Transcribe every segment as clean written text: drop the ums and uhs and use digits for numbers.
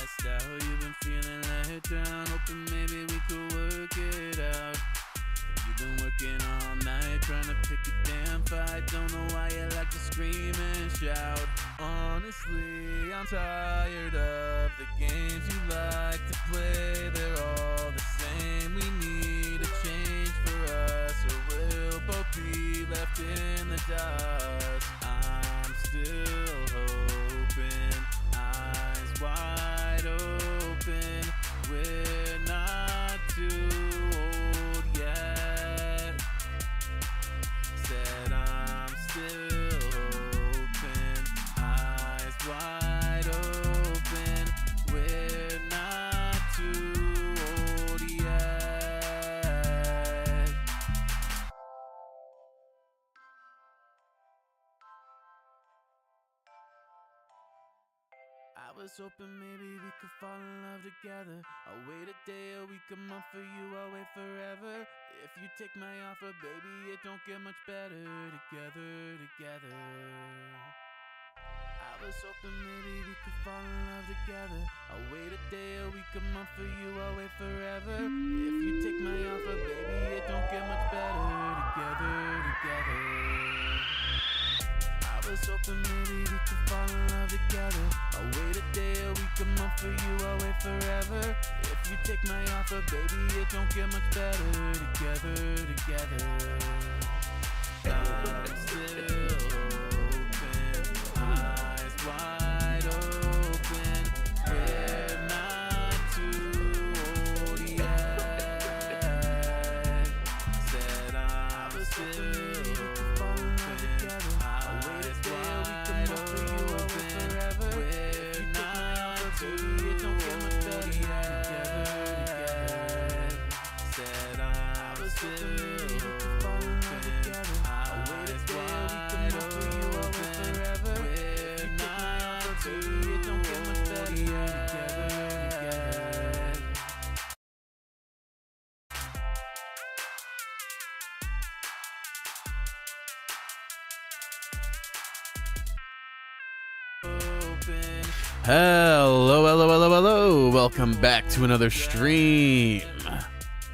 stressed out, you've been feeling let down, hoping maybe we could work it out. You've been working all night, trying to pick a damn fight. Don't know why you like to scream and shout. Honestly, I'm tired of the games you like to play. They're all the same. We need a change for us, or we'll both be left in the dust. I'm still hoping, eyes wide open. We're not too old yet. Said I'm still hoping, eyes wide open. We're not too old yet. I was hoping maybe we could fall in love together. I'll wait a day, a week, a month for you, I'll wait forever. If you take my offer, baby, it don't get much better together. I was hoping maybe we could fall in love together. I'll wait a day, a week, a month for you, I'll wait forever. If you take my offer, baby, it don't get much better together. I was hoping maybe we could fall in love together. I'll wait a day, a week, a month for you, I'll wait forever. If you take my offer, baby, it don't get much better together. I'm still open, eyes wide open. We're not too old yet. Said I'm still open, I'll wait a day, a week, a month for you, I'll wait forever. We're not too old yet. Said I'm still open, I'll wait a day, a week, a month for you, I'll wait forever. We're not too it don't get much better together. Hello. Welcome back to another stream.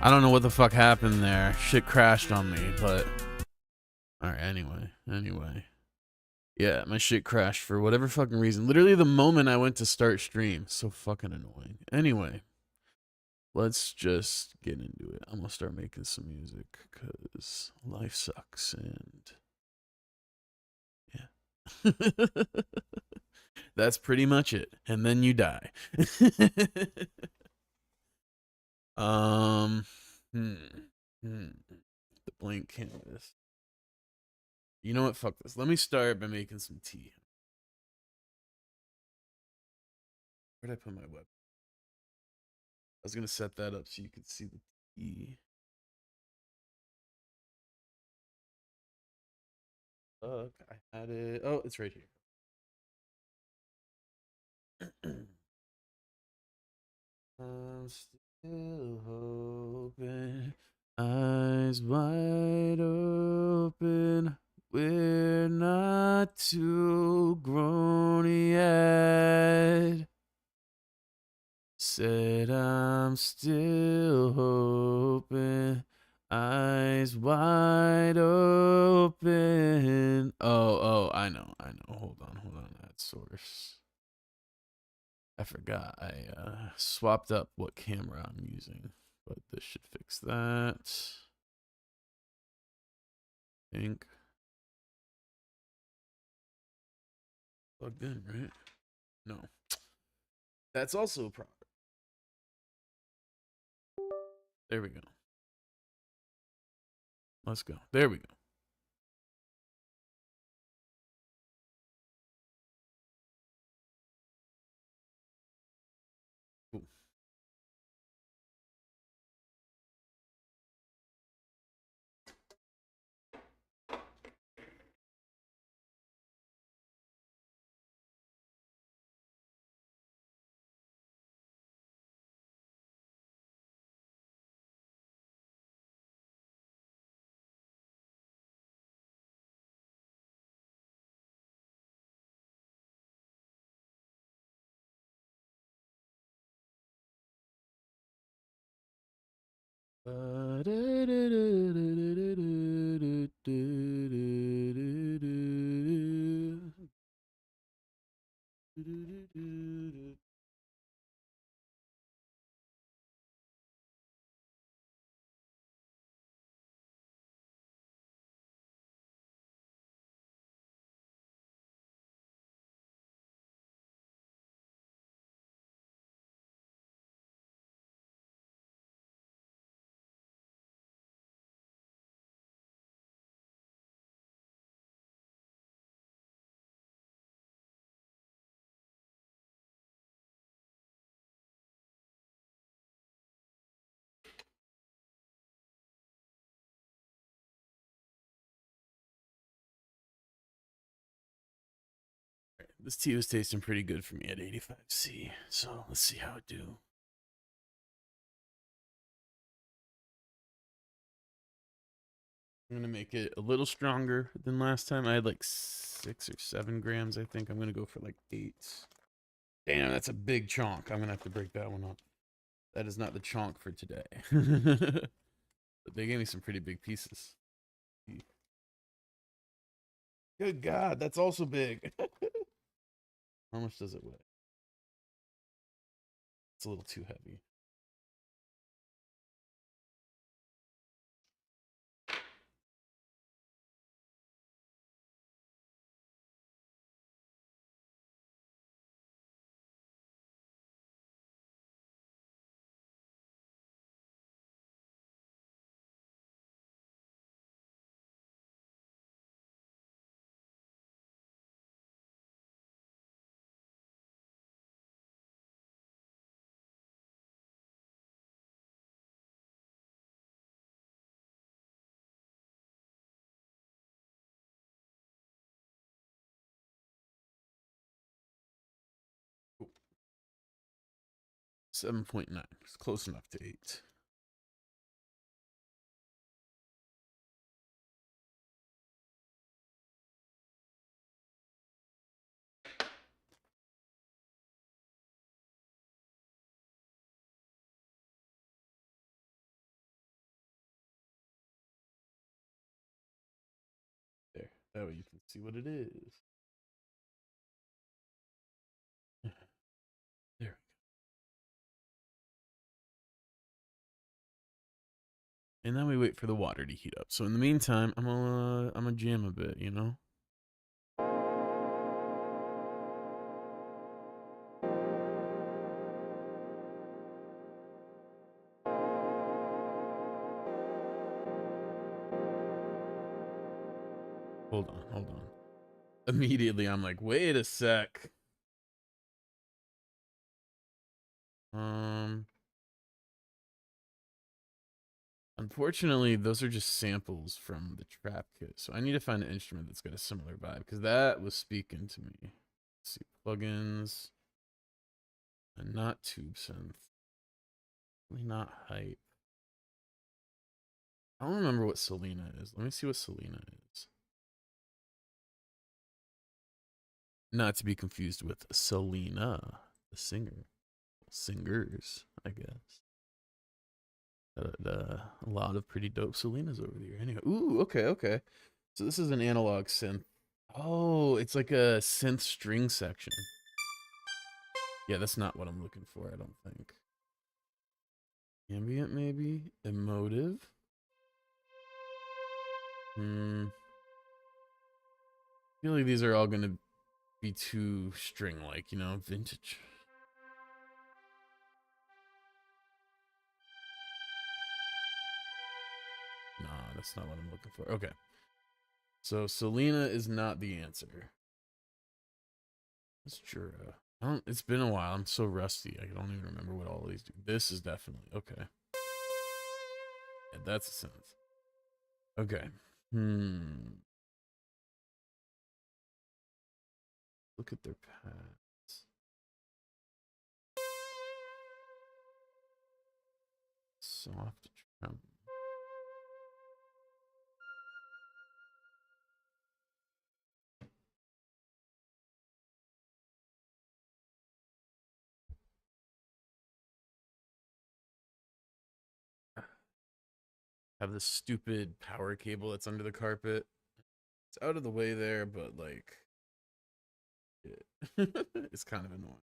I don't know what the fuck happened there. Shit crashed on me, but alright, anyway. Yeah, my shit crashed for whatever fucking reason. Literally the moment I went to start stream. So fucking annoying. Anyway, let's just get into it. I'm gonna start making some music because life sucks and yeah. That's pretty much it. And then you die. The blank canvas. You know what? Fuck this. Let me start by making some tea. Where'd I put my web? I was gonna set that up so you could see the tea. Fuck, I had it. Oh, it's right here. I'm still hoping, eyes wide open. We're not too grown yet. Said I'm still hoping, eyes wide open. Oh, I know. Hold on. That source. I forgot. I swapped up what camera I'm using, but this should fix that. I think. Plugged in, right? No. That's also a problem. There we go. Let's go. There we go. This tea was tasting pretty good for me at 85C, so let's see how it do. I'm gonna make it a little stronger than last time. I had like 6 or 7 grams, I think. I'm gonna go for like 8. Damn, that's a big chunk. I'm gonna have to break that one up. That is not the chunk for today. But they gave me some pretty big pieces. Good God, that's also big. How much does it weigh? It's a little too heavy. Cool. 7.9. It's close enough to 8. There. That way you can see what it is. There. And then we wait for the water to heat up. So in the meantime, I'm gonna jam a bit, you know? Hold on, hold on. Immediately I'm like, wait a sec. Um Unfortunately, those are just samples from the trap kit. So I need to find an instrument that's got a similar vibe because that was speaking to me. Let's see, plugins, and not tube synth, really not hype. I don't remember what Selena is. Let me see what Selena is. Not to be confused with Selena, the singer, singers, I guess. A lot of pretty dope Selenas over there. Anyway, ooh, okay, okay. So this is an analog synth. Oh, it's like a synth string section. Yeah, that's not what I'm looking for, I don't think. Ambient, maybe? Emotive? I feel like these are all gonna be too string-like, you know, vintage. Nah, that's not what I'm looking for. Okay. So Selena is not the answer. It's Jura. It's been a while. I'm so rusty. I don't even remember what all these do. This is definitely okay. Yeah, that's a synth. Okay. Look at their pads. Soft tremble. have this stupid power cable that's under the carpet. It's out of the way there, but like, it's kind of annoying.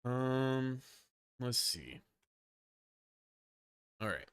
All right. Let's see. All right.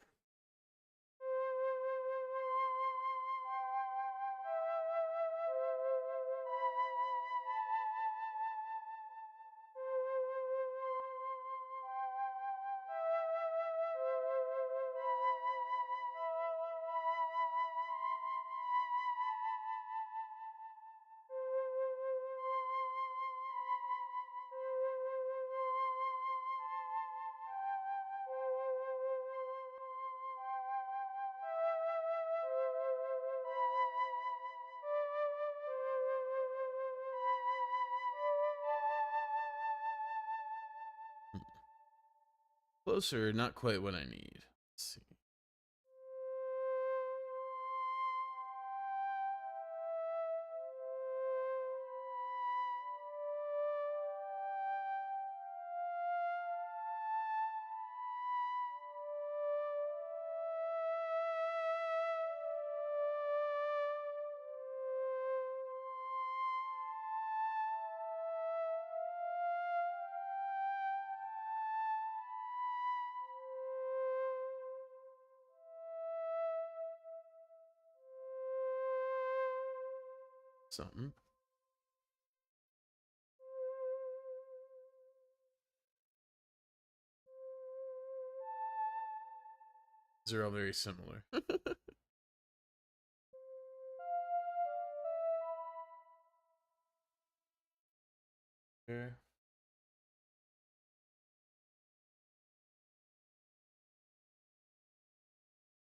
Closer, not quite what I need. Let's see. Something. These are all very similar. Here.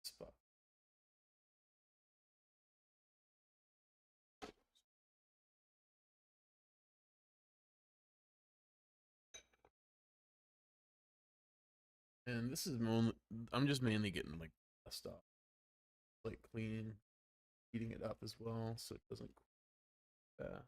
Spot. And this is I'm just mainly getting like dust off, like cleaning, heating it up as well, so it doesn't cool fast.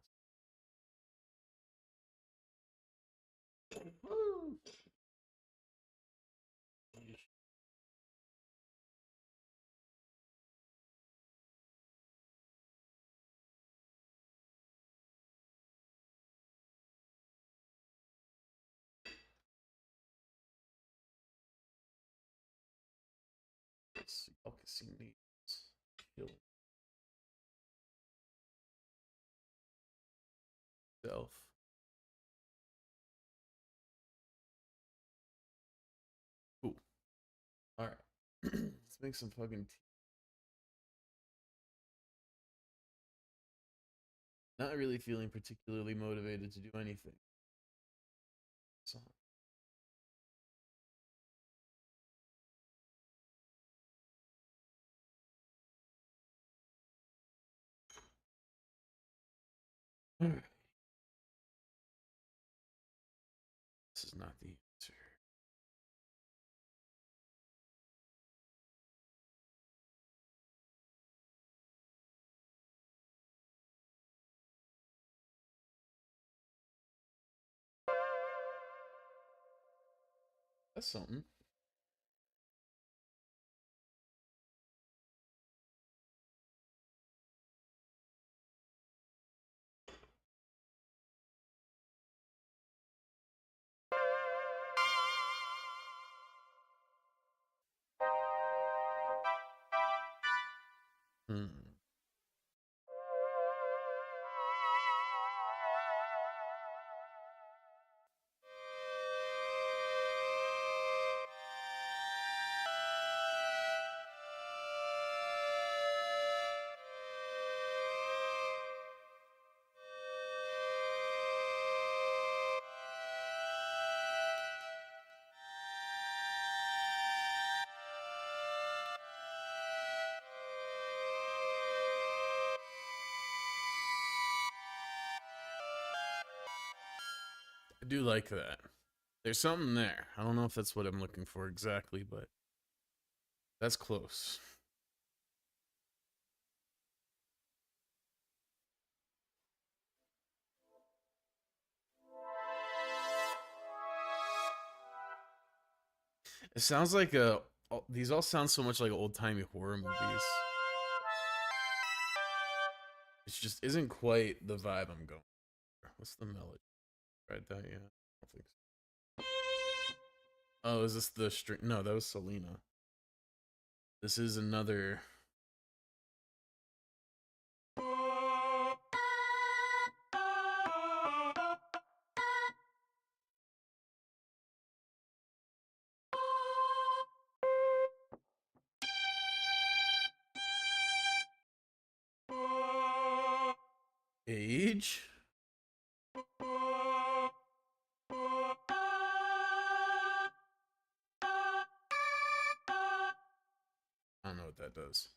Focusing needs. Kill self. Cool. All right. Let's make some fucking tea. Not really feeling particularly motivated to do anything. So. All right. This is not the answer. That's something. Hmm. I do like that. There's something there. I don't know if that's what I'm looking for exactly, but that's close. It sounds like these all sound so much like old-timey horror movies. It just isn't quite the vibe I'm going for. What's the melody? Tried that yet? I don't think so. Oh, is this the string? No, that was Selena. This is another. Age? I don't know what that does.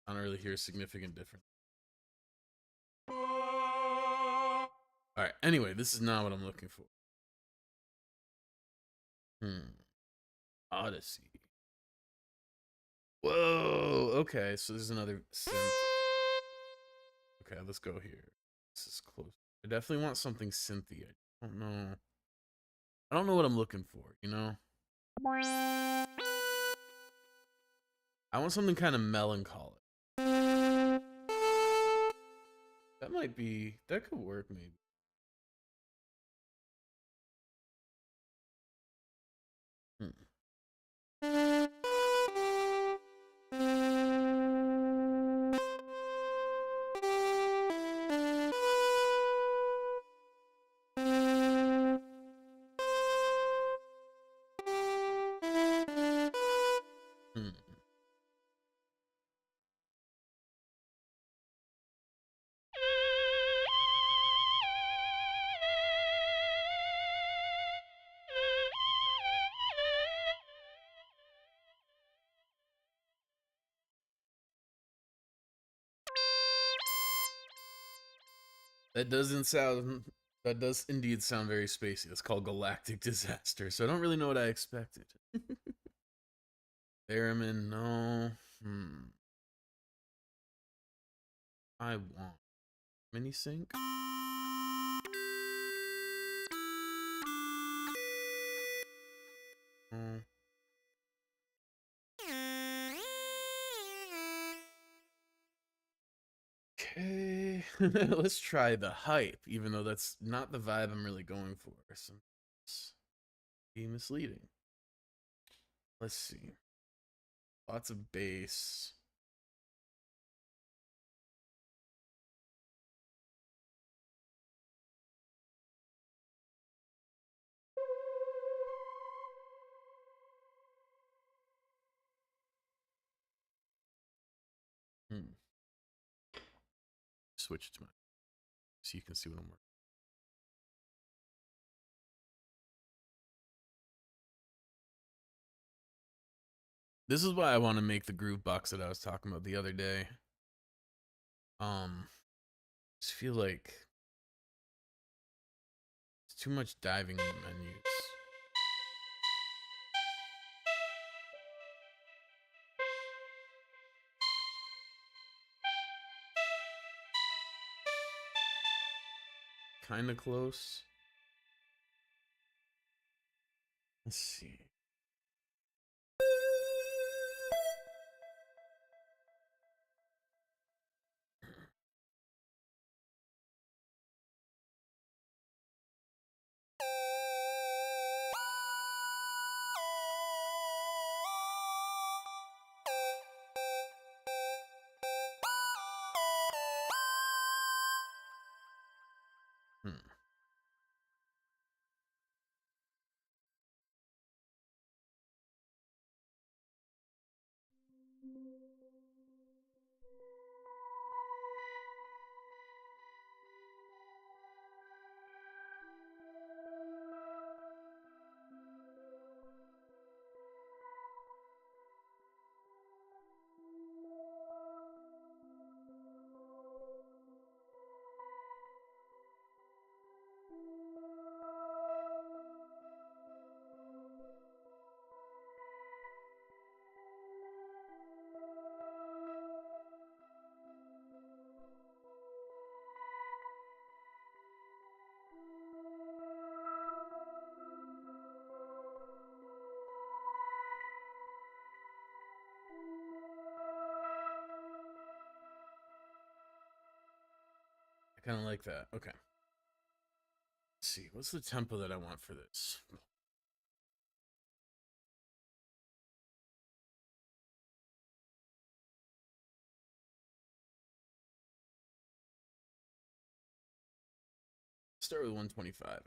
I don't really hear a significant difference. Alright, anyway, this is not what I'm looking for. Odyssey. Whoa, okay, so there's another synth. Okay, let's go here. This is close. I definitely want something synthy. I don't know. I don't know what I'm looking for, you know? I want something kind of melancholic. That might be, that could work maybe. Hmm. Hmm. That doesn't sound. That does indeed sound very spacey. That's called Galactic Disaster. So I don't really know what I expected. Theremin, no. I want mini sync. Okay, let's try the hype, even though that's not the vibe I'm really going for. So be misleading. Let's see. Lots of bass. Switch it to mine so you can see what I'm working. This is why I want to make the groove box that I was talking about the other day. Just feel like it's too much diving in the menus. Kind of close. Let's see. kind of like that. Okay. Let's see. What's the tempo that I want for this? Start with 125.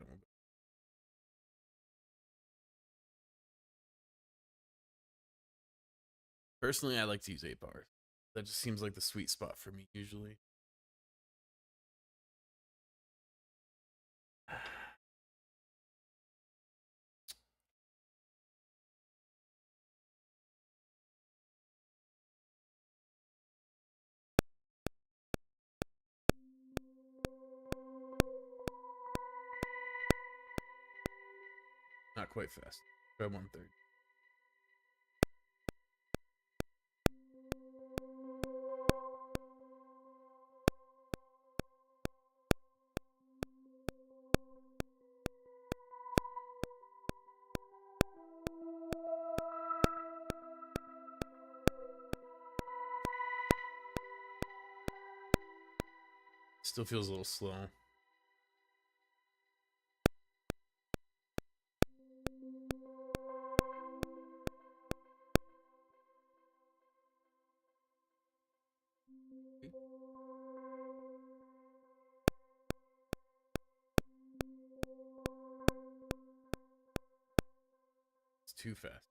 Personally, I like to use 8 bars. That just seems like the sweet spot for me usually. Not quite fast. Try 130. Still feels a little slow. It's too fast.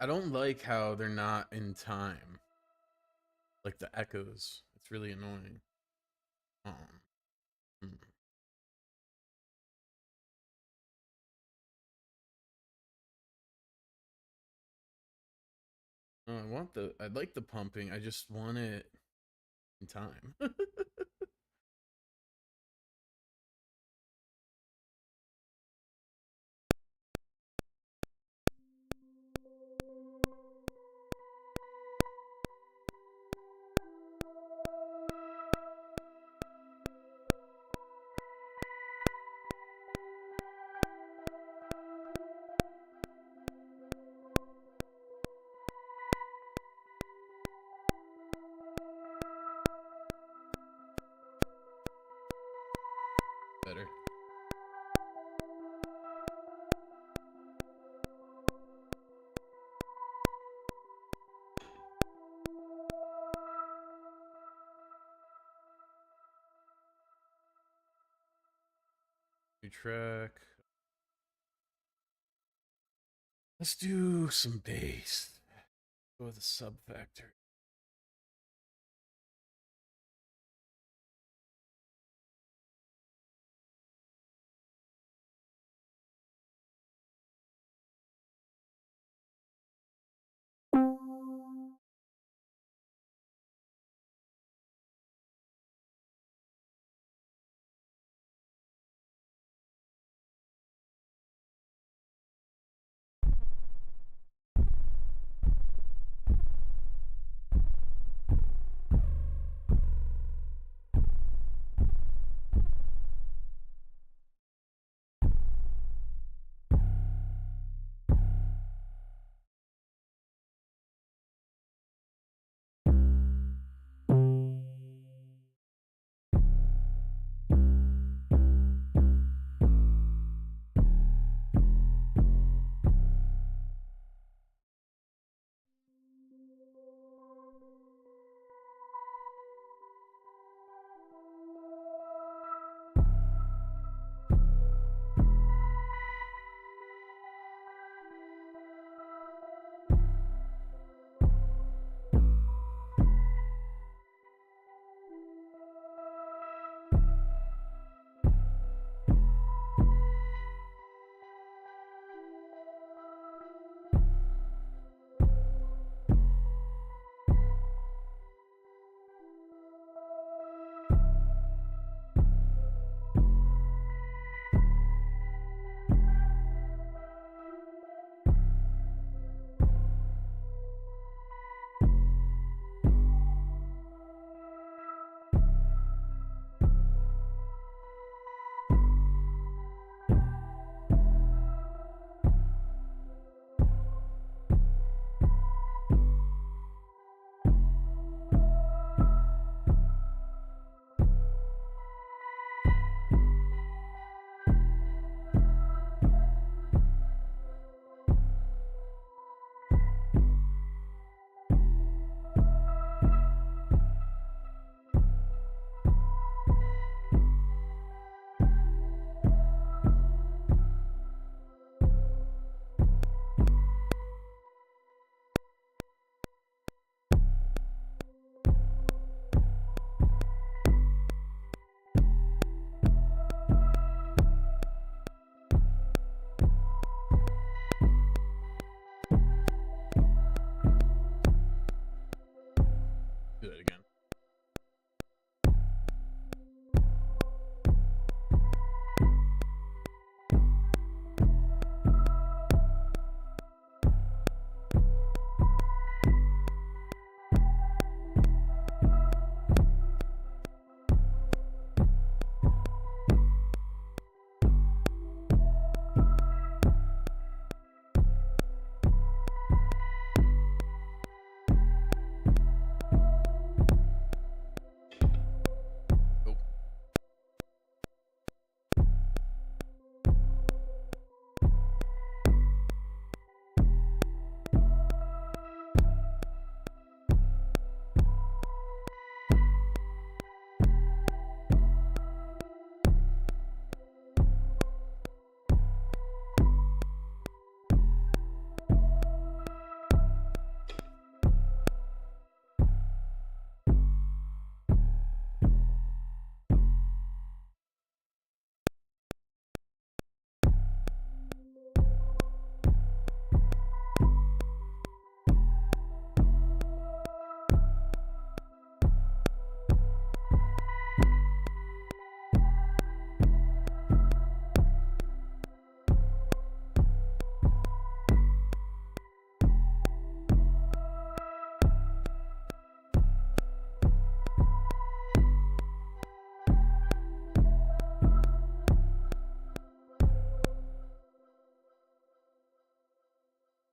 I don't like how they're not in time. Like the echoes. It's really annoying. Hmm. I'd like the pumping. I just want it in time. Better. New track. Let's do some bass. Go with a sub factor.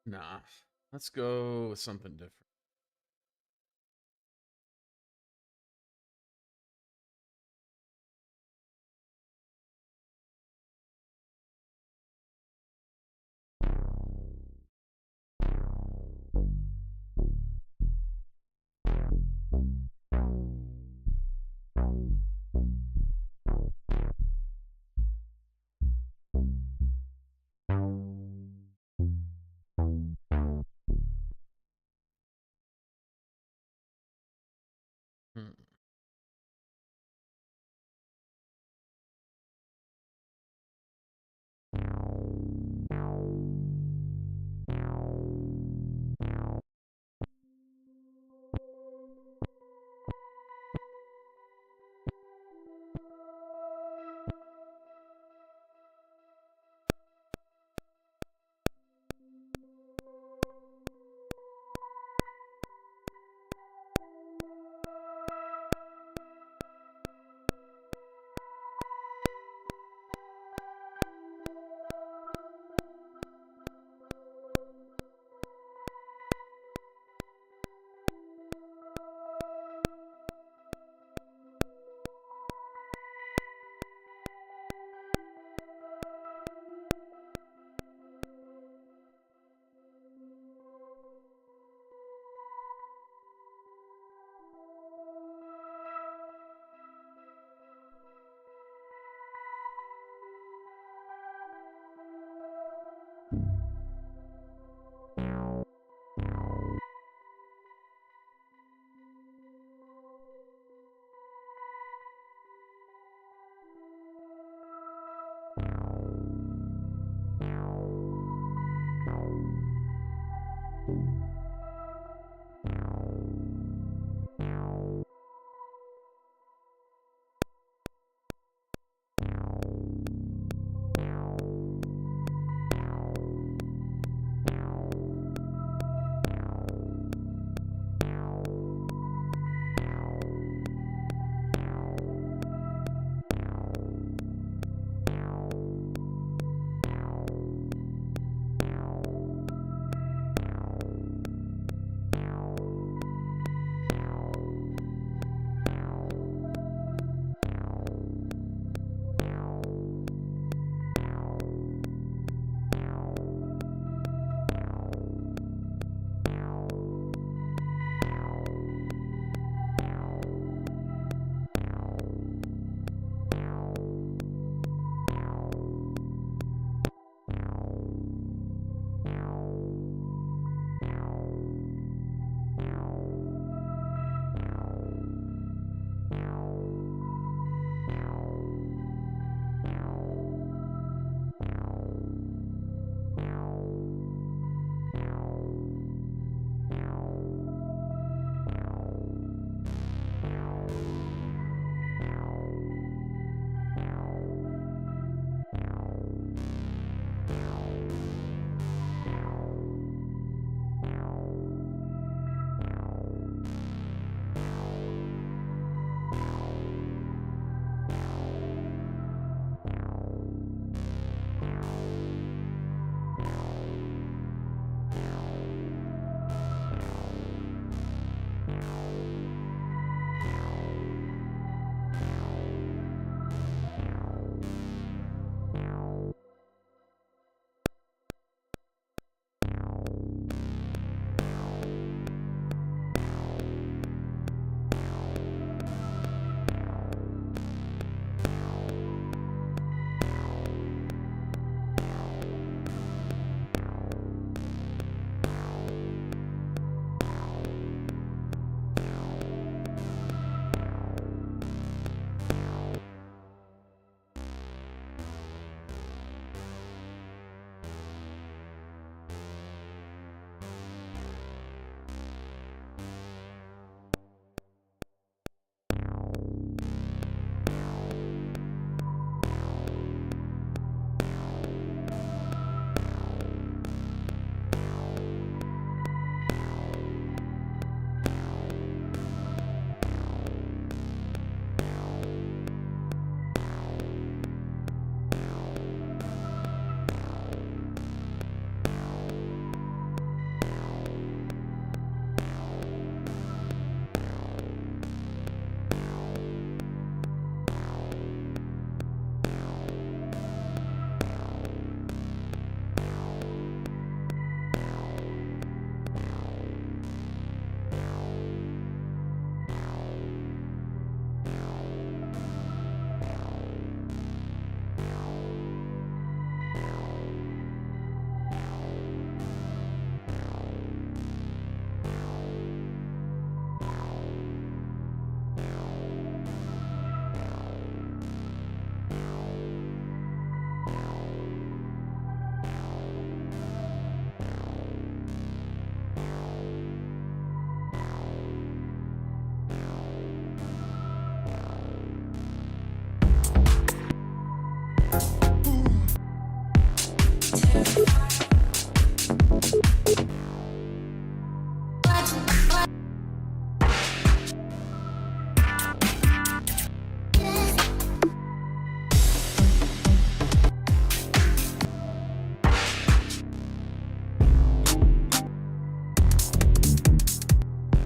Nah, let's go with something different.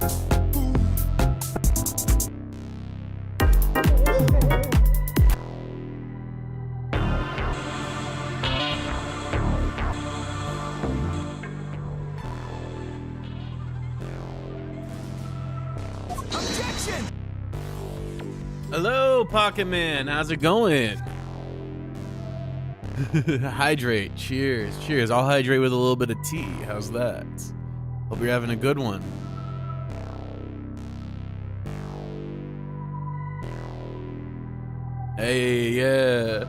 Objection! Hello, Pocket Man. How's it going? Hydrate. Cheers. Cheers. I'll hydrate with a little bit of tea. How's that? Hope you're having a good one. Hey, yeah.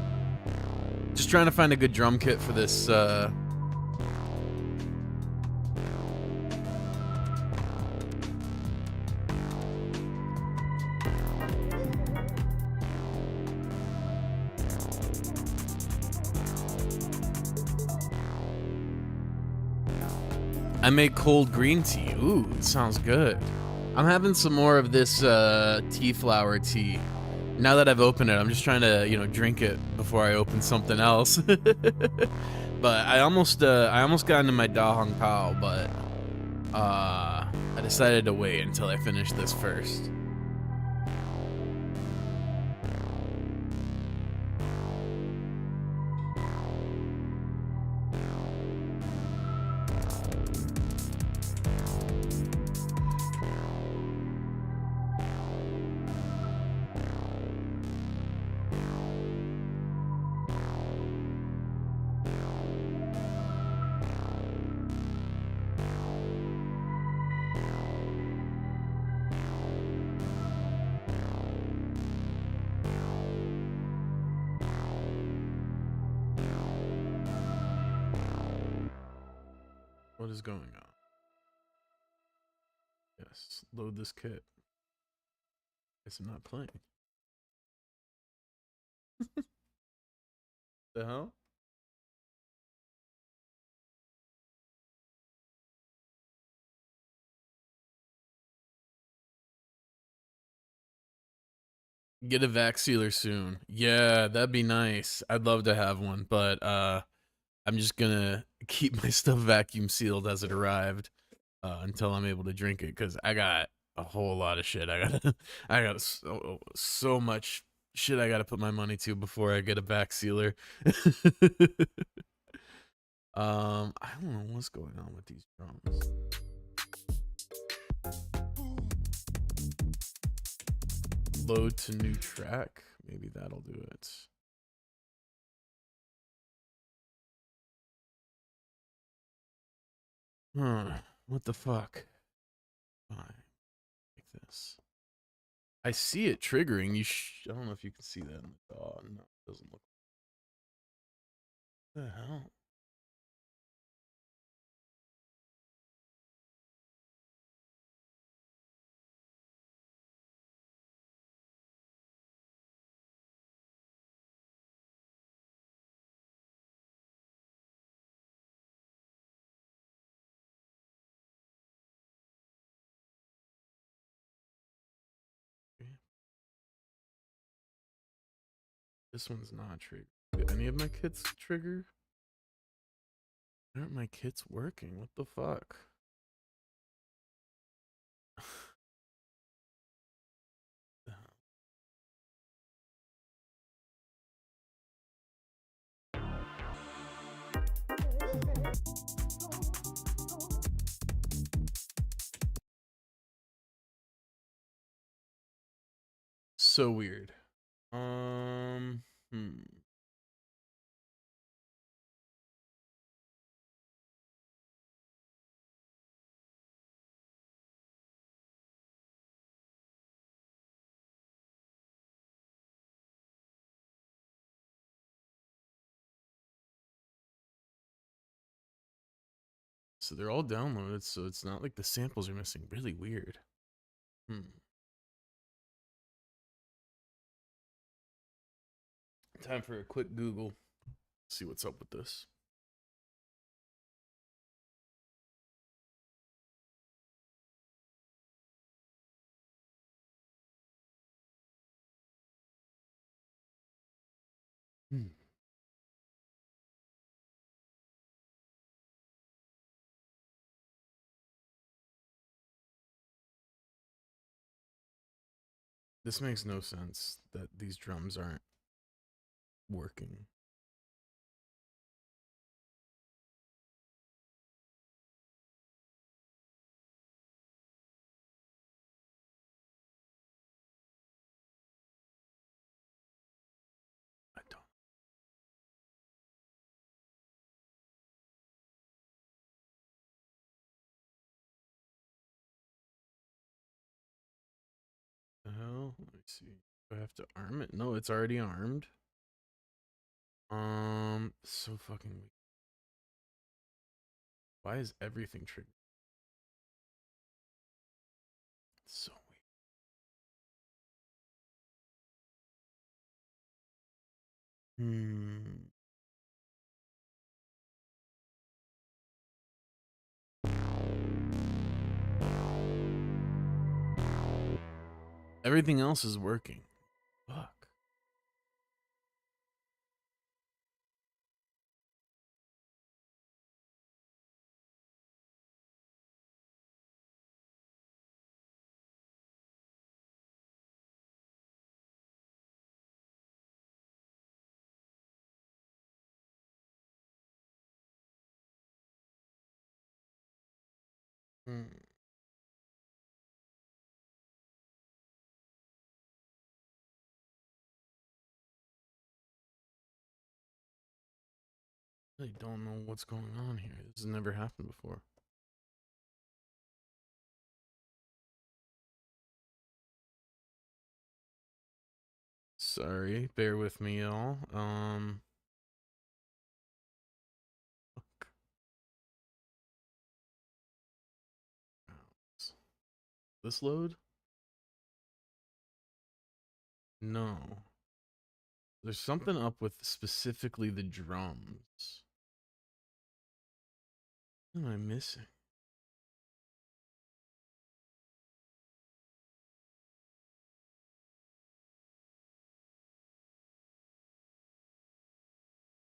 Just trying to find a good drum kit for this, I make cold green tea. Ooh, it sounds good. I'm having some more of this tea flower tea. Now that I've opened it, I'm just trying to, you know, drink it before I open something else. But I almost got into my Da Hong Pao, but I decided to wait until I finish this first. What is going on? Yes, load this kit. Guess I'm not playing. The hell? Get a vac sealer soon. Yeah, that'd be nice. I'd love to have one, but I'm just gonna keep my stuff vacuum sealed as it arrived until I'm able to drink it, because I got a whole lot of shit. I got so much shit I gotta put my money to before I get a vac sealer. I don't know what's going on with these drums. Load to new track. Maybe that'll do it. Huh. What the fuck? Fine. Like this. I see it triggering. I don't know if you can see that in the DAW. No, it doesn't look. What the hell? This one's not triggered. Do any of my kits trigger? Why aren't my kits working? What the fuck? So weird. Hmm. So they're all downloaded, so it's not like the samples are missing. Really weird. Time for a quick Google. See what's up with this. This makes no sense that these drums aren't working. I don't. The hell? Let me see. Do I have to arm it? No, it's already armed. So fucking weak. Why is everything triggered? It's so weak. Hmm. Everything else is working. Fuck. Hmm. I don't know what's going on here. This has never happened before. Sorry, bear with me, y'all. Fuck. This load? No. There's something up with specifically the drums. What am I missing?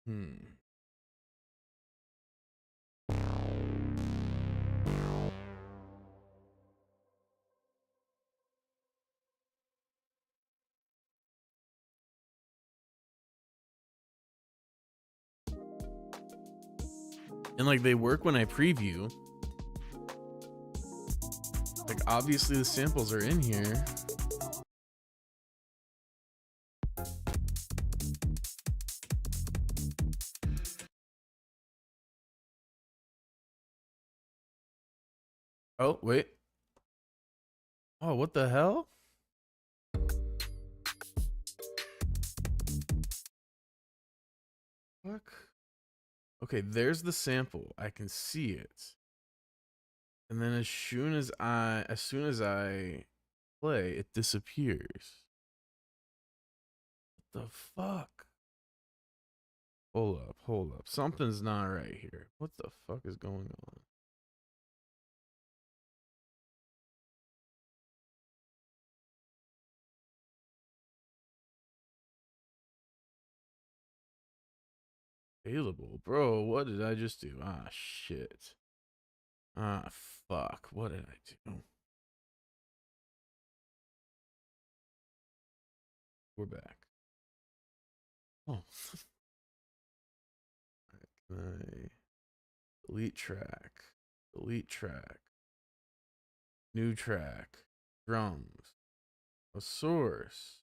Hmm. And like they work when I preview. Like obviously the samples are in here. Oh, wait. Oh, what the hell? Fuck. Okay, there's the sample. I can see it. And then as soon as I play, it disappears. What the fuck? Hold up. Something's not right here. What the fuck is going on? Available, bro. What did I just do? Ah, shit. Ah, fuck. What did I do? We're back. Oh. Can I delete track? Delete track. New track. Drums. A source.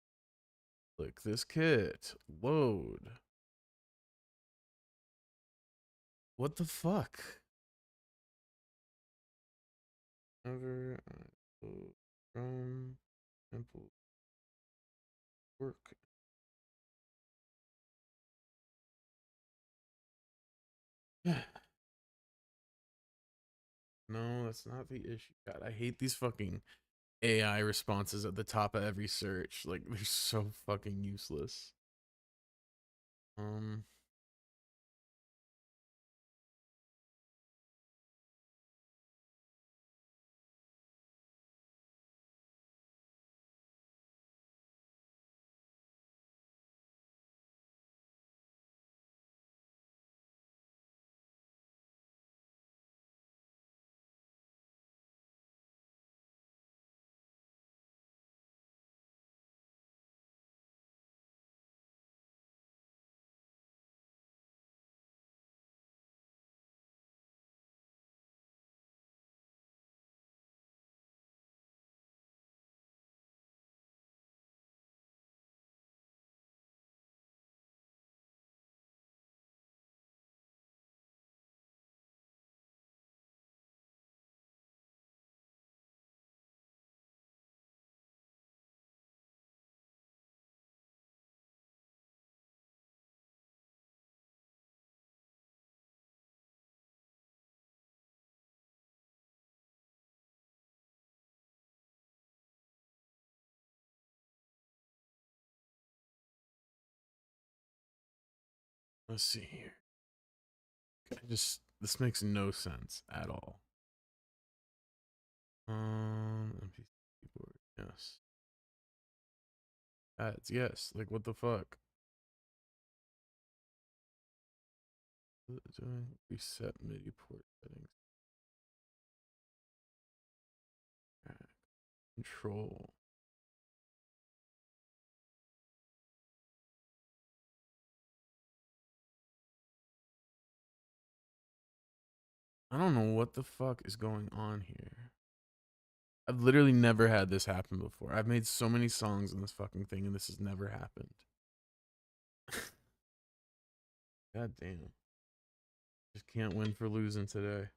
Click this kit. Load. What the fuck? Ever drum sample work. No, that's not the issue. God, I hate these fucking AI responses at the top of every search. Like they're so fucking useless. Um Let's see here. This makes no sense at all. MP keyboard, yes. Ads, yes. Like, what the fuck? Doing reset MIDI port settings. Control. I don't know what the fuck is going on here. I've literally never had this happen before. I've made so many songs in this fucking thing and this has never happened. God damn. Just can't win for losing today.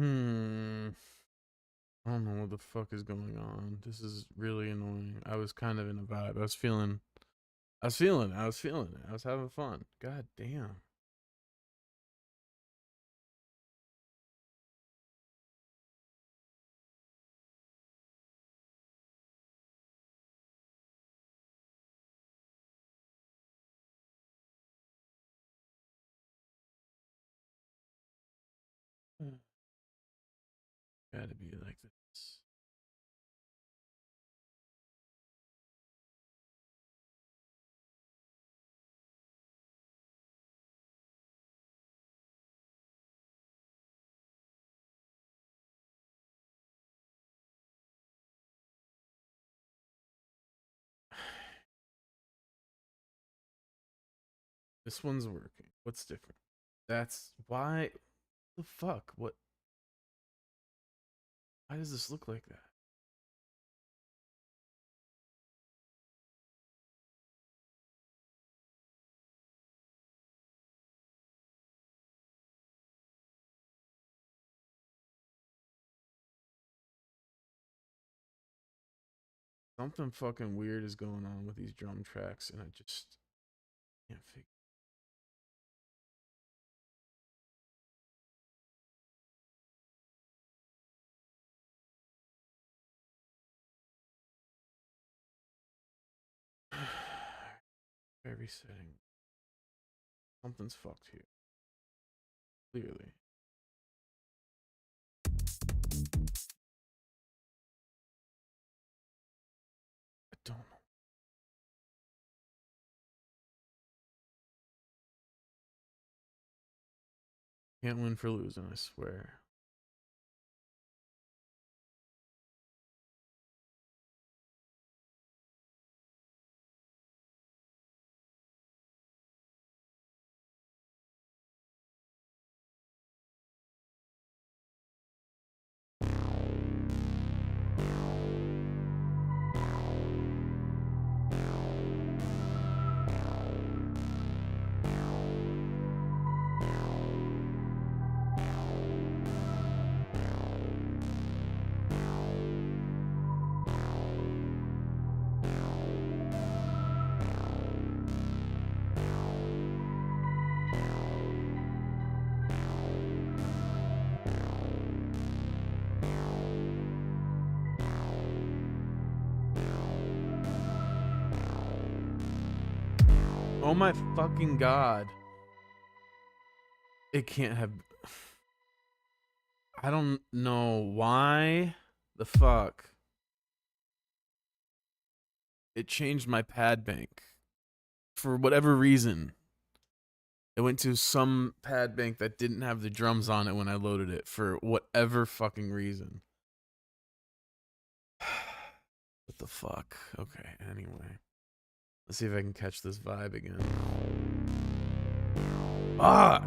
I don't know what the fuck is going on. This is really annoying. I was kind of in a vibe. I was feeling it. I was having fun. God damn. Gotta be like this. This one's working. What's different? That's why. The fuck? What? Why does this look like that? Something fucking weird is going on with these drum tracks, and I just can't figure. Every setting. Something's fucked here. Clearly. I don't know. Can't win for losing, I swear. Oh my fucking god. It can't have. I don't know why the fuck it changed my pad bank for whatever reason. It went to some pad bank that didn't have the drums on it when I loaded it for whatever fucking reason. What the fuck? Okay, anyway. Let's see if I can catch this vibe again. Fuck!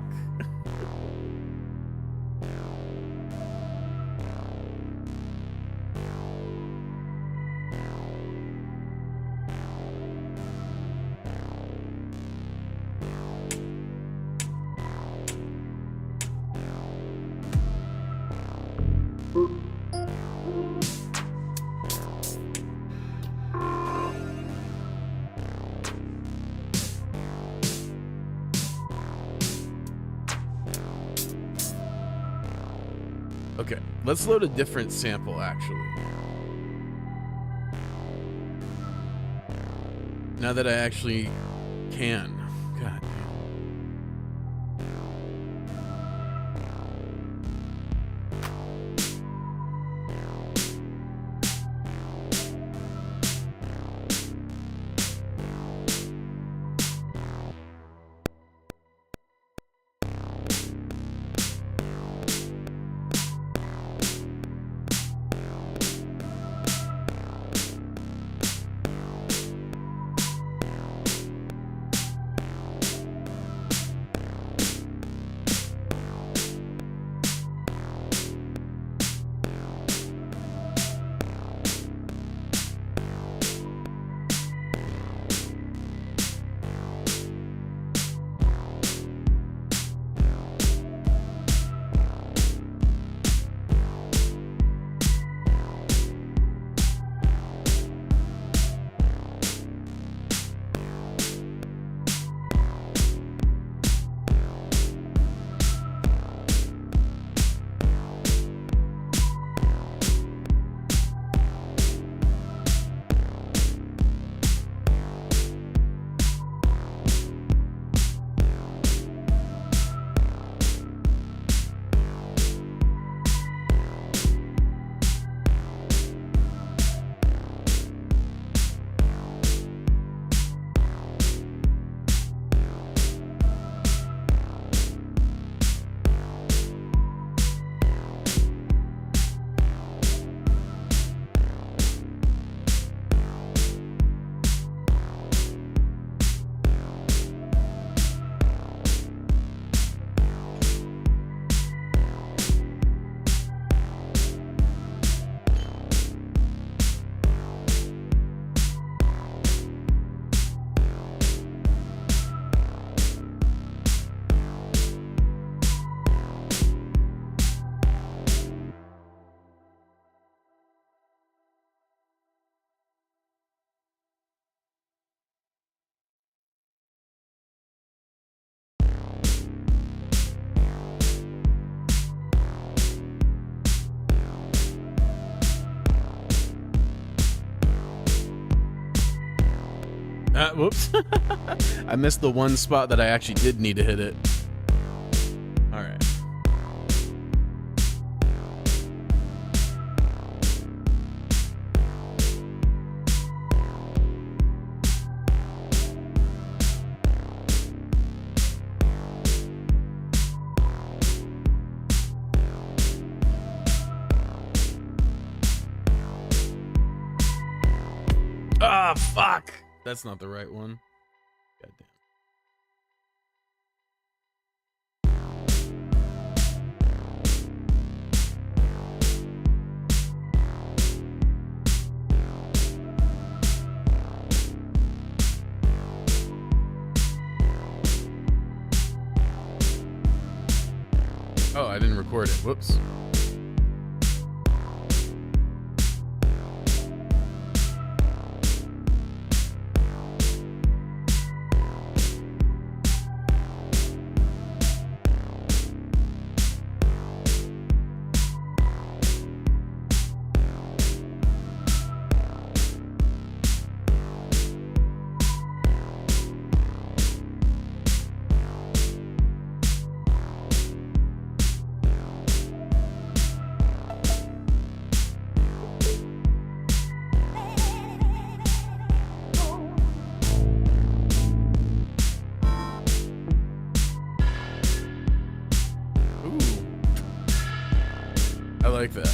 Okay, let's load a different sample, actually. Now that I actually can. God damn. Whoops. I missed the one spot that I actually did need to hit it. All right. Ah, fuck. That's not the right one. Goddamn. Oh, I didn't record it. Whoops. I like that.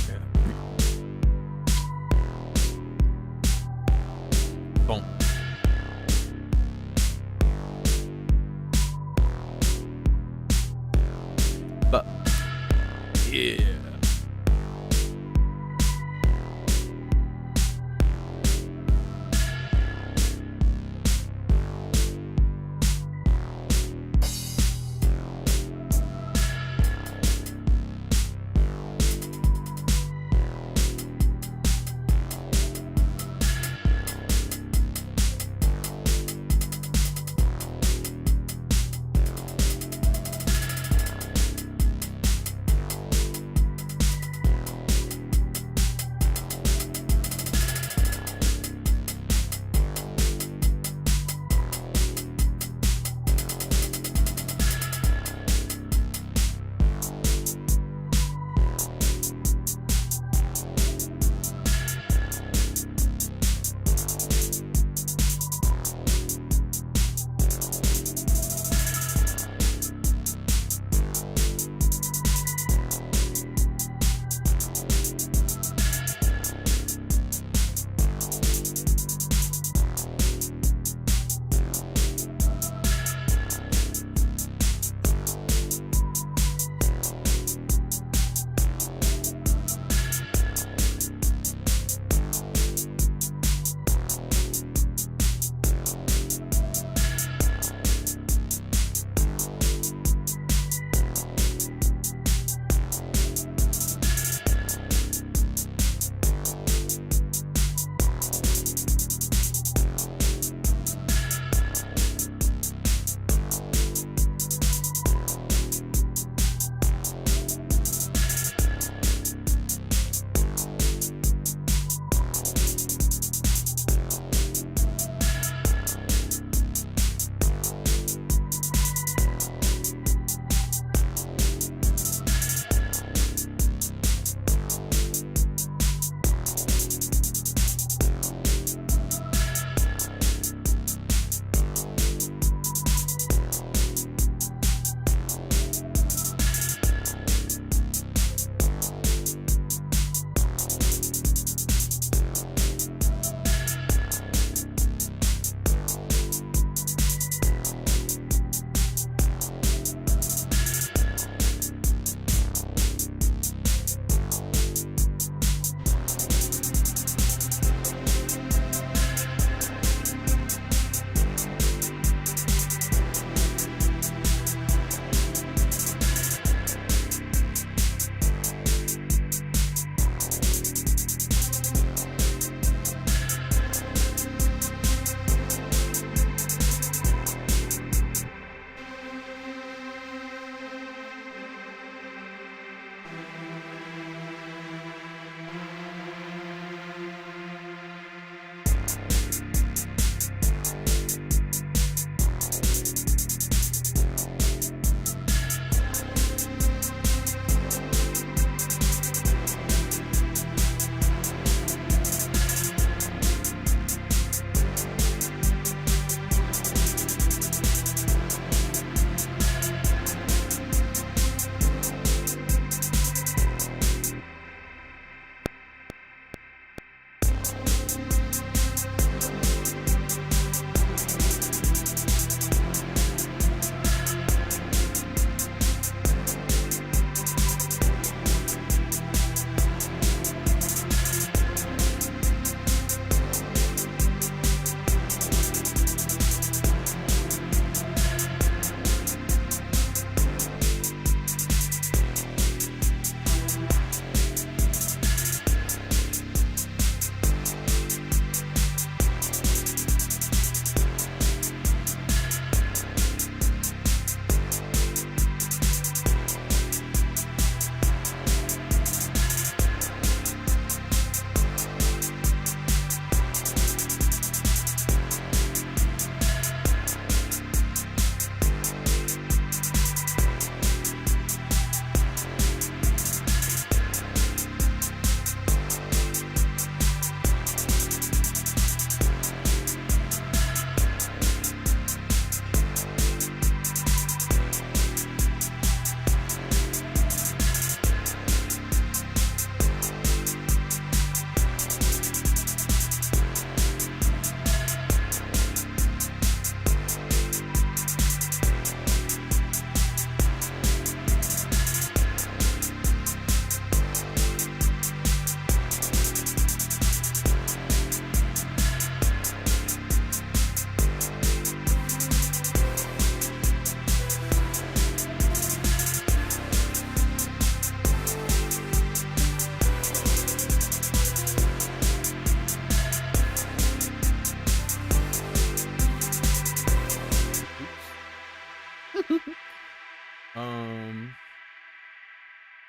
Um,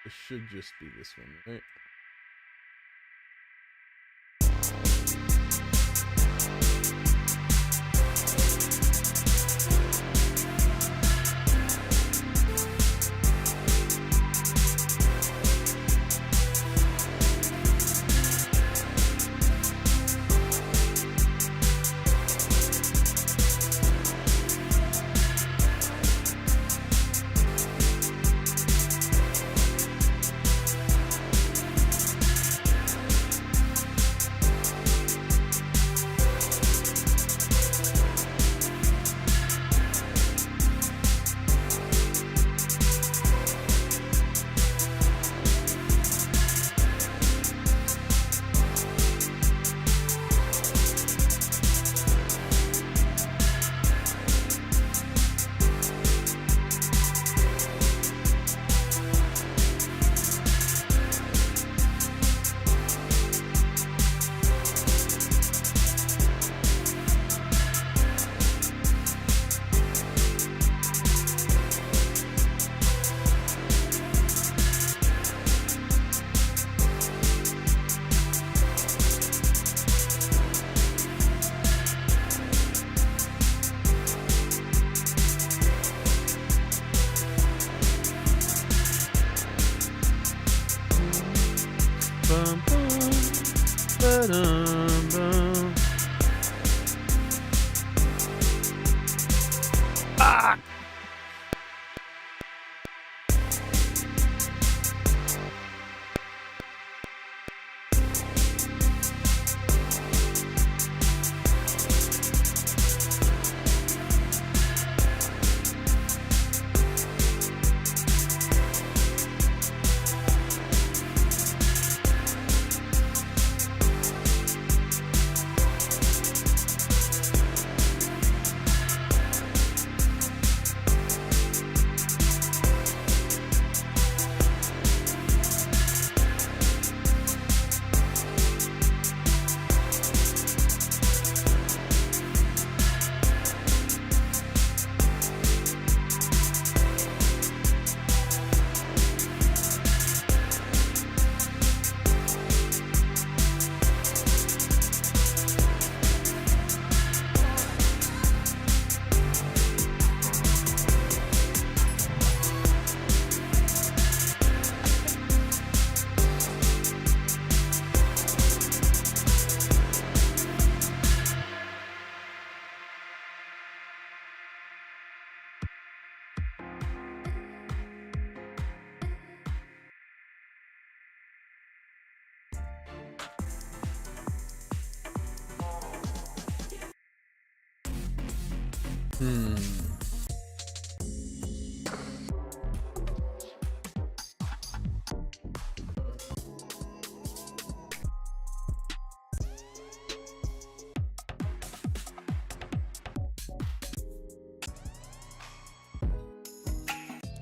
it should just be this one, right? Bum, bum, ba-dum, bum. Ah! Hmm.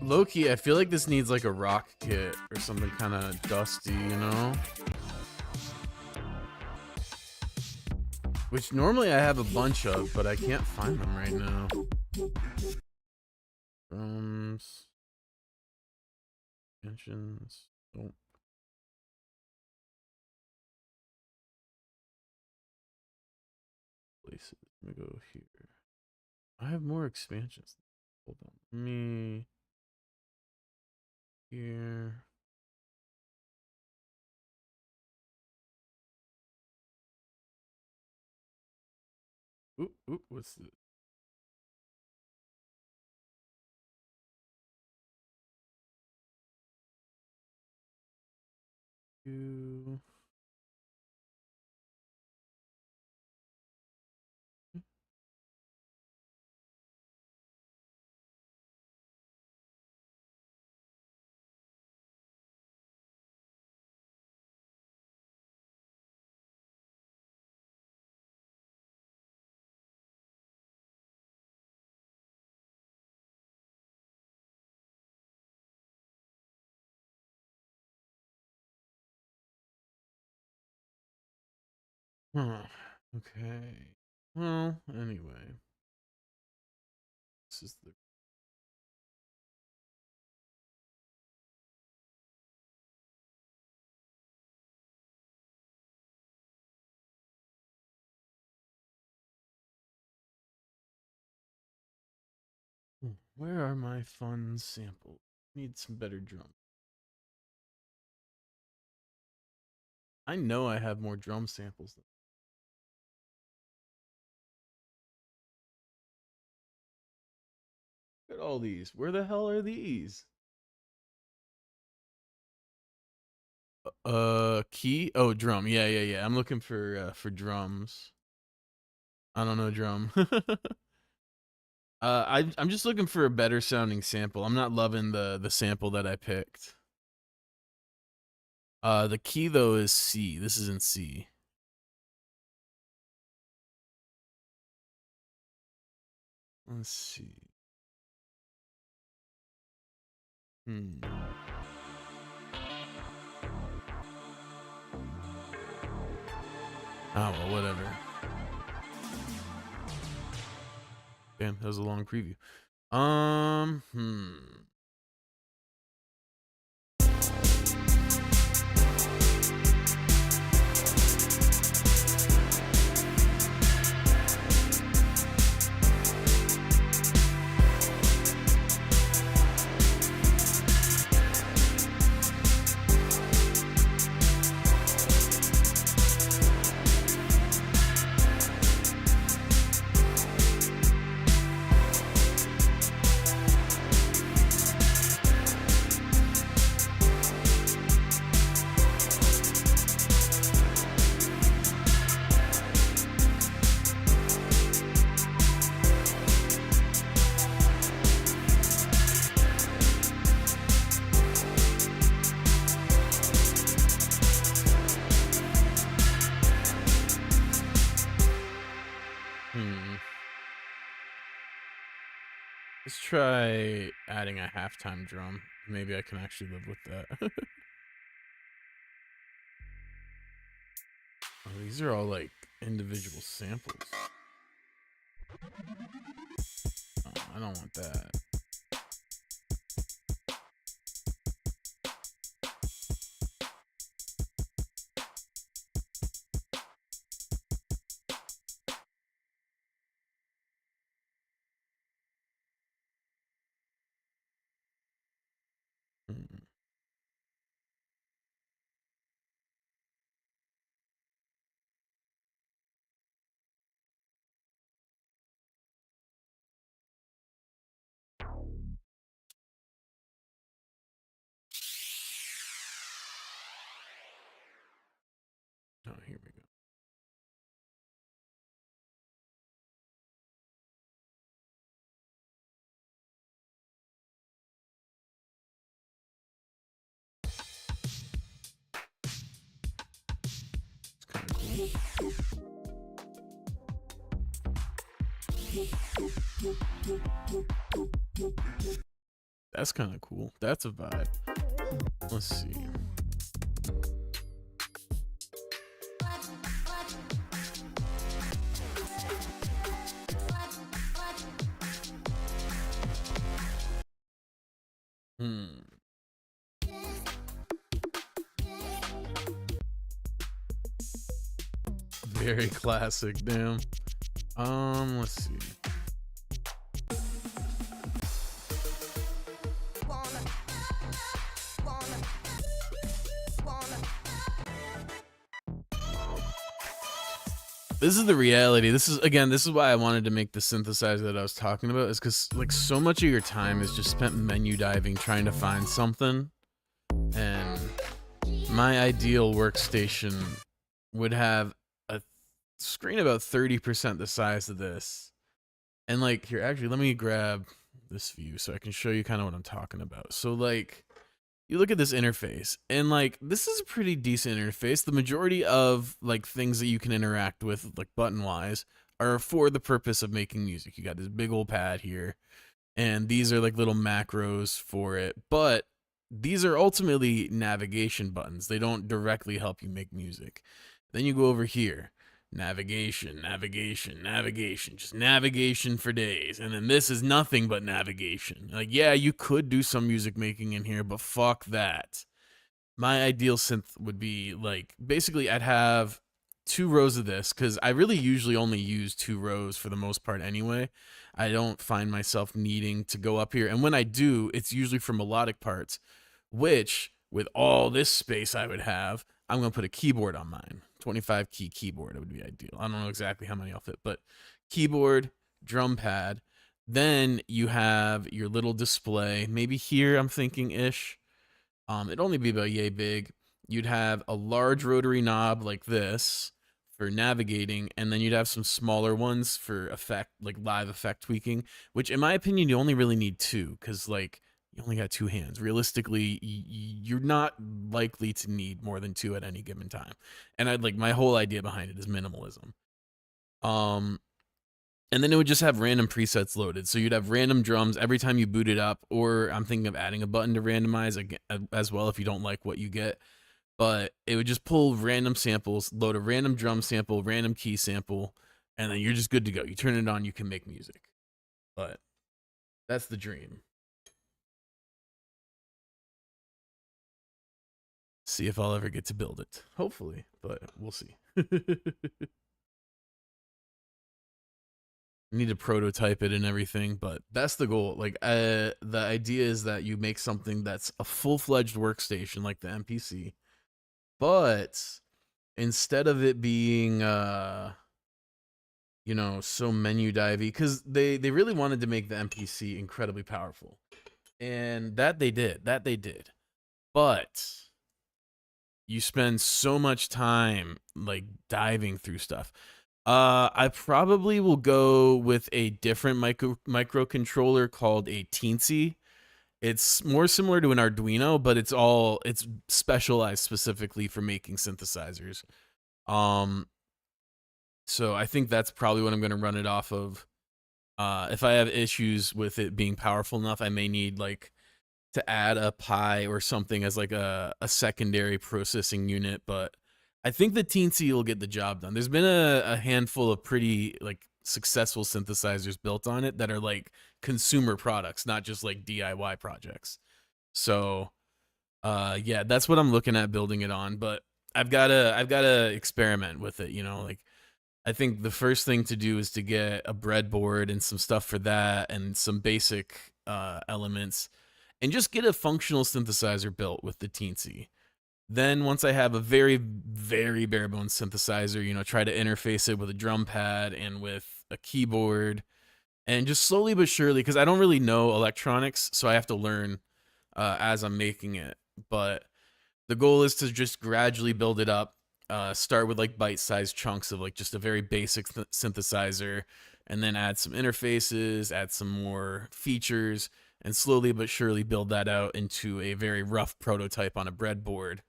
Low-key, I feel like this needs like a rock kit or something kind of dusty, you know? Which normally I have a bunch of, but I can't find them right now. Extensions. Don't. Places. Let me go here. I have more expansions. Hold on. Me here. Oop, oop, what's this? You. Huh. Okay. Well, anyway. This is the Where are my fun samples? Need some better drum. I know I have more drum samples than. Look at all these. Where the hell are these? Key? Oh, drum. Yeah. I'm looking for drums. I don't know drum. I'm just looking for a better sounding sample. I'm not loving the sample that I picked. The key though is C. This is in C. Let's see. Oh, well, whatever. Damn, that was a long preview. Let's try adding a halftime drum. Maybe I can actually live with that. Oh, these are all like individual samples. Oh, I don't want that. Oh, here we go. It's kind of cool. That's kind of cool. That's a vibe. Let's see. Very classic, damn. Let's see. This is the reality. This is why I wanted to make the synthesizer that I was talking about, is because like so much of your time is just spent menu diving trying to find something. And my ideal workstation would have a screen about 30% the size of this. And like here, actually, let me grab this view so I can show you kind of what I'm talking about. So like, you look at this interface, and like this is a pretty decent interface. The majority of like things that you can interact with, like button wise, are for the purpose of making music. You got this big old pad here, and these are like little macros for it, but these are ultimately navigation buttons. They don't directly help you make music. Then you go over here, navigation, just navigation for days. And then this is nothing but navigation. Like, yeah, you could do some music making in here, but fuck that. My ideal synth would be like, basically I'd have 2 rows of this because I really usually only use 2 rows for the most part anyway. I don't find myself needing to go up here, and when I do, it's usually for melodic parts, which with all this space I would have, I'm gonna put a keyboard on mine. 25 key keyboard, it would be ideal. I don't know exactly how many I'll fit, but keyboard, drum pad. Then you have your little display. Maybe here I'm thinking ish. It'd only be about yay big. You'd have a large rotary knob like this for navigating, and then you'd have some smaller ones for effect, like live effect tweaking, which in my opinion, you only really need 2 because like you only got 2 hands. Realistically, you're not likely to need more than 2 at any given time. And I'd like my whole idea behind it is minimalism. And then it would just have random presets loaded. So you'd have random drums every time you boot it up, or I'm thinking of adding a button to randomize as well if you don't like what you get. But it would just pull random samples, load a random drum sample, random key sample, and then you're just good to go. You turn it on, you can make music. But that's the dream. See if I'll ever get to build it. Hopefully, but we'll see. Need to prototype it and everything, but that's the goal. Like the idea is that you make something that's a full-fledged workstation like the MPC, but instead of it being you know, so menu divey, because they really wanted to make the MPC incredibly powerful, and that they did, but you spend so much time like diving through stuff. I probably will go with a different microcontroller called a Teensy. It's more similar to an Arduino, but it's specialized specifically for making synthesizers. So I think that's probably what I'm going to run it off of. If I have issues with it being powerful enough, I may need like to add a Pi or something as like a secondary processing unit, but I think the Teensy will get the job done. There's been a handful of pretty like successful synthesizers built on it that are like consumer products, not just like DIY projects. So yeah, that's what I'm looking at building it on, but I've gotta experiment with it, you know, like I think the first thing to do is to get a breadboard and some stuff for that and some basic elements and just get a functional synthesizer built with the Teensy. Then once I have a very, very bare bones synthesizer, you know, try to interface it with a drum pad and with a keyboard and just slowly but surely, because I don't really know electronics, so I have to learn as I'm making it. But the goal is to just gradually build it up, start with like bite-sized chunks of like just a very basic synthesizer, and then add some interfaces, add some more features, and slowly but surely build that out into a very rough prototype on a breadboard.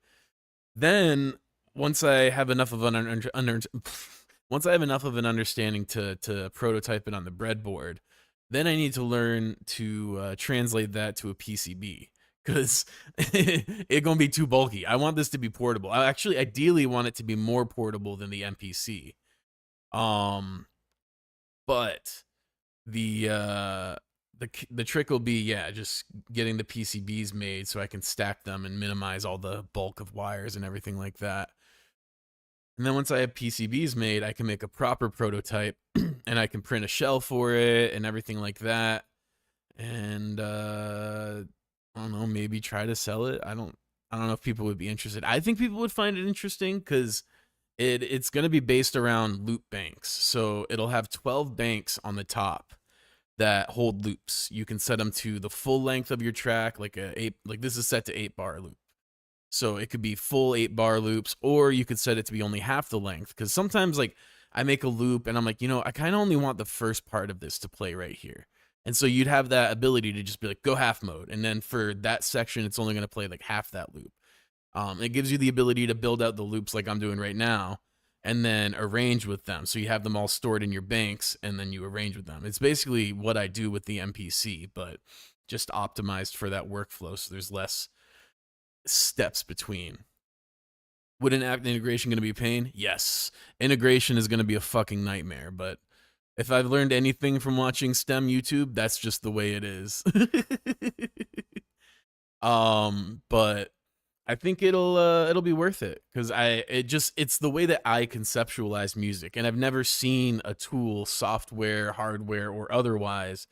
Then once I have enough of an once I have enough of an understanding to prototype it on the breadboard, then I need to learn to translate that to a PCB because it's gonna be too bulky. I want this to be portable. I actually ideally want it to be more portable than the MPC. But the trick will be, yeah, just getting the PCBs made so I can stack them and minimize all the bulk of wires and everything like that. And then once I have PCBs made, I can make a proper prototype and I can print a shell for it and everything like that. And I don't know, maybe try to sell it. I don't know if people would be interested. I think people would find it interesting because it's going to be based around loop banks. So it'll have 12 banks on the top that hold loops. You can set them to the full length of your track, like this is set to 8-bar loop. So it could be full 8-bar loops, or you could set it to be only half the length. Because sometimes like I make a loop and I'm like, you know, I kind of only want the first part of this to play right here. And so you'd have that ability to just be like, go half mode. And then for that section, it's only going to play like half that loop. It gives you the ability to build out the loops like I'm doing right now, and then arrange with them. So you have them all stored in your banks and then you arrange with them. It's basically what I do with the MPC, but just optimized for that workflow. So there's less steps between. Would an app integration going to be a pain? Yes. Integration is going to be a fucking nightmare, but if I've learned anything from watching STEM YouTube, that's just the way it is. But I think it'll be worth it because it's the way that I conceptualize music, and I've never seen a tool, software, hardware, or otherwise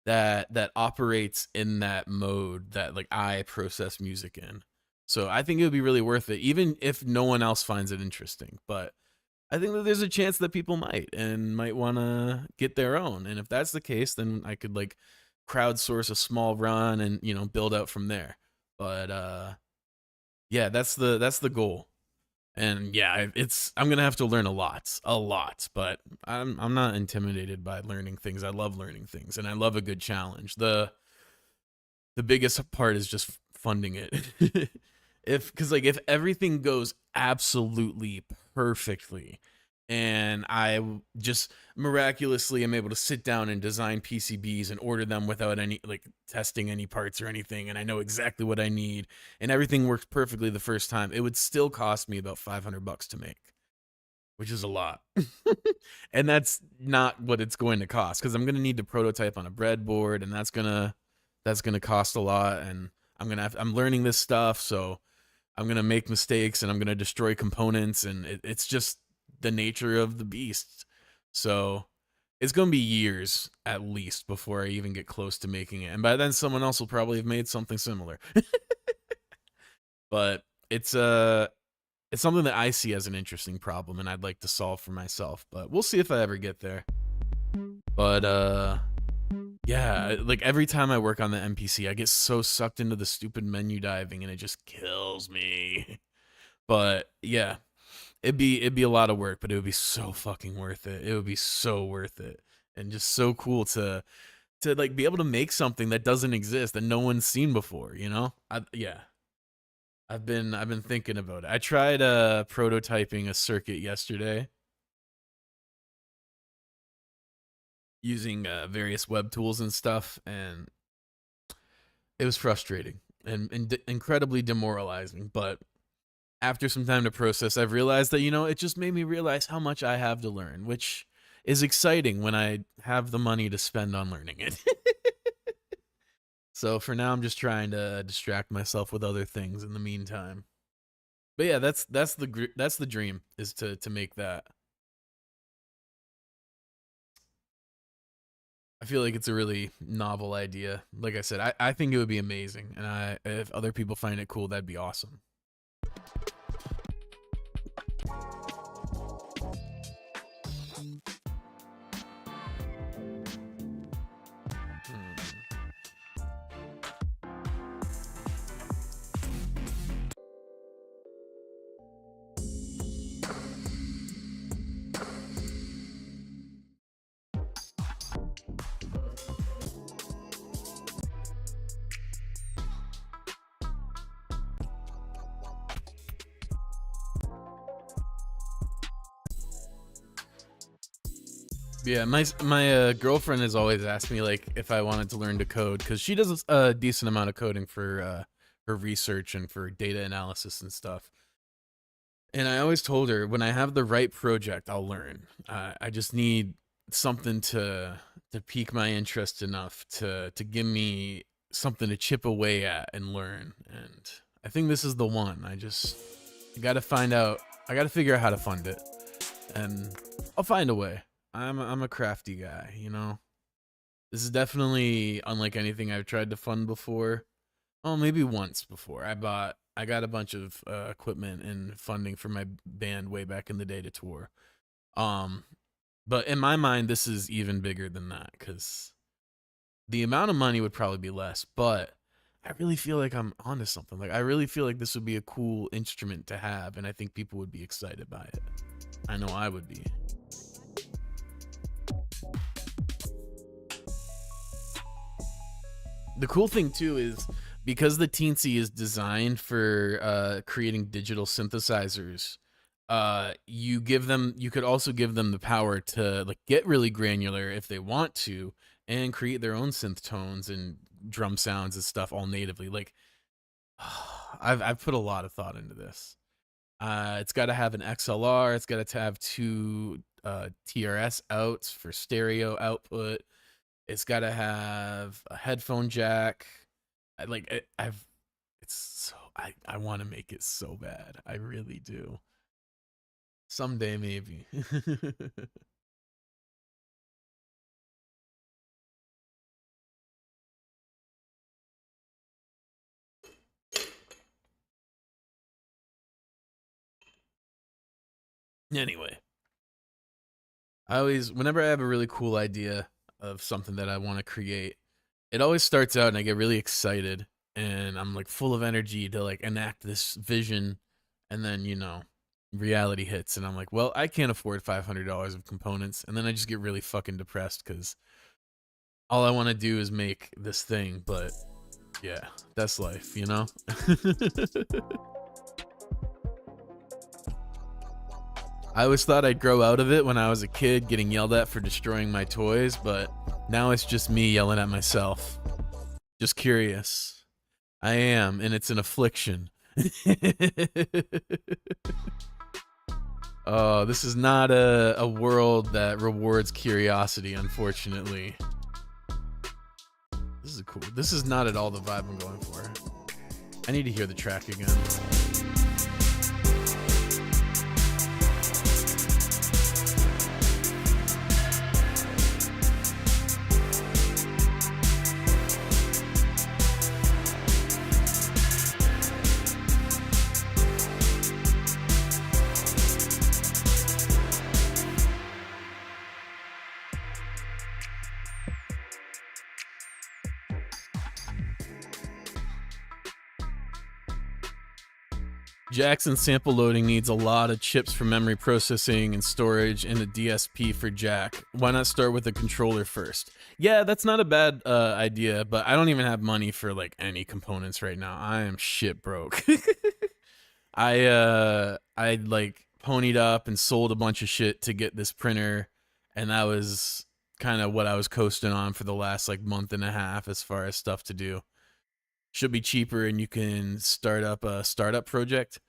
that operates in that mode that like I process music in. So I think it would be really worth it, even if no one else finds it interesting. But I think that there's a chance that people might want to get their own, and if that's the case, then I could like crowdsource a small run and build out from there. But yeah, that's the goal. And yeah, I'm gonna have to learn a lot, but I'm not intimidated by learning things. I love learning things, and I love a good challenge. The biggest part is just funding it. Because like if everything goes absolutely perfectly, and I just miraculously am able to sit down and design PCBs and order them without any like testing any parts or anything, and I know exactly what I need, and everything works perfectly the first time, it would still cost me about $500 to make, which is a lot. And that's not what it's going to cost because I'm going to need to prototype on a breadboard, and that's gonna cost a lot, and I'm learning this stuff, so I'm gonna make mistakes and I'm gonna destroy components, and it's just the nature of the beast. So it's gonna be years at least before I even get close to making it, and by then someone else will probably have made something similar. But it's something that I see as an interesting problem, and I'd like to solve for myself. But we'll see if I ever get there. But yeah, like every time I work on the NPC, I get so sucked into the stupid menu diving, and it just kills me. But yeah, it'd be a lot of work, but it would be so fucking worth it. It would be so worth it, and just so cool to like be able to make something that doesn't exist that no one's seen before. Yeah, I've been thinking about it. I tried prototyping a circuit yesterday using various web tools and stuff, and it was frustrating and incredibly demoralizing. But after some time to process, I've realized that it just made me realize how much I have to learn, which is exciting when I have the money to spend on learning it. So for now, I'm just trying to distract myself with other things in the meantime. But yeah, that's the dream, is to make that. I feel like it's a really novel idea. Like I said, I think it would be amazing, and if other people find it cool, that'd be awesome. Hmm. Yeah, my girlfriend has always asked me like if I wanted to learn to code because she does a decent amount of coding for her research and for data analysis and stuff. And I always told her when I have the right project, I'll learn. I just need something to pique my interest enough to give me something to chip away at and learn. And I think this is the one. I got to find out. I got to figure out how to fund it, and I'll find a way. I'm a crafty guy. This is definitely unlike anything I've tried to fund before. Oh, maybe once before. I got a bunch of equipment and funding for my band way back in the day to tour. Um, but in my mind, this is even bigger than that because the amount of money would probably be less. But I really feel like I'm onto something. Like I really feel like this would be a cool instrument to have, and I think people would be excited by it. I know I would be. The cool thing too is because the Teensy is designed for creating digital synthesizers. You could also give them the power to like get really granular if they want to, and create their own synth tones and drum sounds and stuff all natively. Like I've put a lot of thought into this. It's got to have an XLR. It's got to have two TRS outs for stereo output. It's got to have a headphone jack. I've It's so I want to make it so bad. I really do. Someday maybe. Anyway, I always whenever I have a really cool idea of something that I want to create, it always starts out and I get really excited and I'm like full of energy to like enact this vision, and then, reality hits and I'm like, well, I can't afford $500 of components, and then I just get really fucking depressed cuz all I want to do is make this thing, but yeah, that's life, you know? I always thought I'd grow out of it when I was a kid getting yelled at for destroying my toys, but now it's just me yelling at myself. Just curious. I am, and it's an affliction. Oh, this is not a world that rewards curiosity, unfortunately. This is cool. This is not at all the vibe I'm going for. I need to hear the track again. Jackson sample loading needs a lot of chips for memory processing and storage and a DSP for jack. Why not start with a controller first? Yeah, that's not a bad idea, but I don't even have money for like any components right now. I am shit broke. I like ponied up and sold a bunch of shit to get this printer, and that was kind of what I was coasting on for the last like month and a half as far as stuff to do. Should be cheaper and you can start up a startup project.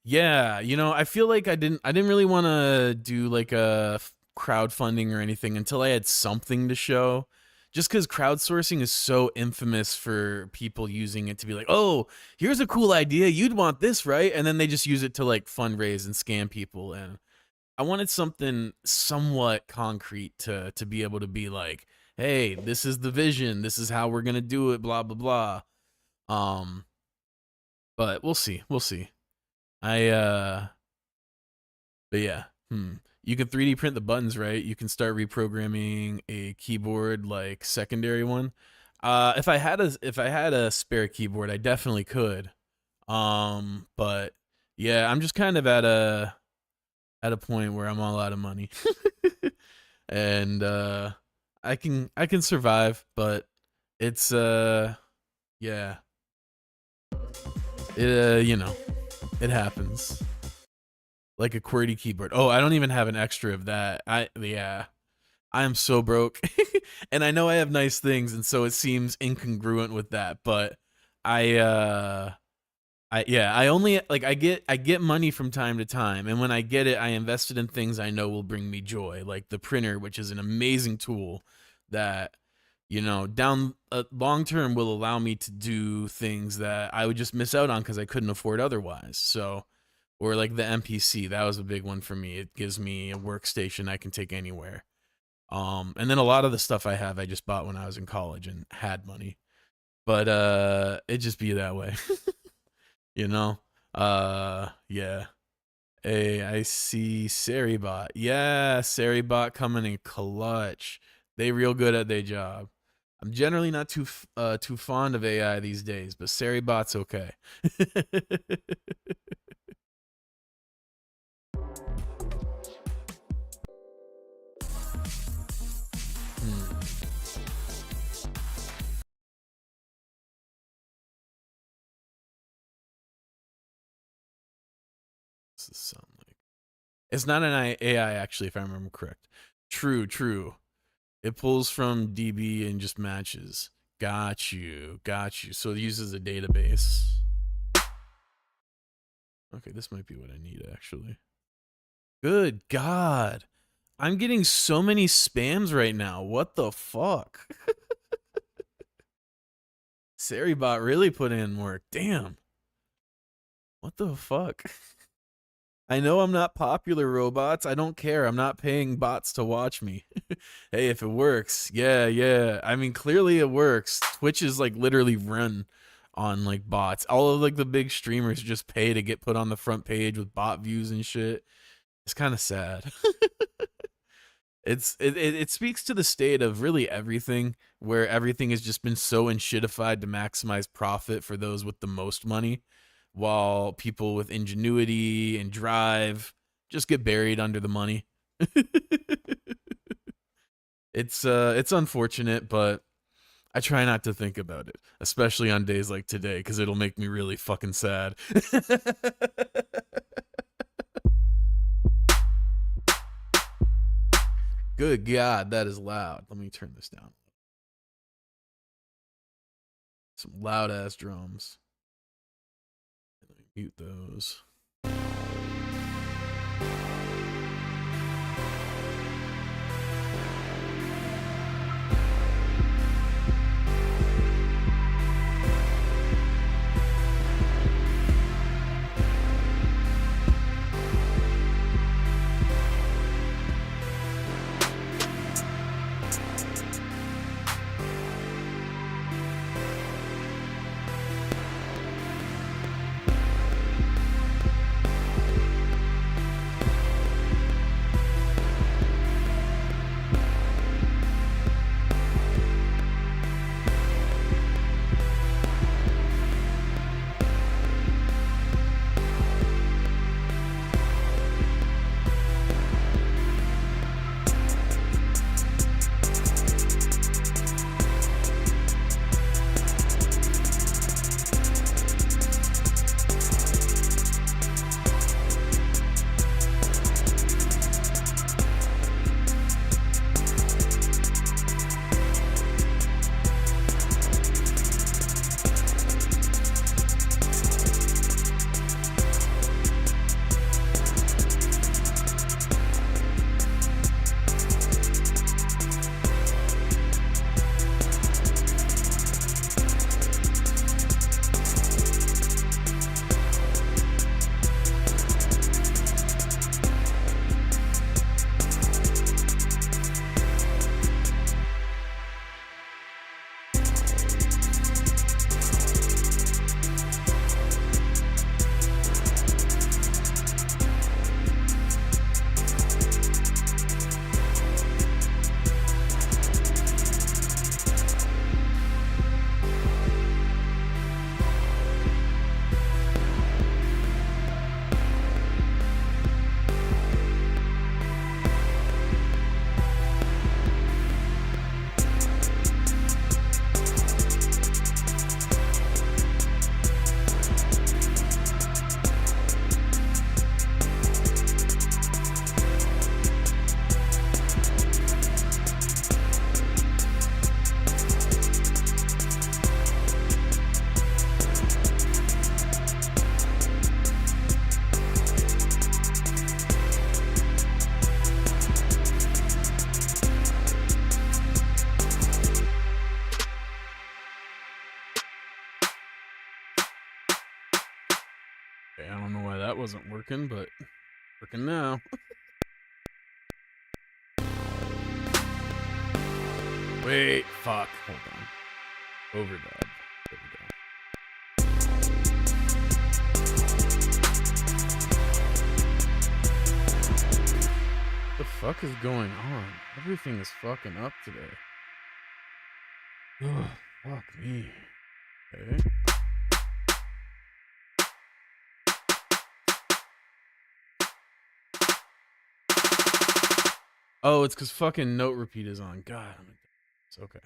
Yeah, I feel like I didn't really want to do like a crowdfunding or anything until I had something to show. Just because crowdsourcing is so infamous for people using it to be like, oh, here's a cool idea. You'd want this, right? And then they just use it to like fundraise and scam people. And I wanted something somewhat concrete to be able to be like, hey, this is the vision. This is how we're gonna do it. Blah blah blah. But we'll see. We'll see. But yeah, you can 3D print the buttons, right? You can start reprogramming a keyboard like secondary one. If I had a spare keyboard, I definitely could. But yeah, I'm just kind of at a point where I'm all out of money, and I can survive, but it's yeah, it it happens. Like a QWERTY keyboard. Oh, I don't even have an extra of that. Yeah. I am so broke. And I know I have nice things, and so it seems incongruent with that, but I I only like I get money from time to time, and when I get it, I invest it in things I know will bring me joy, like the printer, which is an amazing tool that down long term will allow me to do things that I would just miss out on because I couldn't afford otherwise. So, or like the MPC, that was a big one for me. It gives me a workstation I can take anywhere. And then a lot of the stuff I have I just bought when I was in college and had money. But it just be that way. you know? Yeah. Hey, I see Seribot. Yeah, Seribot coming in clutch. They real good at their job. I'm generally not too fond of AI these days, but Seribot's okay. What's this sound like? It's not an AI actually, if I remember correct. True, true. It pulls from DB and just matches. Got you, got you. So it uses a database. Okay, this might be what I need actually. Good God. I'm getting so many spams right now. What the fuck? Saribot really put in work. Damn. What the fuck? I know I'm not popular, robots. I don't care. I'm not paying bots to watch me. Hey, if it works, yeah. I mean, clearly it works. Twitch is like literally run on like bots. All of like the big streamers just pay to get put on the front page with bot views and shit. It's kind of sad. It speaks to the state of really everything, where everything has just been so enshittified to maximize profit for those with the most money, while people with ingenuity and drive just get buried under the money. It's unfortunate, but I try not to think about it, especially on days like today, because it'll make me really fucking sad. Good God, that is loud. Let me turn this down. Some loud ass drums. Let me mute those. I don't know why that wasn't working, but working now. Wait, fuck. Hold on. Overdub. There we go. What the fuck is going on? Everything is fucking up today. Ugh, fuck me. Okay. Oh, it's because fucking note repeat is on. God, it's okay.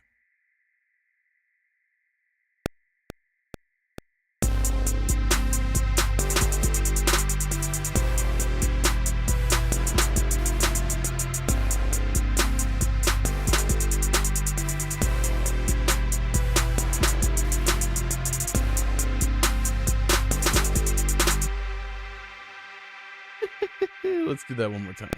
Let's do that one more time.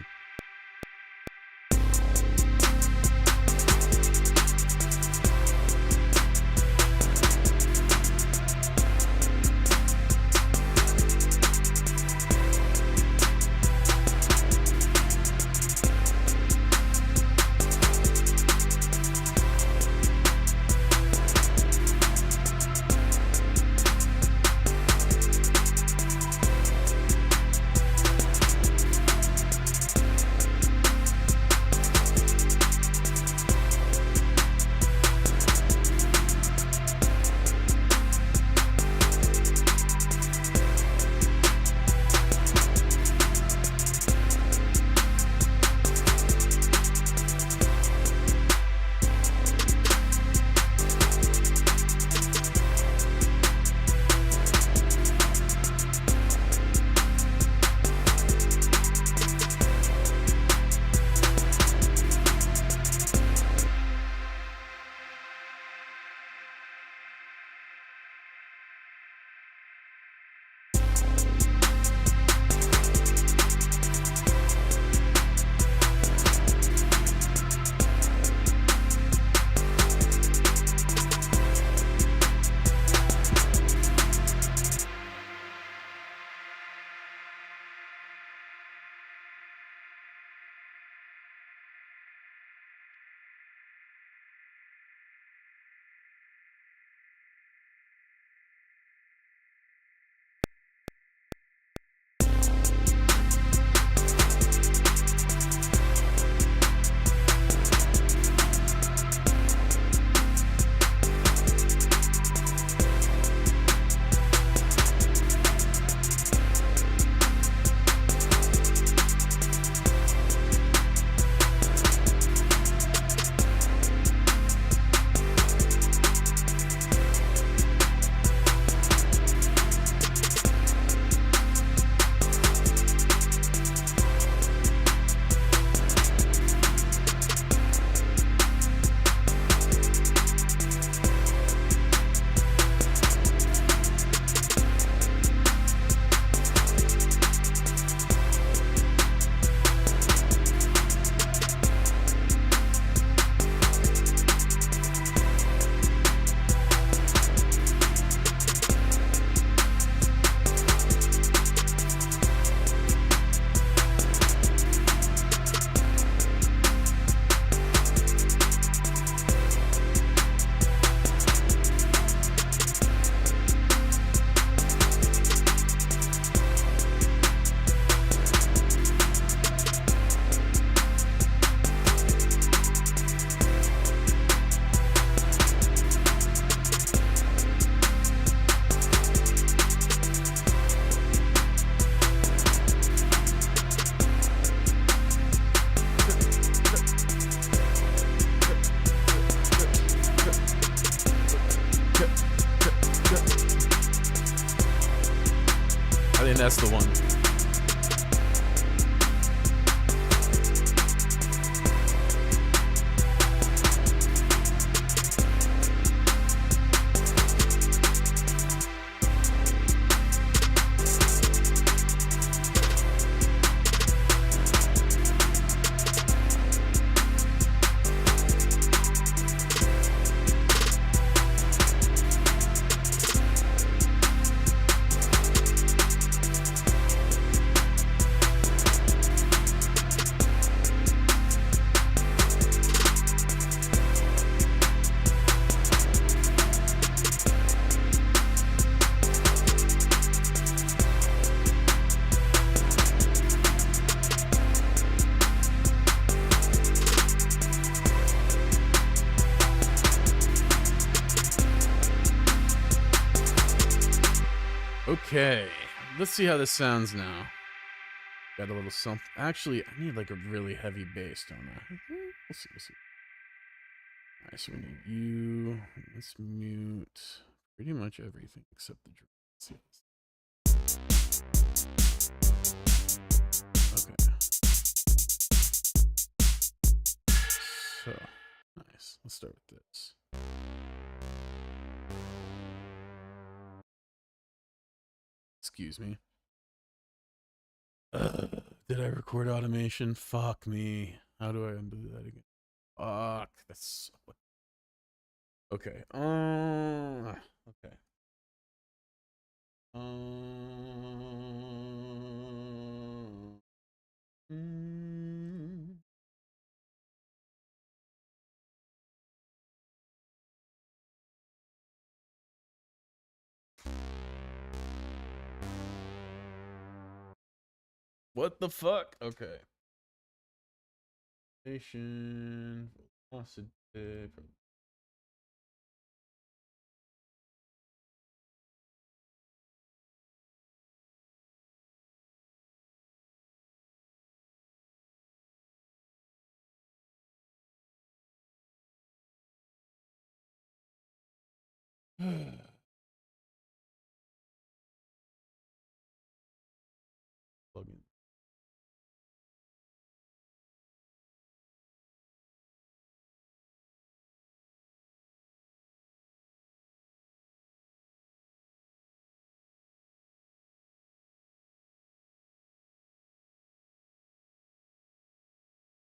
that's the one. Okay, let's see how this sounds now. Got a little something. Actually, I need like a really heavy bass, don't I? We'll see. Alright, so we need you. Let's mute pretty much everything except the drums. Okay. So, nice. Let's start with this. Excuse me. Did I record automation? Fuck me. How do I undo that again? Fuck. That's so... Okay. Okay. What the fuck? Okay. Station. Positive. Plug in.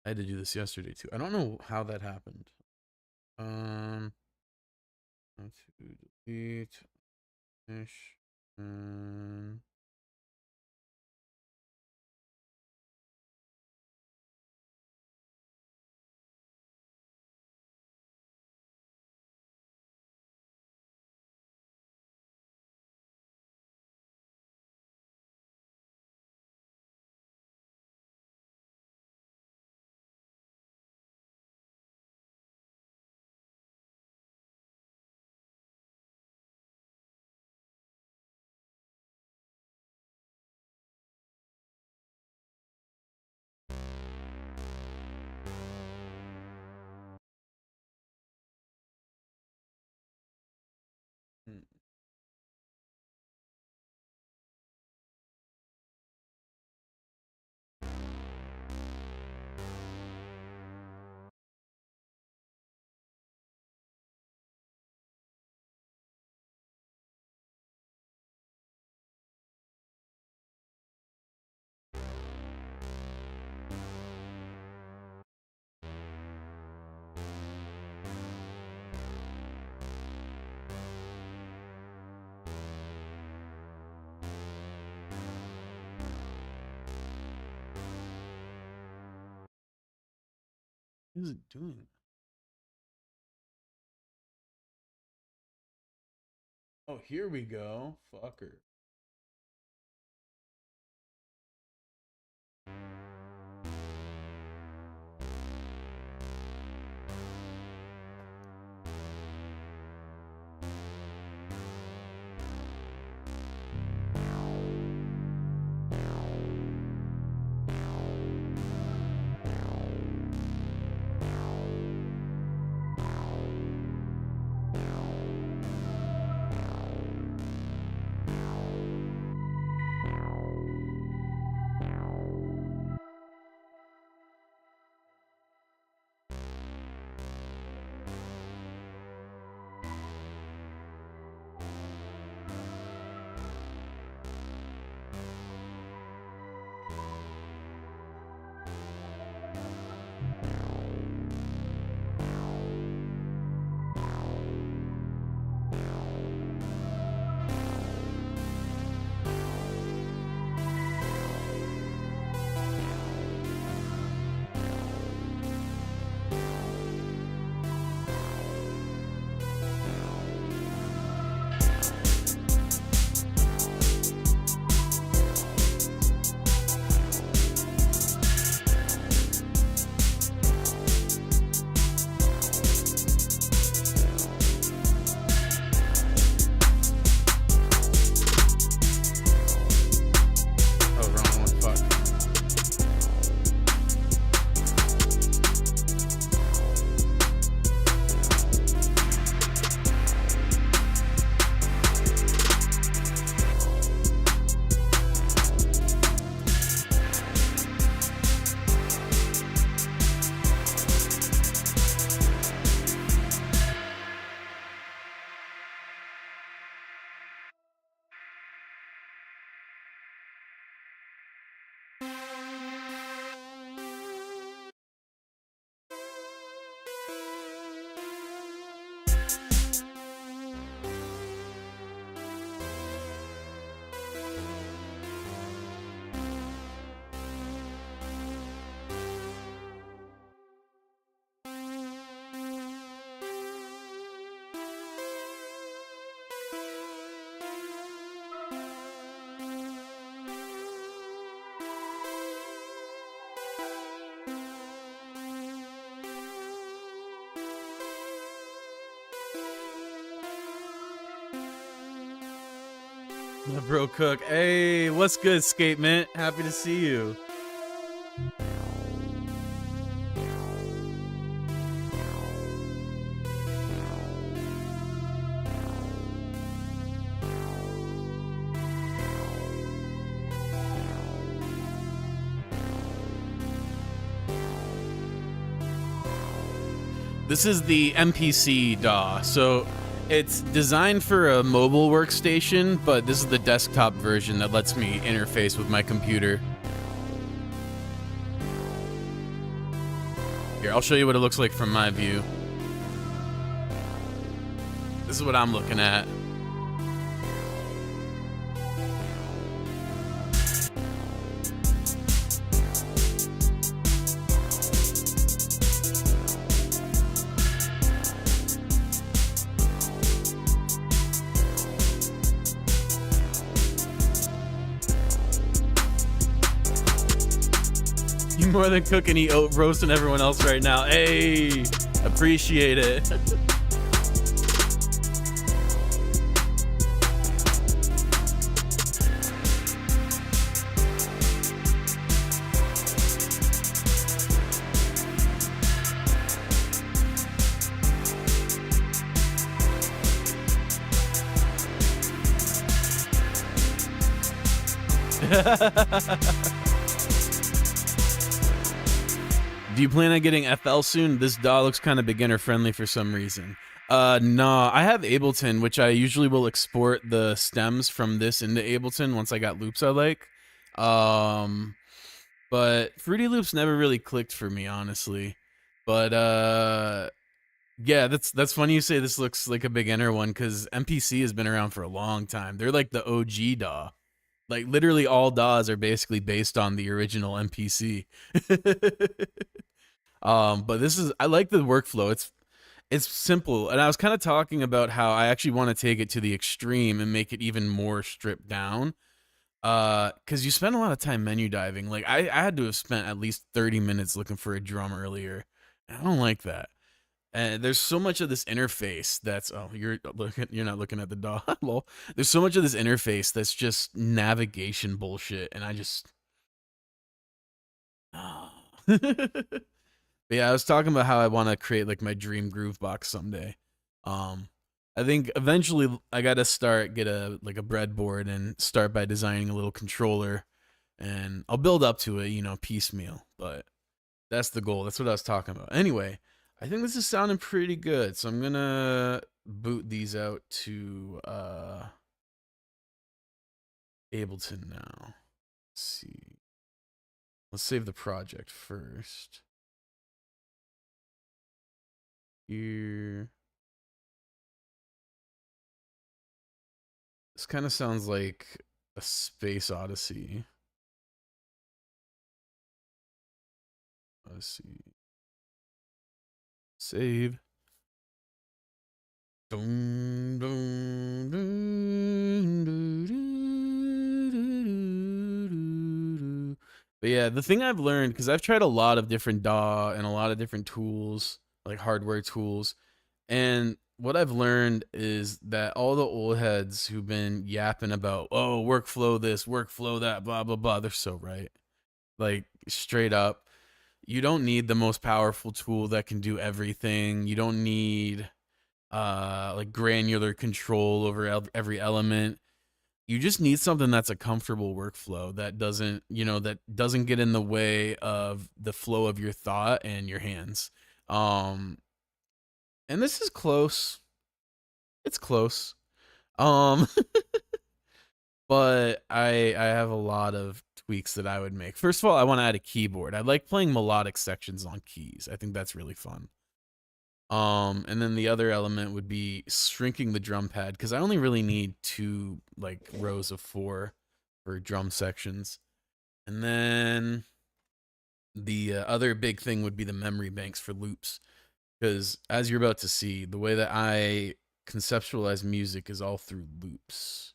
I had to do this yesterday too. I don't know how that happened. Let's delete. Finish. What is it doing? Oh, here we go. Fucker. My bro Cook. Hey, what's good, Skate Man? Happy to see you. This is the MPC DAW. So it's designed for a mobile workstation, but this is the desktop version that lets me interface with my computer. Here, I'll show you what it looks like from my view. This is what I'm looking at. You more than cook and eat oat roast and everyone else right now. Hey, appreciate it. Do you plan on getting FL soon? This DAW looks kind of beginner friendly for some reason. No, I have Ableton, which I usually will export the stems from this into Ableton once I got loops I like. But Fruity Loops never really clicked for me, honestly. But yeah, that's funny you say this looks like a beginner one, because MPC has been around for a long time. They're like the OG DAW. Like literally all DAWs are basically based on the original MPC. But this is, I like the workflow. It's simple, and I was kind of talking about how I actually want to take it to the extreme and make it even more stripped down. Because you spend a lot of time menu diving. Like I had to have spent at least 30 minutes looking for a drum earlier. I don't like that. And there's so much of this interface that's you're not looking at the DAW. Lol. There's so much of this interface that's just navigation bullshit, and I just but yeah, I was talking about how I want to create like my dream groove box someday. Um, I think eventually I gotta get a breadboard and start by designing a little controller, and I'll build up to it, piecemeal. But that's the goal. That's what I was talking about. Anyway, I think this is sounding pretty good, so I'm gonna boot these out to Ableton now. Let's see. Let's save the project first. Here. This kind of sounds like a space odyssey. Let's see. Save. Dun, dun, dun, dun, but yeah, the thing I've learned, because I've tried a lot of different DAW and a lot of different tools, like hardware tools, and what I've learned is that all the old heads who've been yapping about, oh, workflow this, workflow that, blah, blah, blah, they're so right. Like, straight up, you don't need the most powerful tool that can do everything. You don't need like granular control over every element. You just need something that's a comfortable workflow that doesn't get in the way of the flow of your thought and your hands. And this is close. It's close. Um but I have a lot of tweaks that I would make. First of all, I want to add a keyboard. I like playing melodic sections on keys. I think that's really fun. And then the other element would be shrinking the drum pad, because I only really need 2 like rows of 4 for drum sections. And then the other big thing would be the memory banks for loops, because as you're about to see, the way that I conceptualize music is all through loops.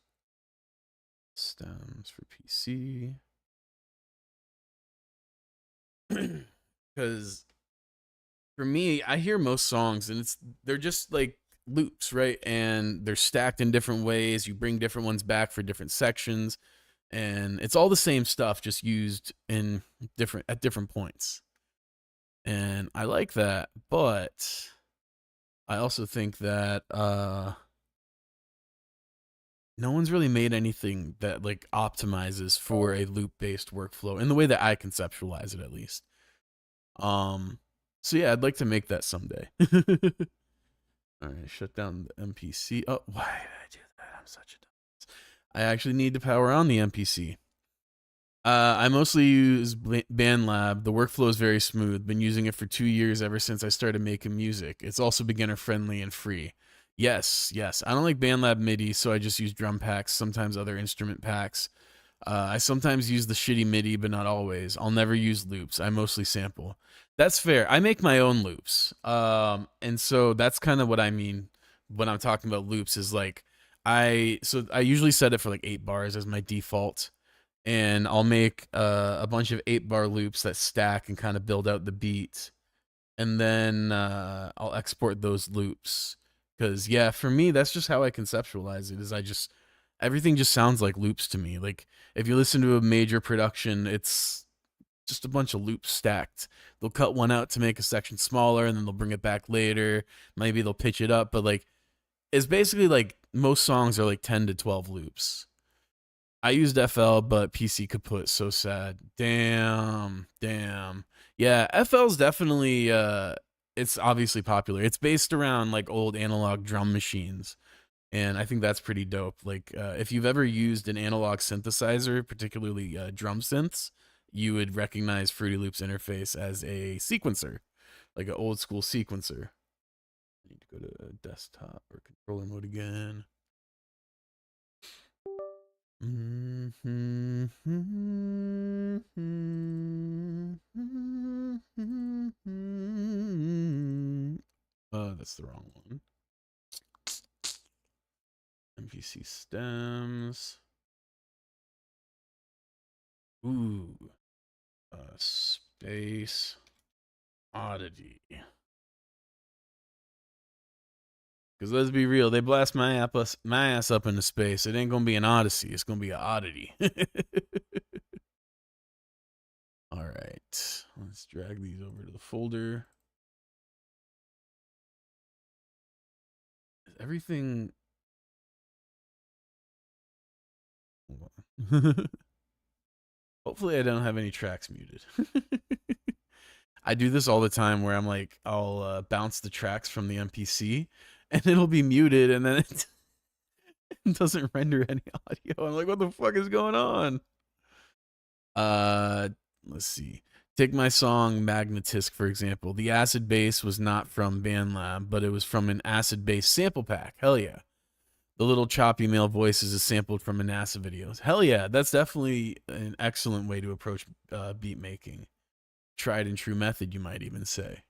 Stems for PC. Because for me, I hear most songs and they're just like loops, right? And they're stacked in different ways. You bring different ones back for different sections, and it's all the same stuff, just used in different at different points. And I like that, but I also think that no one's really made anything that like optimizes for a loop-based workflow in the way that I conceptualize it, at least. Um, so yeah, I'd like to make that someday. All right, shut down the MPC. Oh, why did I do that? I'm such a dumb. I actually need to power on the MPC. I mostly use BandLab. The workflow is very smooth. Been using it for 2 years ever since I started making music. It's also beginner friendly and free. Yes, yes. I don't like BandLab MIDI, so I just use drum packs, sometimes other instrument packs. I sometimes use the shitty MIDI, but not always. I'll never use loops. I mostly sample. That's fair. I make my own loops. And so that's kind of what I mean when I'm talking about loops is like I usually set it for like 8 bars as my default, and I'll make a bunch of 8 bar loops that stack and kind of build out the beat, and then I'll export those loops because yeah, for me that's just how I conceptualize it. Is I just everything just sounds like loops to me. Like if you listen to a major production, it's just a bunch of loops stacked. They'll cut one out to make a section smaller, and then they'll bring it back later. Maybe they'll pitch it up, but like it's basically like most songs are like 10 to 12 loops. I used FL, but PC kaput. So sad. Damn, damn. Yeah, FL's definitely it's obviously popular. It's based around like old analog drum machines, and I think that's pretty dope. Like if you've ever used an analog synthesizer, particularly drum synths, you would recognize Fruity Loops interface as a sequencer, like an old school sequencer. I need to go to desktop or controller mode again. That's the wrong one. MPC stems. Ooh. Space oddity. Because let's be real, they blast my ass up into space. It ain't gonna be an odyssey. It's gonna be an oddity. All right, let's drag these over to the folder. Is everything? Hopefully, I don't have any tracks muted. I do this all the time where I'm like, I'll bounce the tracks from the MPC, and it'll be muted, and then it doesn't render any audio. I'm like, what the fuck is going on? Let's see. Take my song Magnetisk, for example. The acid bass was not from BandLab, but it was from an acid bass sample pack. Hell yeah. The little choppy male voices is sampled from a NASA videos. Hell yeah. That's definitely an excellent way to approach beat making. Tried and true method, you might even say.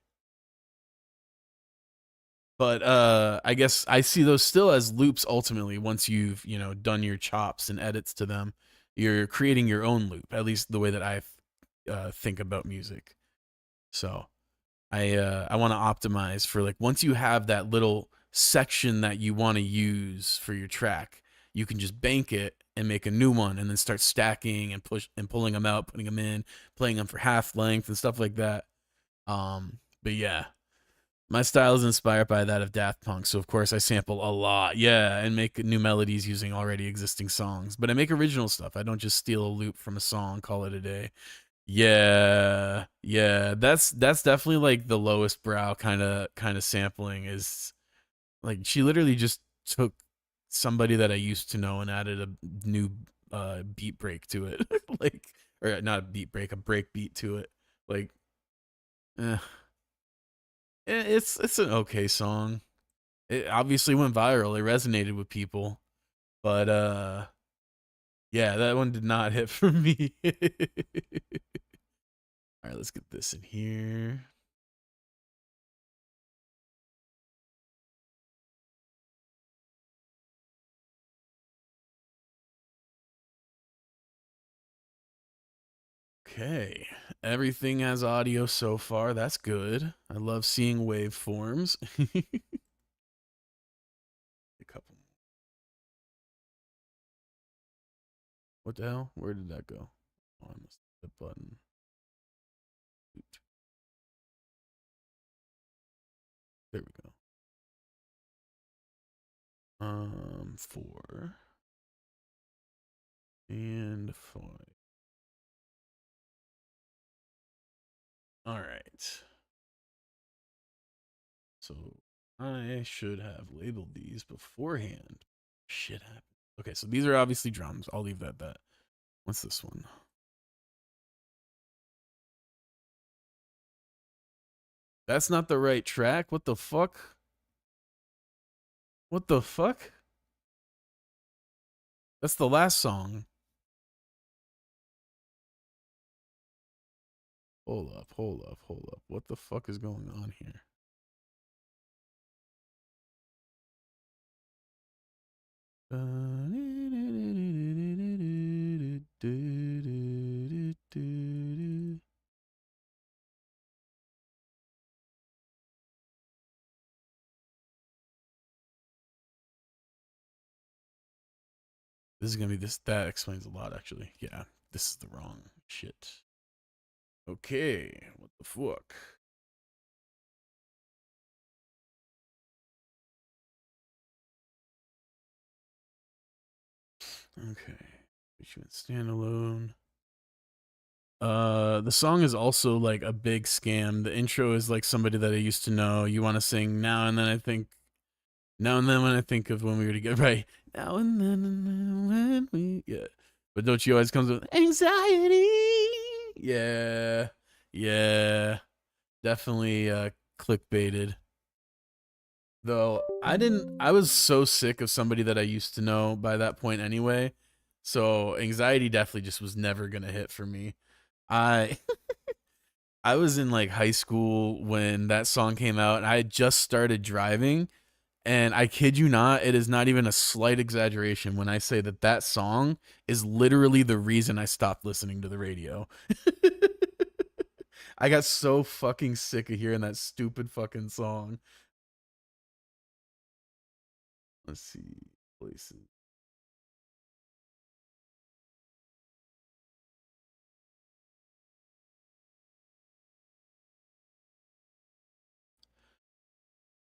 But I guess I see those still as loops ultimately once you've, done your chops and edits to them. You're creating your own loop, at least the way that I think about music. So I want to optimize for like once you have that little section that you want to use for your track, you can just bank it and make a new one and then start stacking and pulling them out, putting them in, playing them for half length and stuff like that. But yeah, my style is inspired by that of Daft Punk, so of course I sample a lot, yeah, and make new melodies using already existing songs. But I make original stuff. I don't just steal a loop from a song, call it a day. Yeah, yeah, that's definitely like the lowest brow kind of sampling. Is like she literally just took somebody that I used to know and added a new beat break to it, like, or not a beat break, a break beat to it, like. Eh. It's an okay song. It obviously went viral. It resonated with people, but yeah, that one did not hit for me. All right, let's get this in here. Okay, everything has audio so far. That's good. I love seeing waveforms. What the hell? Where did that go? Oh, I must hit the button. There we go. 4 and 5. All right. So I should have labeled these beforehand. Shit happened. Okay, so these are obviously drums. I'll leave that at that. What's this one? That's not the right track. What the fuck? What the fuck? That's the last song. Hold up, hold up, hold up. What the fuck is going on here? This is gonna be this. That explains a lot, actually. Yeah, this is the wrong shit. Okay, what the fuck? Okay, she went standalone. The song is also like a big scam. The intro is like somebody that I used to know. You want to sing now and then. I think now and then when I think of when we were together, right? Now and then when we, yeah. But don't you always comes with anxiety? Yeah, yeah, definitely clickbaited. Though I didn't, I was so sick of somebody that I used to know by that point anyway. So anxiety definitely just was never gonna hit for me. I I was in like high school when that song came out, and I had just started driving. And I kid you not, it is not even a slight exaggeration when I say that that song is literally the reason I stopped listening to the radio. I got so fucking sick of hearing that stupid fucking song. Let's see. Places.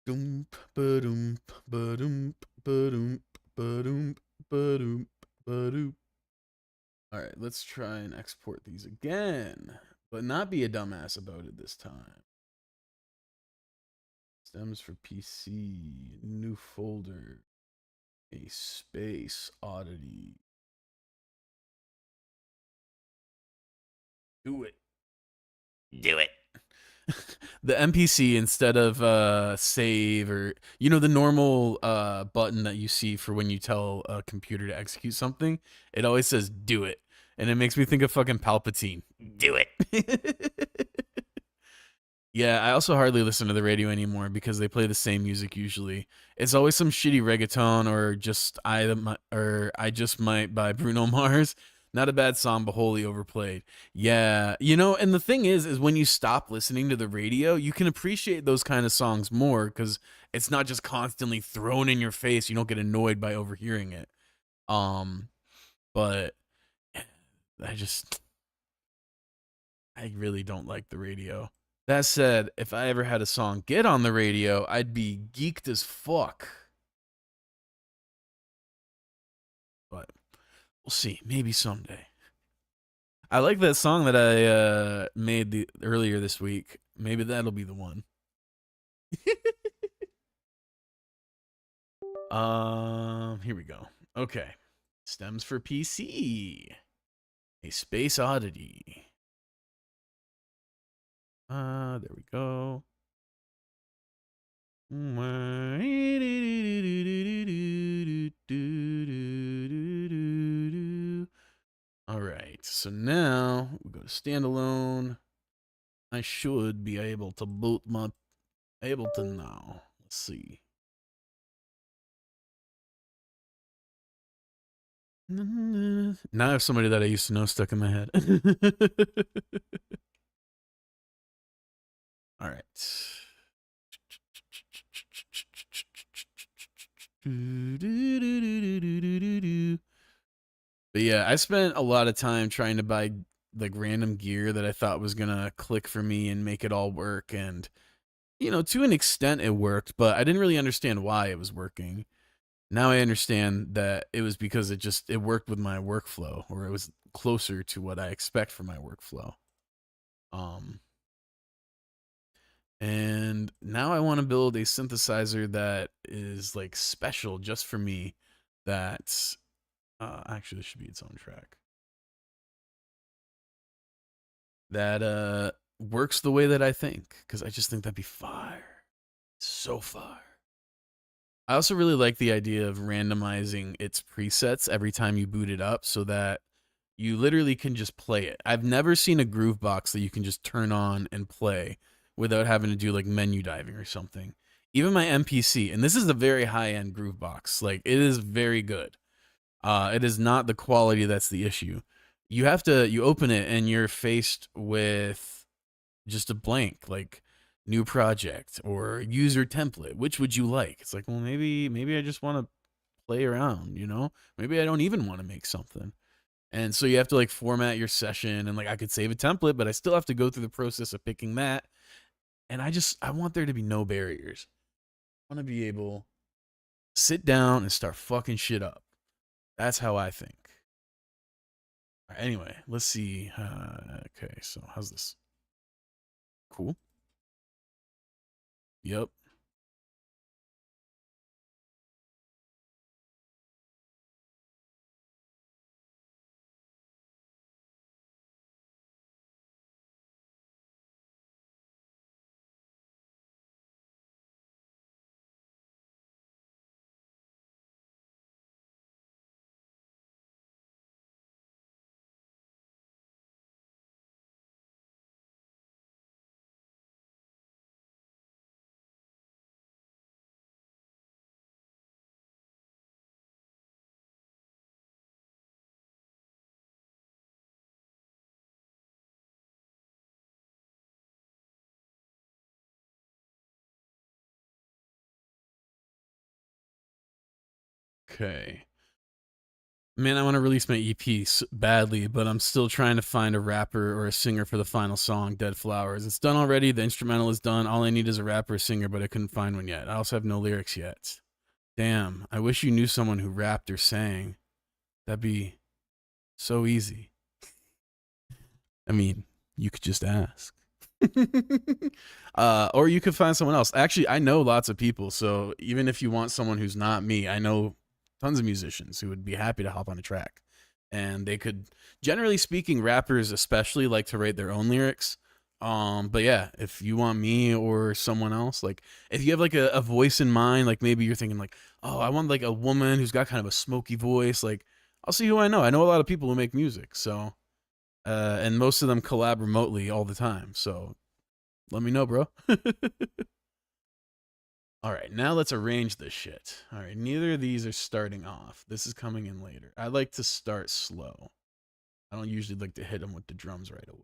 Doom, ba-doom, ba-doom, ba-doom, ba-doom, ba-doom, ba-doom. All right, let's try and export these again, but not be a dumbass about it this time. Stems for PC, new folder, a space oddity. Do it. Do it. The NPC, instead of save, or the normal button that you see for when you tell a computer to execute something, it always says do it, and it makes me think of fucking Palpatine. Do it. Yeah, I also hardly listen to the radio anymore because they play the same music usually. It's always some shitty reggaeton, or just I Just Might by Bruno Mars. Not a bad song, but wholly overplayed. Yeah, and the thing is when you stop listening to the radio, you can appreciate those kind of songs more because it's not just constantly thrown in your face. You don't get annoyed by overhearing it. Um, but I just I really don't like the radio. That said, if I ever had a song get on the radio, I'd be geeked as fuck. But we'll see. Maybe someday. I like that song that I made earlier this week. Maybe that'll be the one. Here we go. Okay. Stems for PC. A space oddity. There we go. All right, so now we go to standalone. I should be able to boot my Ableton now. Let's see. Now I have somebody that I used to know stuck in my head. All right. But But yeah, I spent a lot of time trying to buy like random gear that I thought was gonna click for me and make it all work. And to an extent, it worked, but I didn't really understand why it was working. Now I understand that it was because it worked with my workflow, or it was closer to what I expect for my workflow. Um, and now I want to build a synthesizer that is like special just for me. That actually this should be its own track. That works the way that I think, because I just think that'd be fire, so fire. I also really like the idea of randomizing its presets every time you boot it up so that you literally can just play it. I've never seen a groove box that you can just turn on and play without having to do like menu diving or something. Even my MPC, and this is a very high end groove box, like it is very good. It is not the quality that's the issue. You open it and you're faced with just a blank, like new project or user template. Which would you like? It's like, well, maybe I just want to play around, Maybe I don't even want to make something. And so you have to like format your session, and like I could save a template, but I still have to go through the process of picking that. And I want there to be no barriers. I want to be able to sit down and start fucking shit up. That's how I think. All right, anyway, let's see. Okay, so how's this? Cool. Yep. Okay. Man, I want to release my EP badly, but I'm still trying to find a rapper or a singer for the final song, Dead Flowers. It's done already. The instrumental is done. All I need is a rapper or singer, but I couldn't find one yet. I also have no lyrics yet. Damn, I wish you knew someone who rapped or sang. That'd be so easy. I mean, you could just ask. Or you could find someone else. Actually, I know lots of people, so even if you want someone who's not me, I know tons of musicians who would be happy to hop on a track. And they could, generally speaking, rappers especially like to write their own lyrics. But yeah, if you want me or someone else, like if you have like a voice in mind, like maybe you're thinking like, oh, I want like a woman who's got kind of a smoky voice, like I'll see who I know. I know a lot of people who make music, so and most of them collab remotely all the time. So let me know, bro. All right, now let's arrange this shit. All right, neither of these are starting off. This is coming in later. I like to start slow. I don't usually like to hit them with the drums right away.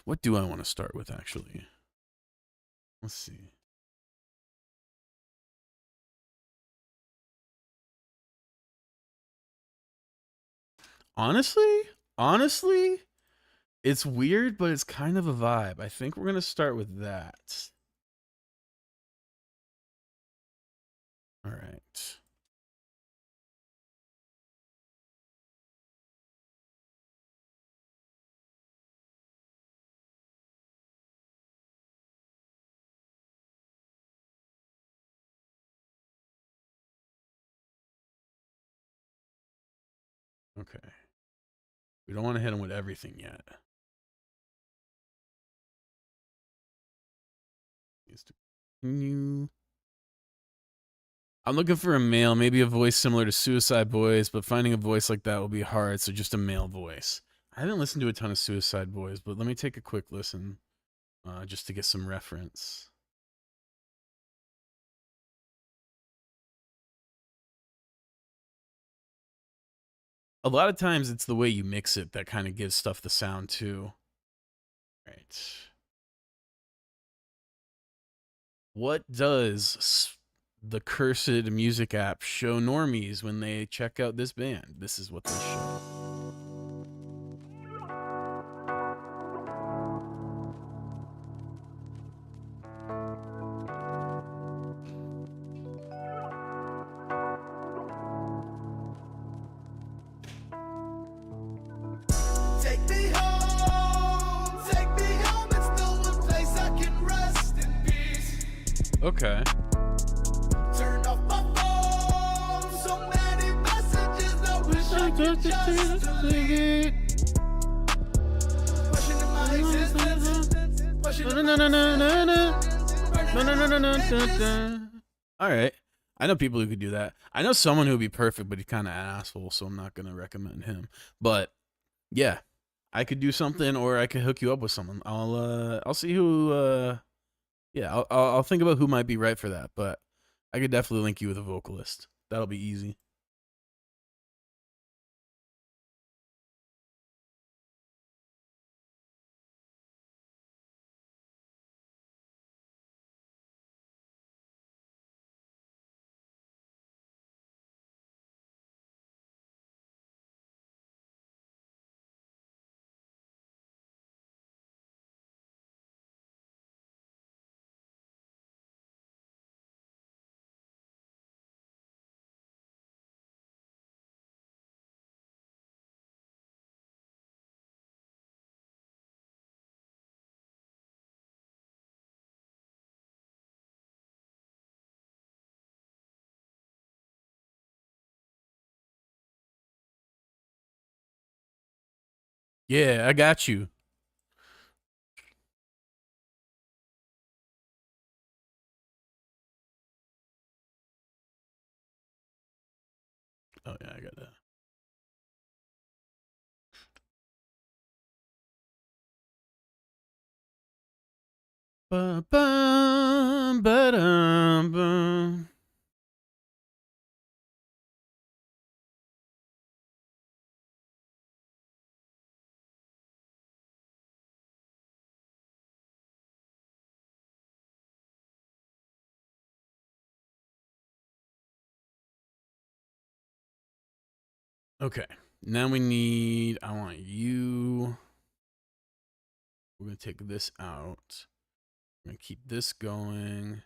What do I want to start with, actually? Let's see. Honestly, it's weird, but it's kind of a vibe. I think we're going to start with that. All right. Okay. We don't want to hit him with everything yet. Needs to continue. I'm looking for a male, maybe a voice similar to Suicide Boys, but finding a voice like that will be hard, so just a male voice. I haven't listened to a ton of Suicide Boys, but let me take a quick listen just to get some reference. A lot of times it's the way you mix it that kind of gives stuff the sound too. Right. What does the cursed music app show normies when they check out this band. This is what they show. Okay. Turn off my phone. So many messages. I wish I could just delete. Questioning my existence. All right. I know people who could do that. I know someone who would be perfect, but he's kind of an asshole, so I'm not gonna recommend him. But yeah, I could do something, or I could hook you up with someone. I'll see who. Yeah, I'll think about who might be right for that, but I could definitely link you with a vocalist. That'll be easy. Yeah, I got you. Oh yeah, I got that. Ba-bum, ba-dum, bum. Okay, now we need. I want you. We're gonna take this out. I'm gonna keep this going,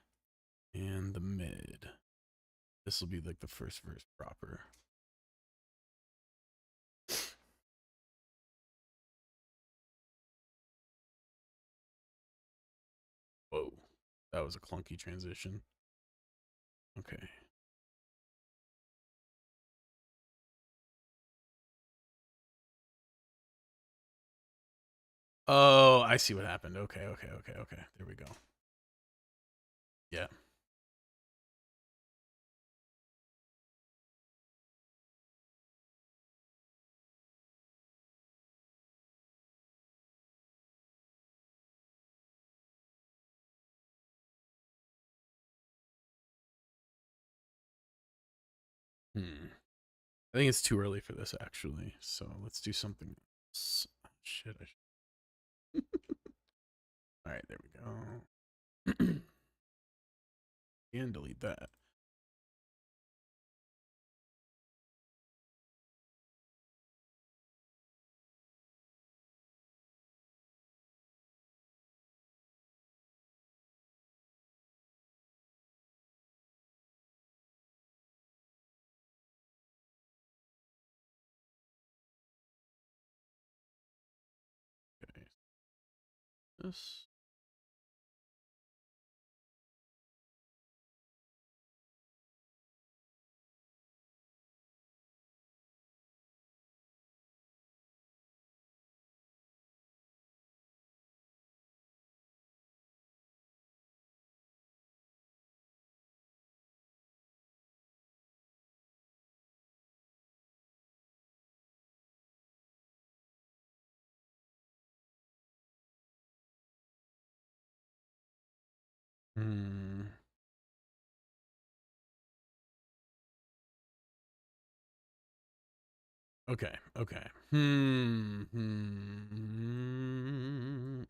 and the mid. This will be like the first verse proper. Whoa, that was a clunky transition. Okay. Oh, I see what happened. Okay. There we go. Yeah. I think it's too early for this actually. So let's do something else. Shit. All right, there we go. And delete that. Okay. This. Hmm. Okay. Okay.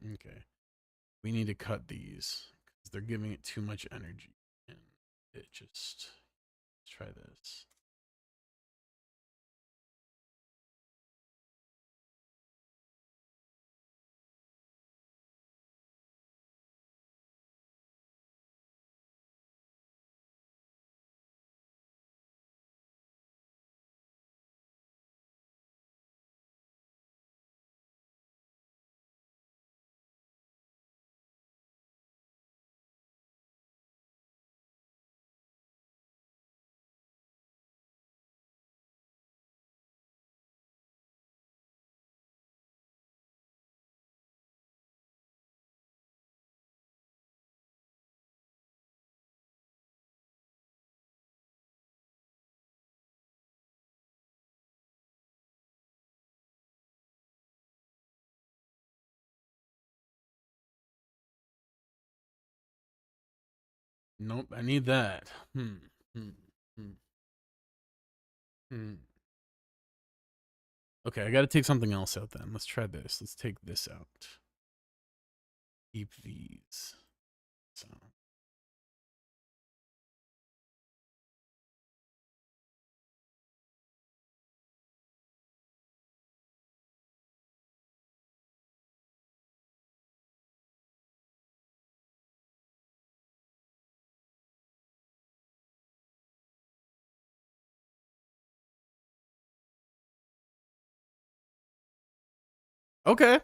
Okay. We need to cut these because they're giving it too much energy. It just let's try this. Nope, I need that. Hmm. Hmm. Hmm. Hmm. Okay, I got to take something else out then. Let's try this. Let's take this out. Keep these. So. Okay.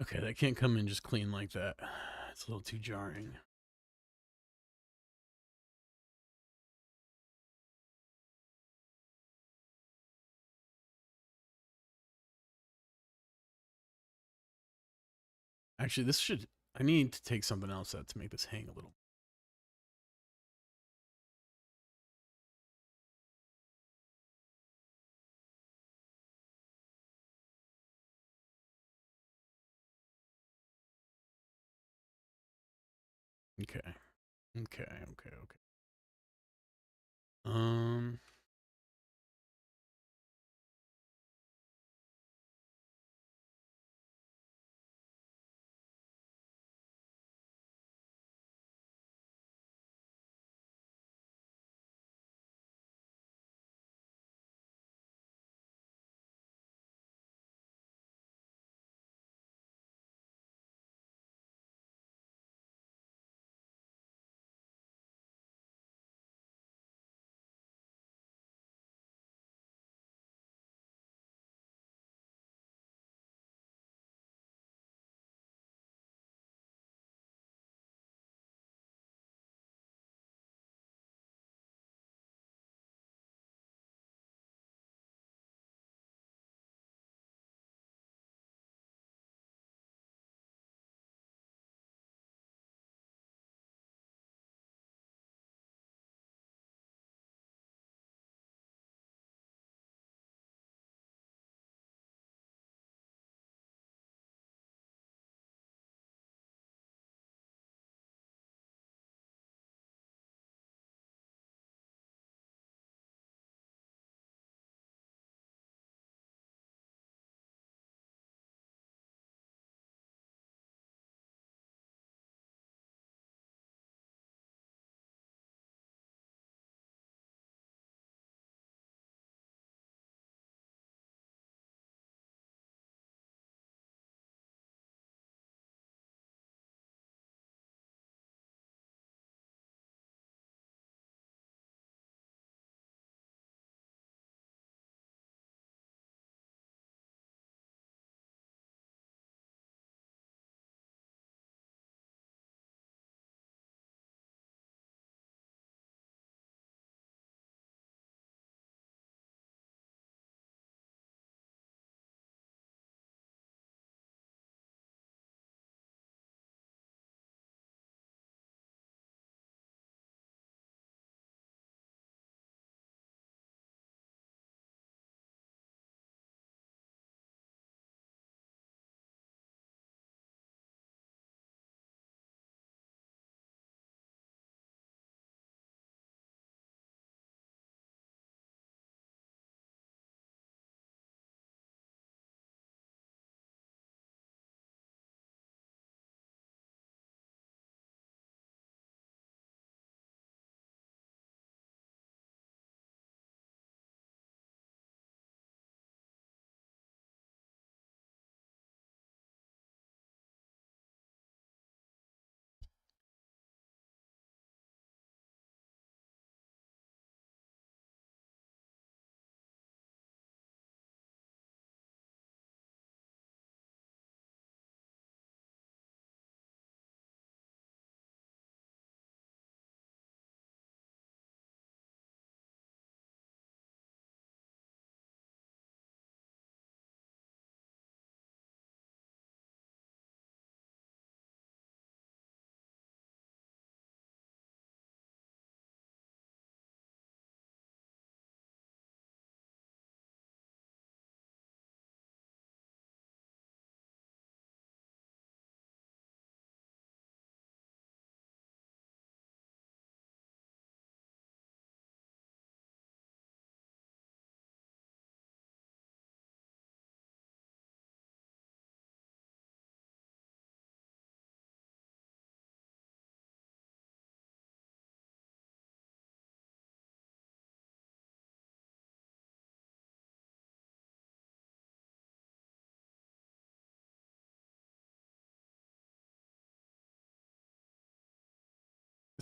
Okay, that can't come in just clean like that. It's a little too jarring. Actually, this should. I need to take something else out to make this hang a little. Okay. Okay. Okay. Okay. Um.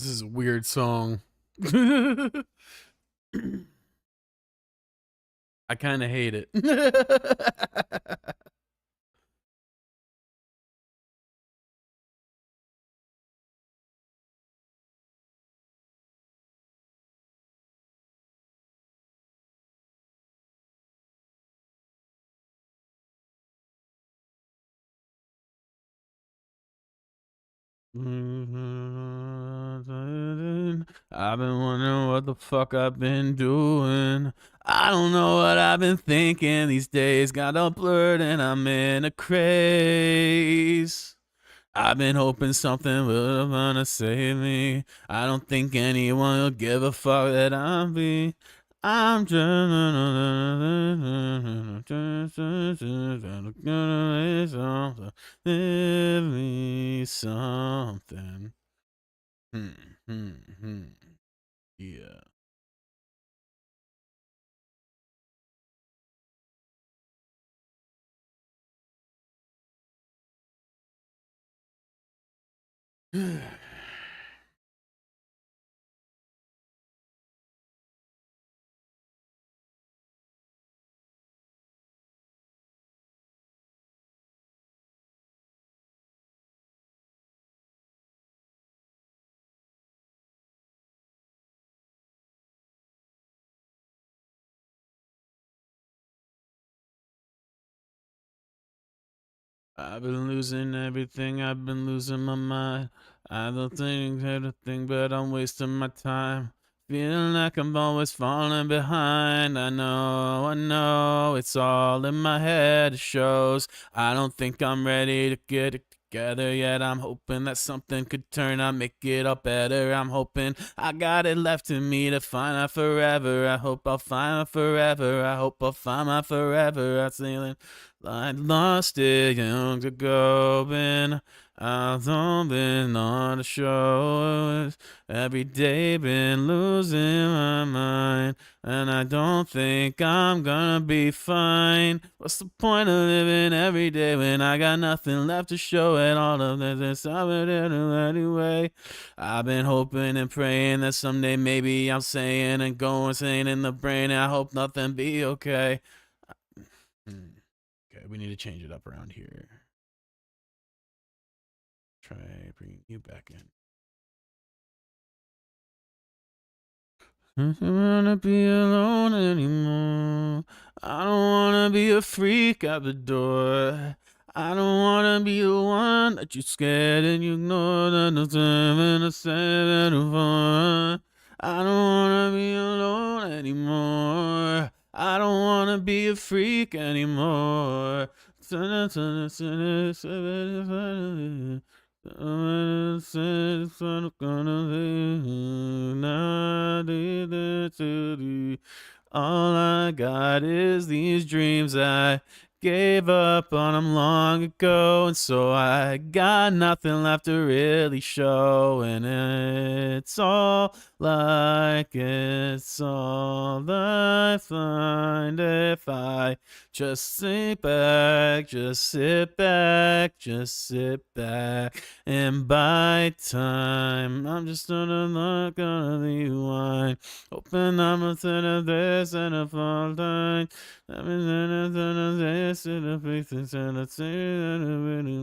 is a weird song. I kind of hate it. I've been wondering what the fuck I've been doing. I don't know what I've been thinking these days. Got all blurred and I'm in a craze. I've been hoping something will wanna save me. I don't think anyone will give a fuck that I'm be. I'm just give me something. Yeah. I've been losing everything, I've been losing my mind. I don't think everything, but I'm wasting my time. Feeling like I'm always falling behind. I know, it's all in my head, it shows. I don't think I'm ready to get it together yet. I'm hoping that something could turn out, make it all better. I'm hoping I got it left in me to find out forever. I hope I'll find out forever. I hope I'll find out forever. I'm feeling I lost it young ago, been I've been on the show. Every day been losing my mind, and I don't think I'm gonna be fine. What's the point of living every day when I got nothing left to show at all of this? I'm anyway. I've been hoping and praying that someday maybe I'm saying and going insane in the brain. I hope nothing be okay. Okay, we need to change it up around here. Try bringing you back in. I don't wanna be alone anymore. I don't wanna be a freak at the door. I don't wanna be the one that you scared and you ignored and the time and the seven of one. I don't wanna be alone anymore. I don't wanna be a freak anymore. All I got is these dreams. I gave up on them long ago, and so I got nothing left to really show. And it's all like it's all I find if I just sit back, just sit back, just sit back and bide time. I'm just not gonna be wine. Open up a set of this and a fall time. I'm in this in a face and a say that a really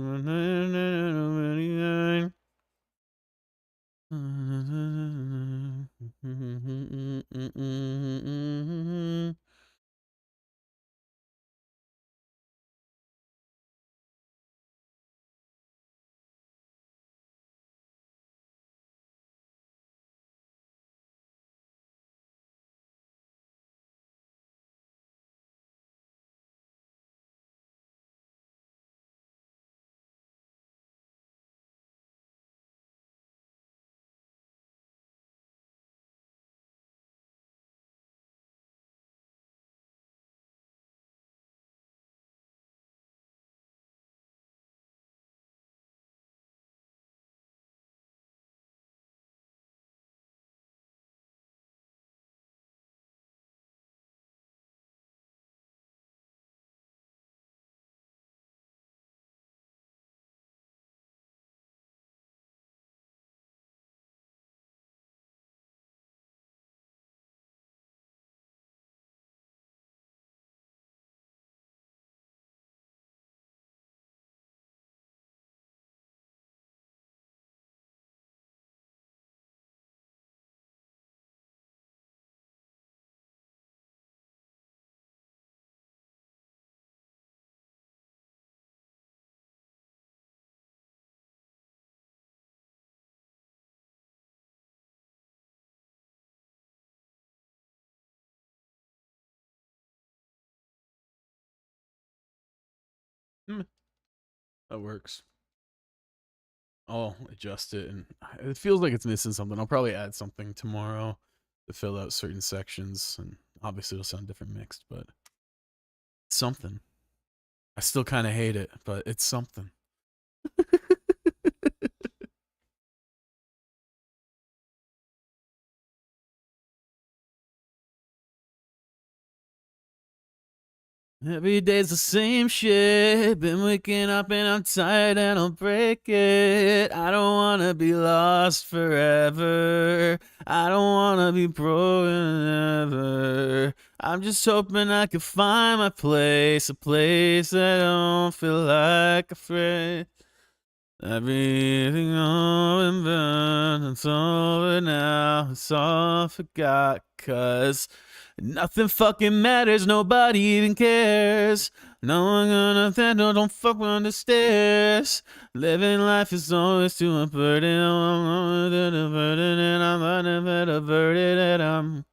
That works. I'll adjust it, and it feels like it's missing something. I'll probably add something tomorrow to fill out certain sections, and obviously it'll sound different mixed, but it's something. I still kind of hate it, but it's something. Every day's the same shit. Been waking up and I'm tired and I'll break it. I don't wanna be lost forever. I don't wanna be broken ever. I'm just hoping I can find my place, a place that don't feel like a friend. Everything all been burned, it's over now, it's all forgot, 'cause nothing fucking matters, nobody even cares. No one gonna stand, no, don't fuck on the stairs. Living life is always too a burden, I'm a burden, and I'm a burden, and I'm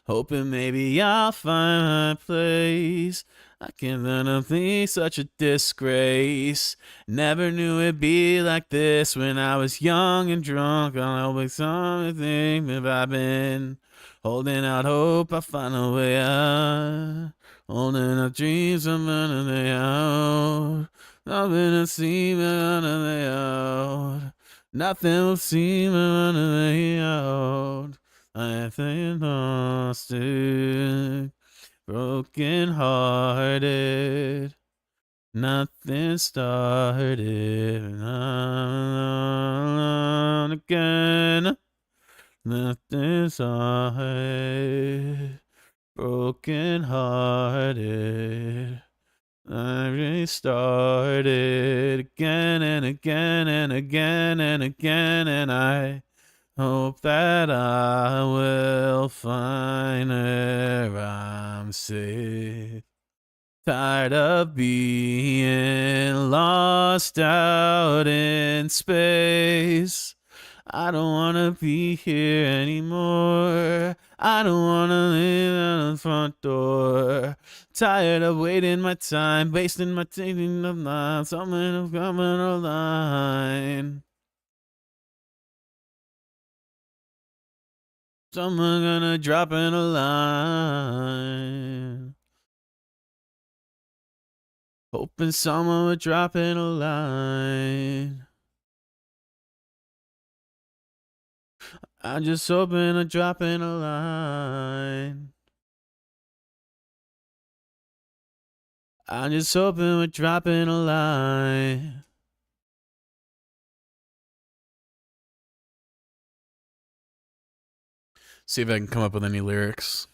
hoping maybe I'll find my place. I can't let them think such a disgrace. Never knew it'd be like this when I was young and drunk. I'll always something if I've been holding out hope. I'll find a way out. Holding up dreams, I'm running they out. I've been a seam, I'm running they out. Nothing will seem, I'm running they out. I think lost it, broken hearted. Nothing started, and I'm alone again. Nothing started, broken hearted. I restarted again and again and again and again, and I hope that I will find where I'm safe. Tired of being lost out in space. I don't wanna be here anymore. I don't wanna live at the front door. Tired of waiting my time, wasting my taking of life. Someone of coming online. Someone gonna drop in a line. Hoping someone would drop in a line. I'm just hoping to drop in a line. I'm just hoping we're dropping a line. See if I can come up with any lyrics.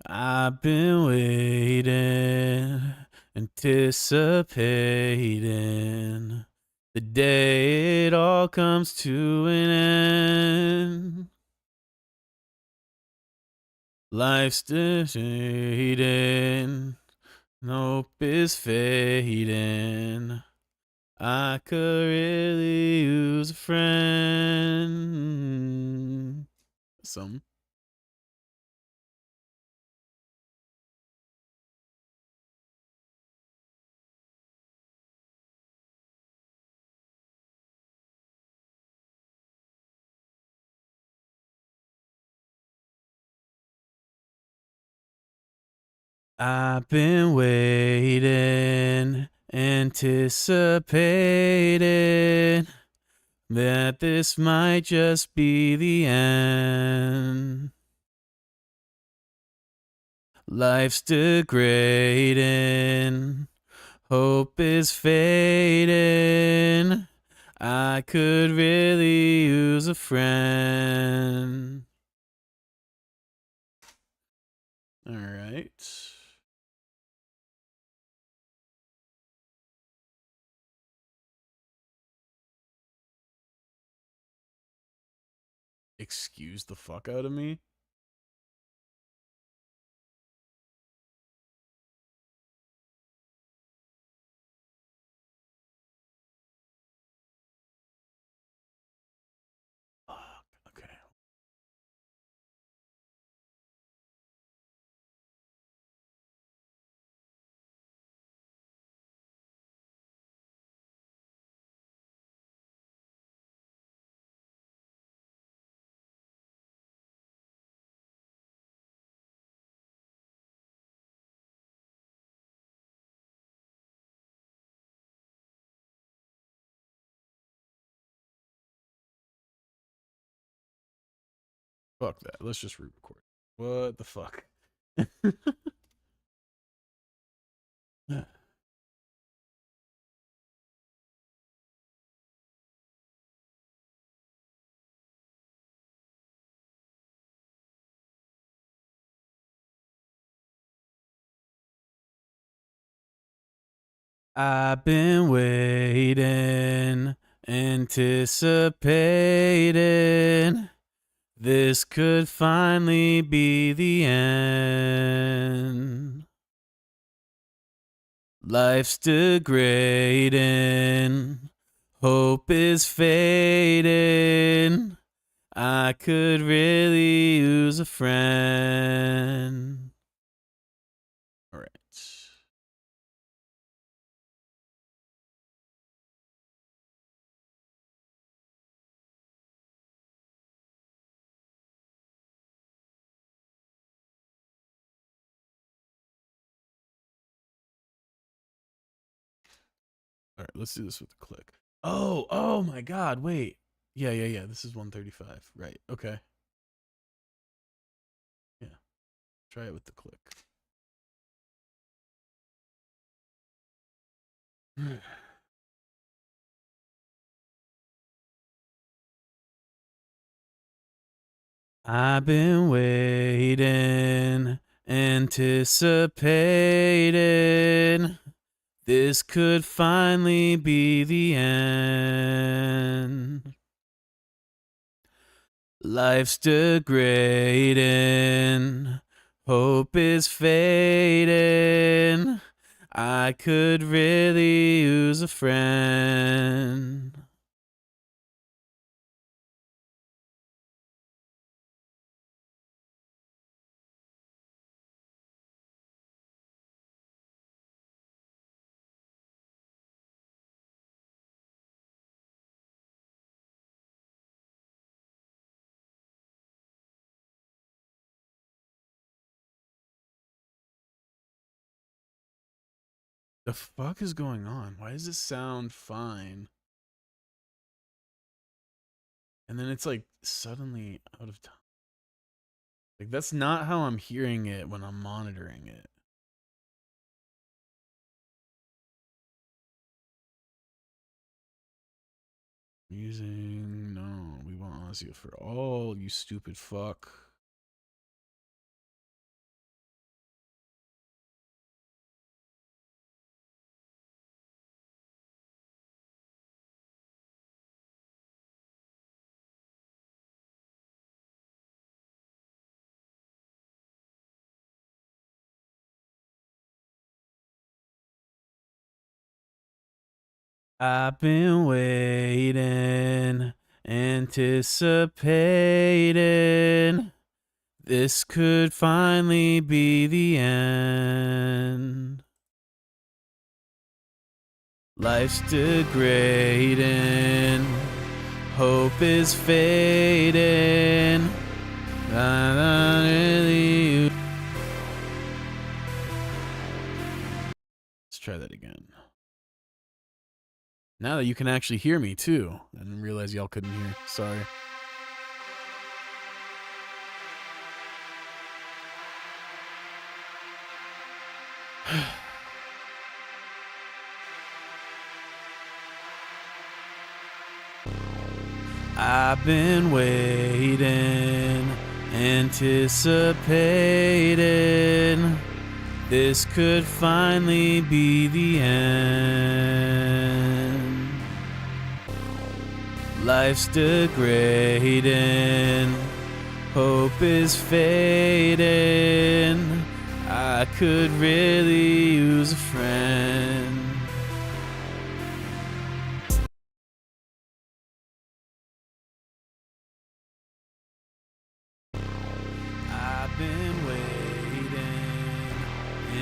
I've been waiting, anticipating the day it all comes to an end. Life's defeating, hope is fading. I could really use a friend. Some. I've been waiting, anticipating that this might just be the end. Life's degrading, hope is fading. I could really use a friend. All right. Excuse the fuck out of me. Okay. Fuck that. Let's just re-record. What the fuck? I've been waiting, anticipating. This could finally be the end. Life's degrading, hope is fading. I could really use a friend. All right. All right, let's do this with a click. Oh my God, wait. Yeah. This is 135. Right, okay. Yeah, try it with the click. I've been waiting, anticipating. This could finally be the end. Life's degrading, hope is fading. I could really use a friend. The fuck is going on? Why does this sound fine? And then it's like suddenly out of time. Like that's not how I'm hearing it when I'm monitoring it. Using no, we want Ozzy for all, you stupid fuck. I've been waiting, anticipating. This could finally be the end. Life's degrading, hope is fading. Really... Let's try that again. Now that you can actually hear me too. I didn't realize y'all couldn't hear. Sorry. I've been waiting, anticipating. This could finally be the end. Life's degrading, hope is fading. I could really use a friend. I've been waiting,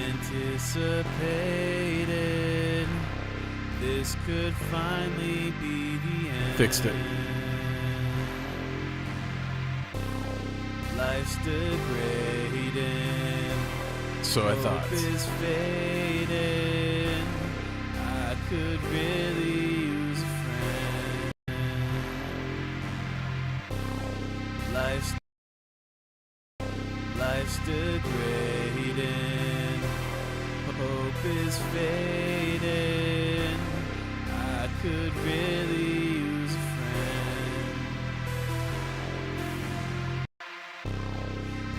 anticipating. This could finally be the end. Fixed it. Life's degrading. So I thought. Hope is fading. I could really use a friend. Life's Hope is fading. I could really use a friend.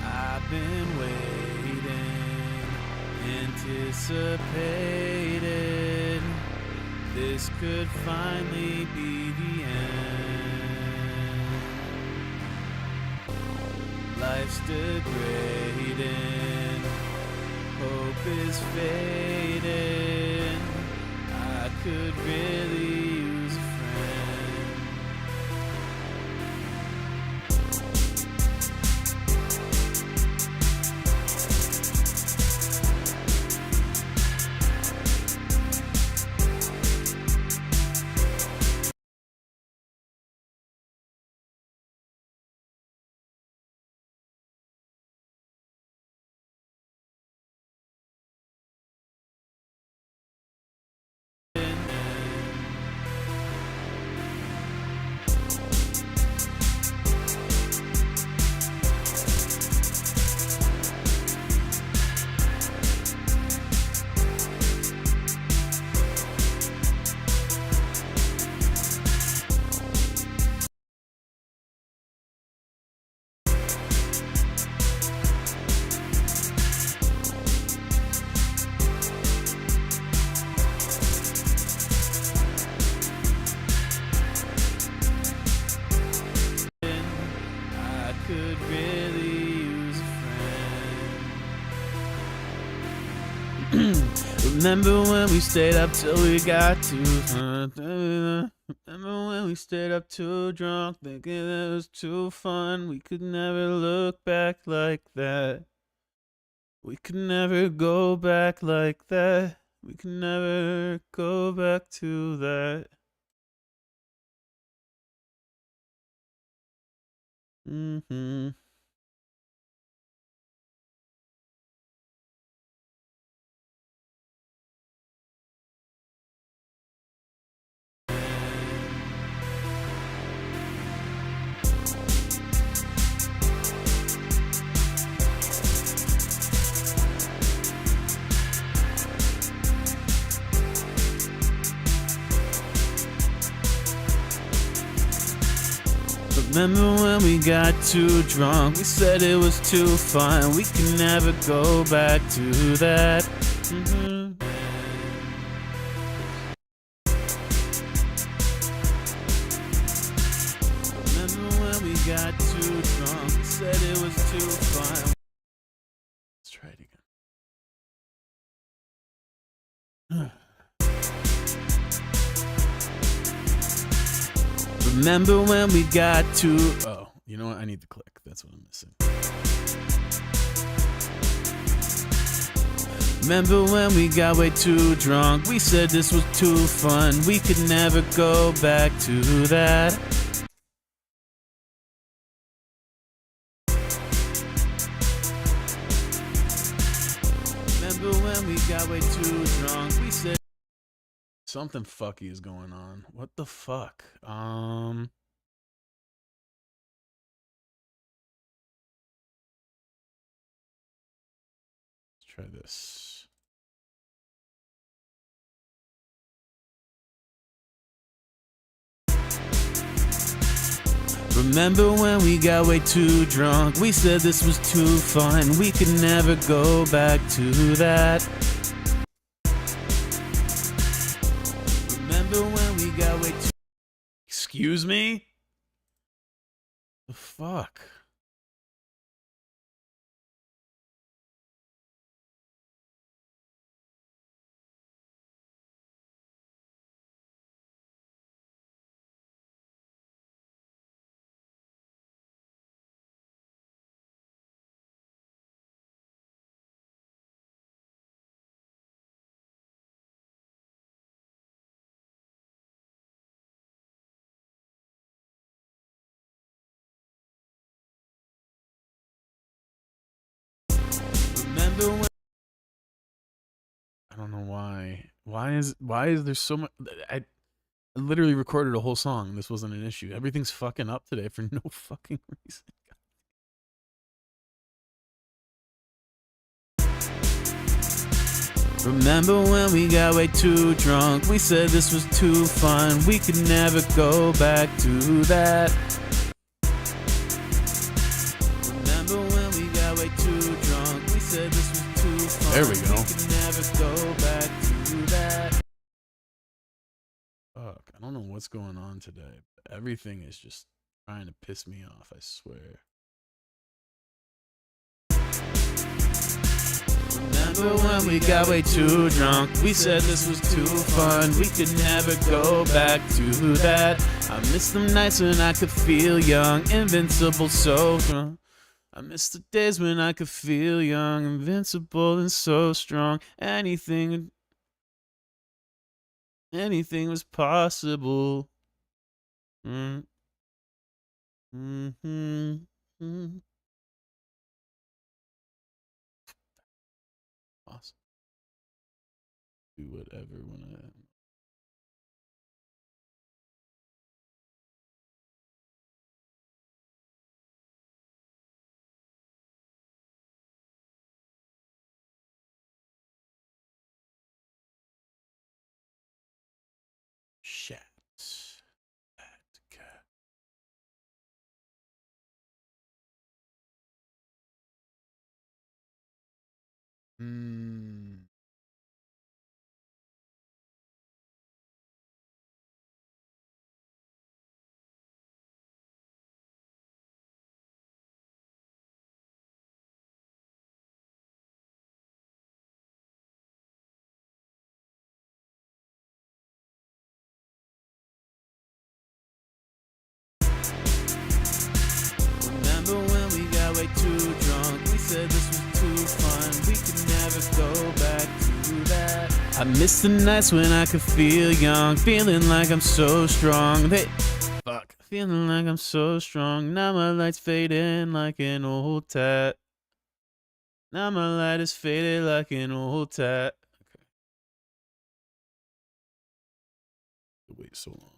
I've been waiting, anticipating. This could finally be the end. Life's degrading. Hope is fading. I could really use a friend. Could really use a friend. Remember when we stayed up till we got too Remember when we stayed up too drunk, thinking it was too fun. We could never look back like that. We could never go back like that. We could never go back to that. Mm-hmm. Remember when we got too drunk, we said it was too fun. We can never go back to that. Mm-hmm. Remember when we got too drunk, we said it was too fun. Let's try it again. Remember when we got too... Oh, you know what? I need to click. That's what I'm missing. Remember when we got way too drunk? We said this was too fun. We could never go back to that. Remember when we got way too drunk? We said... Something fucky is going on. What the fuck? Let's try this. Remember when we got way too drunk? We said this was too fun. We could never go back to that. Remember when we got way too... Excuse me? The fuck? Remember when... I don't know why. Why is there so much... I literally recorded a whole song. This wasn't an issue. Everything's fucking up today for no fucking reason. Remember when we got way too drunk? We said this was too fun. We could never go back to that. Remember when we got way too drunk? We said this was too fun. There we go. We could never go back to that. Fuck, I don't know what's going on today. Everything is just trying to piss me off, I swear. Remember when we got way too drunk? We said this was too fun. We could never go back to that. I miss them nights when I could feel young, invincible, so drunk. I miss the days when I could feel young, invincible, and so strong. Anything was possible. Awesome. Do whatever when I... Shit. Remember when we got way too drunk? We said this was too fun. We could never go back to that. I miss the nights when I could feel young, feeling like I'm so strong. Fuck. Feeling like I'm so strong. Now my light's fading like an old tat. Now my light is faded like an old tat. Okay. Wait so long.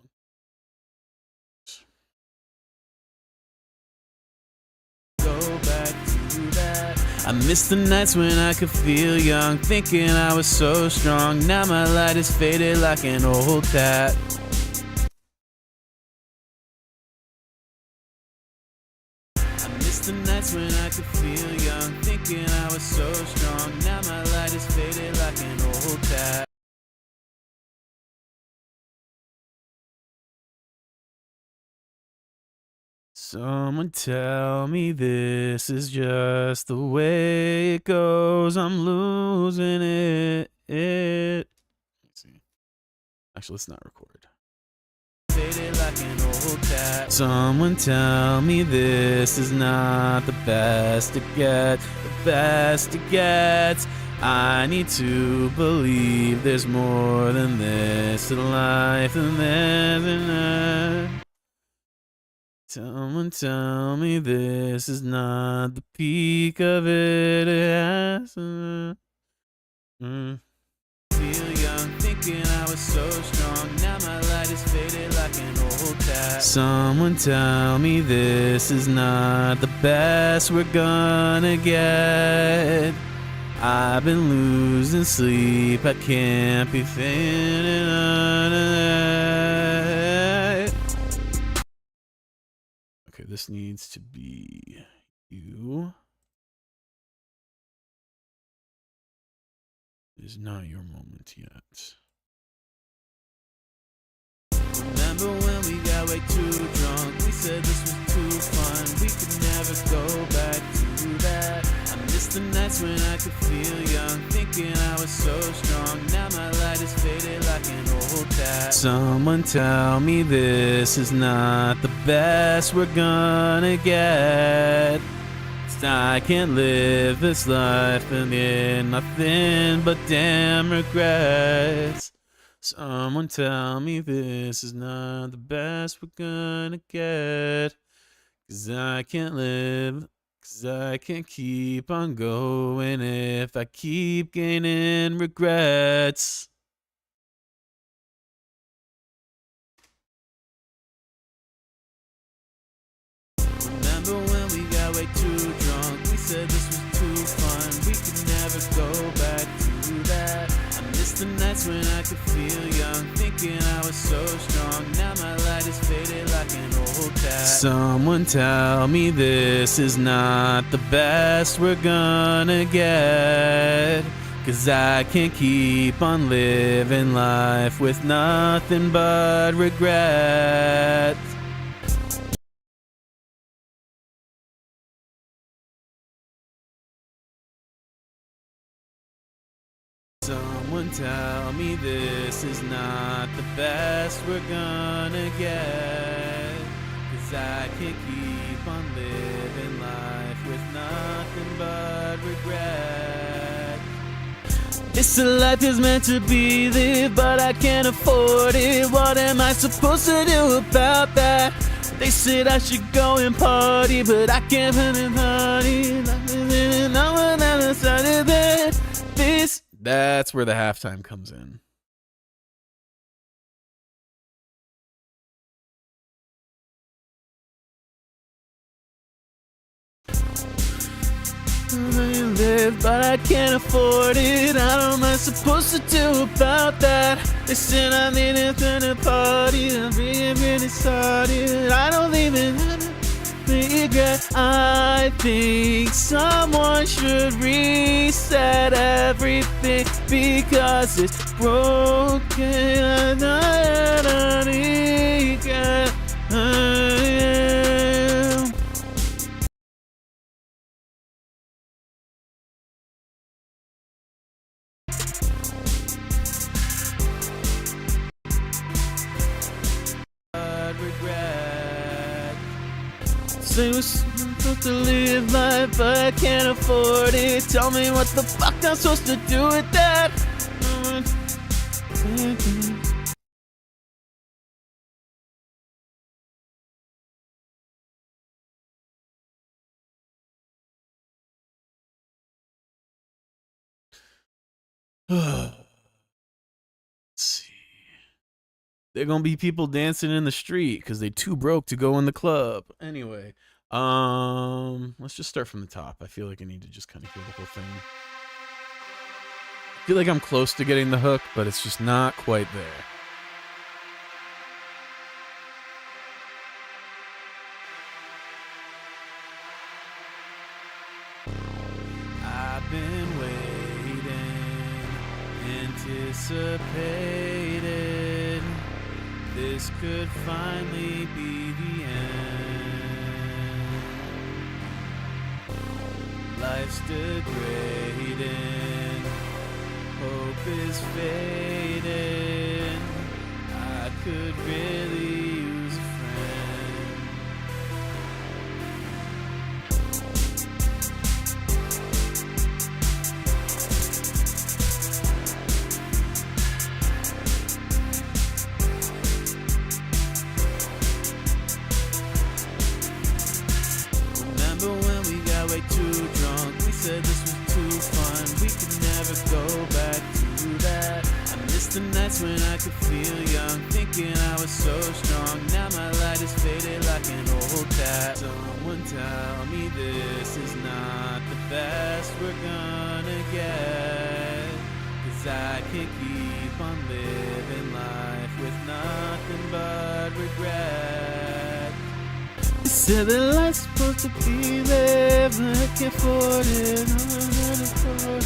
Go back to that. I miss the nights when I could feel young, thinking I was so strong. Now my light is faded like an old tat. I miss the nights when I could feel young, thinking I was so strong. Now my light is faded like an old tat. Someone tell me this is just the way it goes. I'm losing it. Let's see. Actually, let's not record. Faded like an old tat. Someone tell me this is not the best it gets. The best it gets. I need to believe there's more than this in life than this and that. Someone tell me this is not the peak of it. It has Feel young, thinking I was so strong. Now my light is faded like an old tat. Someone tell me this is not the best we're gonna get. I've been losing sleep, I can't be thinking on it. Okay, this needs to be you. It is not your moment yet. Remember when we got way too drunk? We said this was too fun. We could never go back to that. I miss the nights when I could feel young, thinking I was so strong. Now my light is faded like an old tat. Someone tell me this is not the best we're gonna get. I can't live this life and get nothing but damn regrets. Someone tell me this is not the best we're gonna get. 'Cause I can't live, 'cause I can't keep on going if I keep gaining regrets. Remember when we got way too drunk? We said this was too fun. We could never go back to that. nights when I could feel young, thinking I was so strong. Now my light is faded like an old cat. Someone tell me this is not the best we're gonna get, 'cause I can't keep on living life with nothing but regret. Someone tell me this is not the best we're gonna get, 'cause I can't keep on living life with nothing but regret. This life is meant to be lived, but I can't afford it. What am I supposed to do about that? They said I should go and party, but I can't find a party. No one ever decided that this. That's where the halftime comes in. Live, but I can't afford it. I don't know what I'm supposed to do about that. They said I needed to party. I'm really started. I don't even regret. I think someone should reset everything because it's broken. I don't regret. Say we're supposed to live life, but I can't afford it. Tell me what the fuck I'm supposed to do with that. Let's see. They're gonna be people dancing in the street because they too broke to go in the club. Anyway, let's just start from the top. I feel like I need to just kind of hear the whole thing. I feel like I'm close to getting the hook, but it's just not quite there. I've been waiting, anticipated. This could finally be the end. Life's degrading, hope is fading. I could really use a friend. Remember when we got way too drunk? We said this was too fun. We could never go back to that. I miss the nights when I could feel young, thinking I was so strong. Now my light is faded like an old cat. Someone tell me this is not the best we're gonna get, 'cause I can't keep on living life with nothing but regret. They said that life's supposed to be there, but I can't afford it. I'm not afford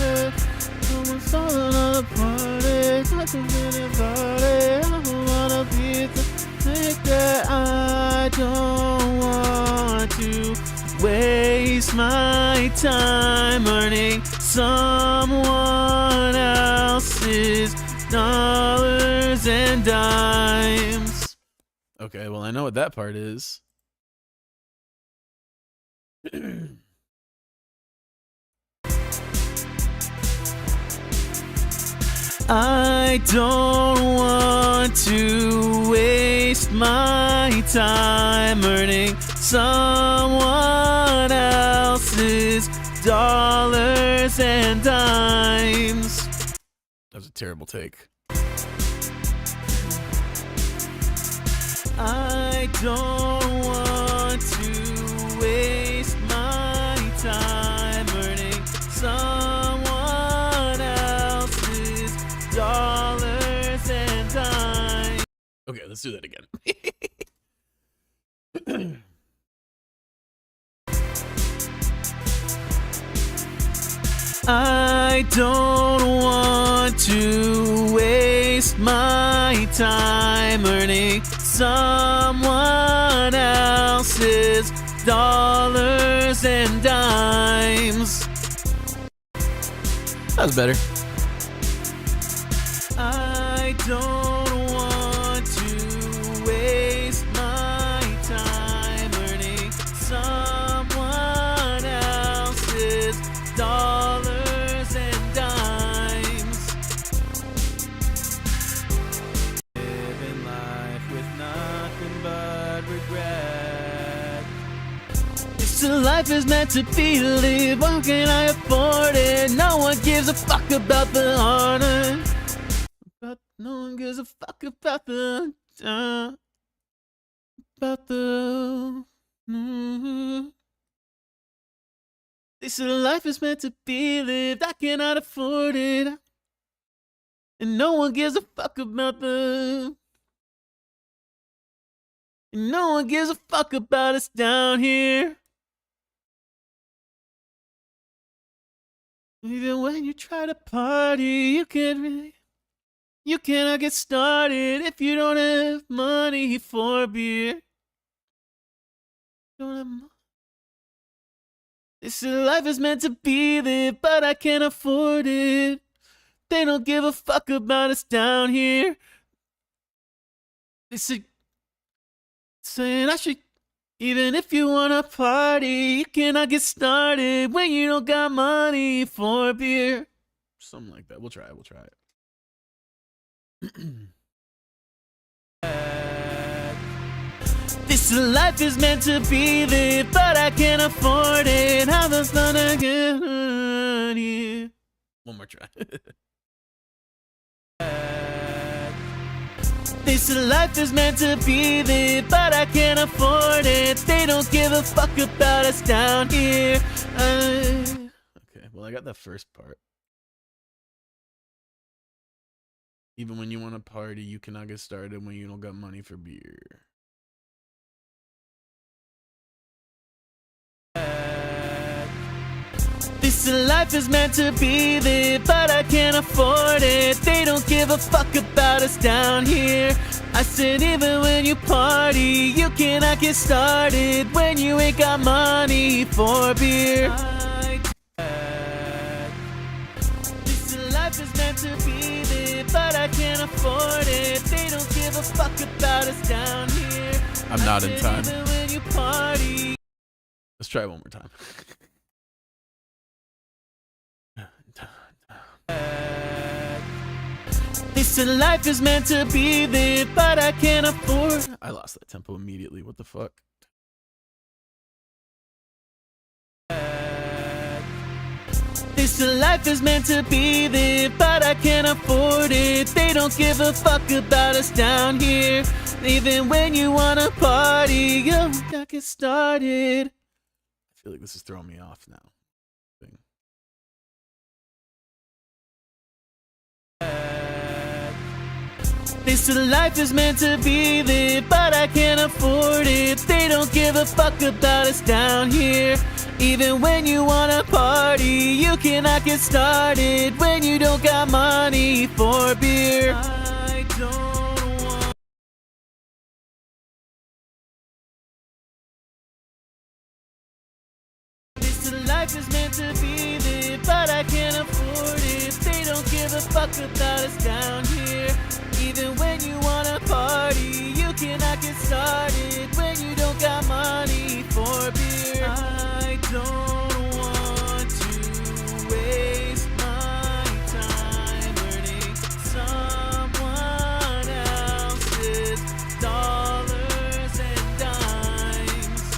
it. Someone's falling on the party. Talking about it. I don't wanna be the thing that I don't want to waste my time earning someone else's dollars and dimes. Okay, well, I know what that part is. I don't want to waste my time earning someone else's dollars and dimes. That was a terrible take. I don't want to waste my time earning someone else's Let's do that again. I don't want to waste my time earning someone else's dollars and dimes. That was better. I don't want to waste my time earning someone else's dollars and dimes. Living life with nothing but regret. This life is meant to be lived. Why can't I afford it? No one gives a fuck about the honor. No one gives a fuck about the This life is meant to be lived. I cannot afford it, and no one gives a fuck about no one gives a fuck about us down here. Even when you try to party, you cannot get started if you don't have money for beer. This life is meant to be lived, but I can't afford it. They don't give a fuck about us down here. They say, saying I should, even if you wanna party, you cannot get started when you don't got money for beer. Something like that. We'll try it. This life is meant to be lived, but I can't afford it. How the gonna get on here? One more try. This life is meant to be lived, but I can't afford it. They don't give a fuck about us down here. Okay, well, I got the first part. Even when you want to party, you cannot get started when you don't got money for beer. This life is meant to be lived, but I can't afford it. They don't give a fuck about us down here. I said even when you party, you cannot get started when you ain't got money for beer. This life is meant to be lived, but I can't afford it. They don't give a fuck about us down here. I'm not in time. Even when you party. Let's try it one more time. This life is meant to be lived, but I can't afford. I lost that tempo immediately. What the fuck? This life is meant to be lived, but I can't afford it. They don't give a fuck about us down here. Even when you wanna party, you gotta get started. I feel like this is throwing me off now. This life is meant to be lived, but I can't afford it. They don't give a fuck about us down here. Even when you wanna party, you cannot get started when you don't got money for beer. I don't want. This life is meant to be lived, but I can't afford it. They don't give a fuck about us down here. Even when you wanna party, you cannot get started when you don't got money for beer. I don't want to waste my time earning someone else's dollars and dimes.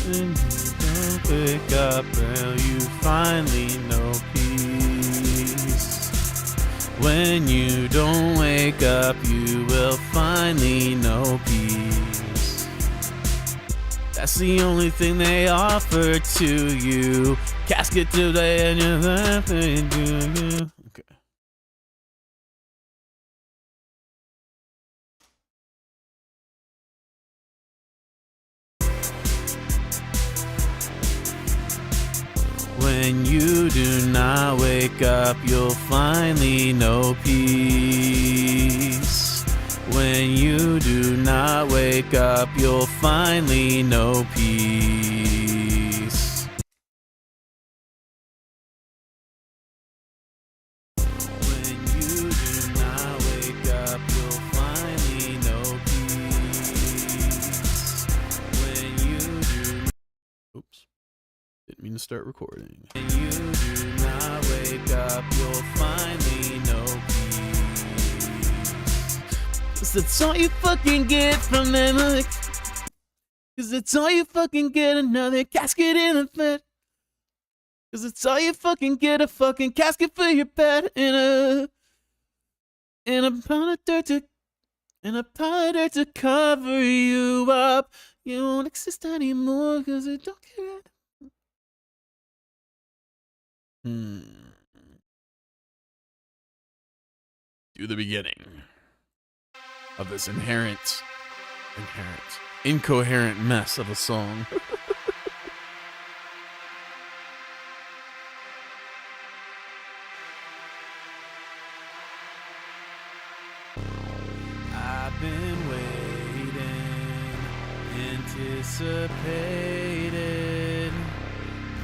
When you don't wake up, will you finally know peace? When you don't wake up, you will finally know peace. That's the only thing they offer to you. Casket today and you're laughing to you. Okay. When you do not wake up, you'll finally know peace. When you do not wake up, you'll finally know peace. When you do not wake up, you'll finally know peace. When you do... Oops. Didn't mean to start recording. When you do not wake up, you'll finally know peace. 'Cause that's all you fucking get from them. 'Cause that's all you fucking get, another casket in the bed. 'Cause it's all you fucking get, a fucking casket for your bed. And a pile of dirt to cover you up. You won't exist anymore 'cause it don't care. To the beginning of this incoherent mess of a song. I've been waiting, anticipated.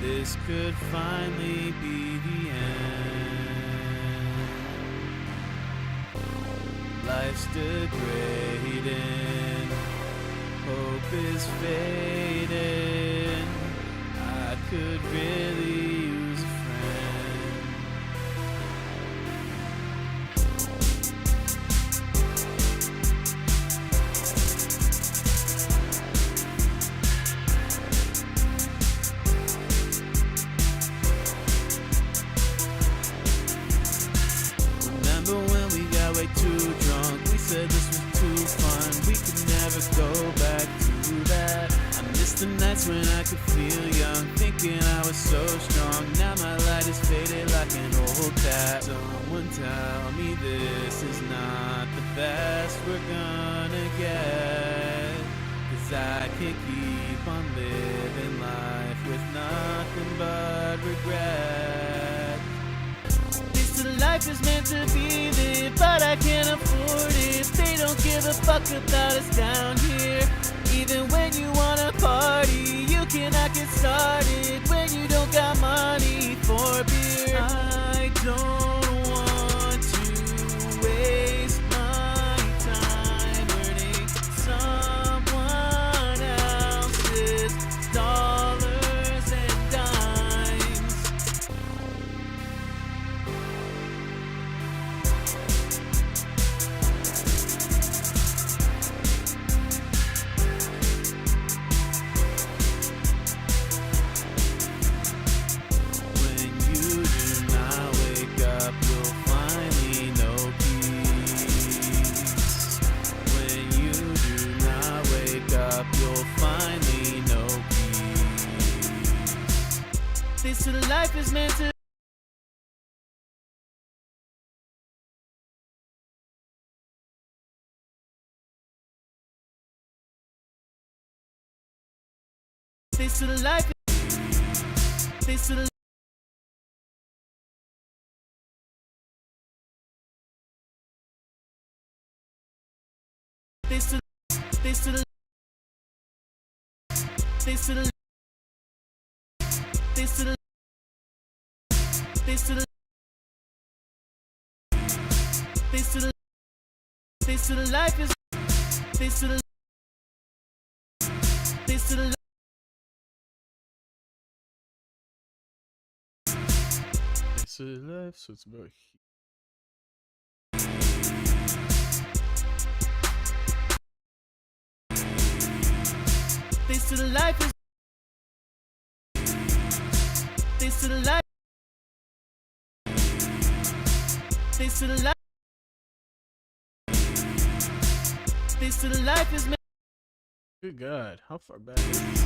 This could finally be the end. Life's degrading, hope is fading. I could really use a friend. Remember when we got way too drunk? We said this was too fun. We could never go back to that. I miss the nights when I could feel young, thinking I was so strong. Now my light is faded like an old cat. Someone tell me this is not the best we're gonna get. 'Cause I can't keep on living life with nothing but regret. This life is meant to be lived, but I can't afford it. They don't give a fuck about us down here. Even when you wanna party, you cannot get started when you don't got money for beer. I don't want to waste my time earning someone else's dollars and dimes. When you do not wake up, you'll finally know peace. When you do not wake up, you'll finally know peace. This life is meant to... This life is... This life... This this this this this this life is this life, so it's about this life is This is life. This is life. This is life is meant. Good God, how far back is this?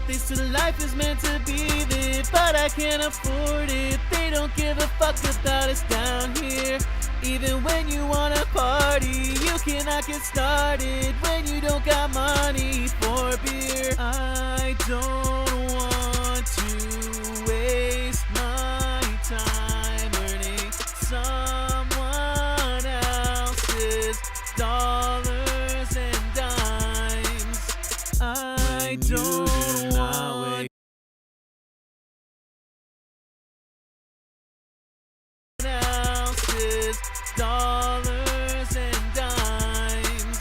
This is life is meant to be lived, but I can't afford it. They don't give a fuck about us down here. Even when you wanna party, you cannot get started when you don't got money for beer. I don't want to waste my time earning someone else's dollars and dimes. I don't want else's dollars and dimes.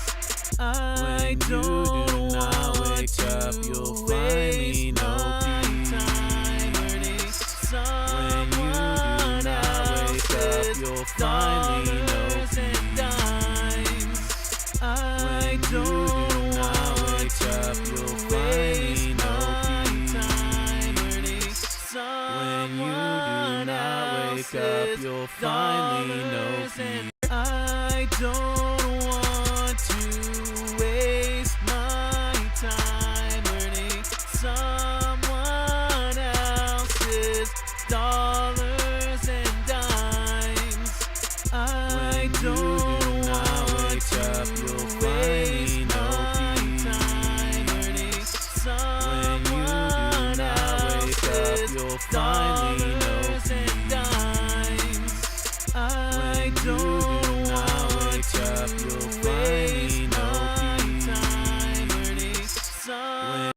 I don't want to you'll find me no peace. When you do not wake up, you'll find me no peace. I don't want to waste my time earning When you do not wake up, you'll find me no peace. I don't want to waste my time earning someone else's dollars and dimes. I don't want to waste my time earning someone else's You'll find me no dollars and dimes. I don't want to waste my time earning some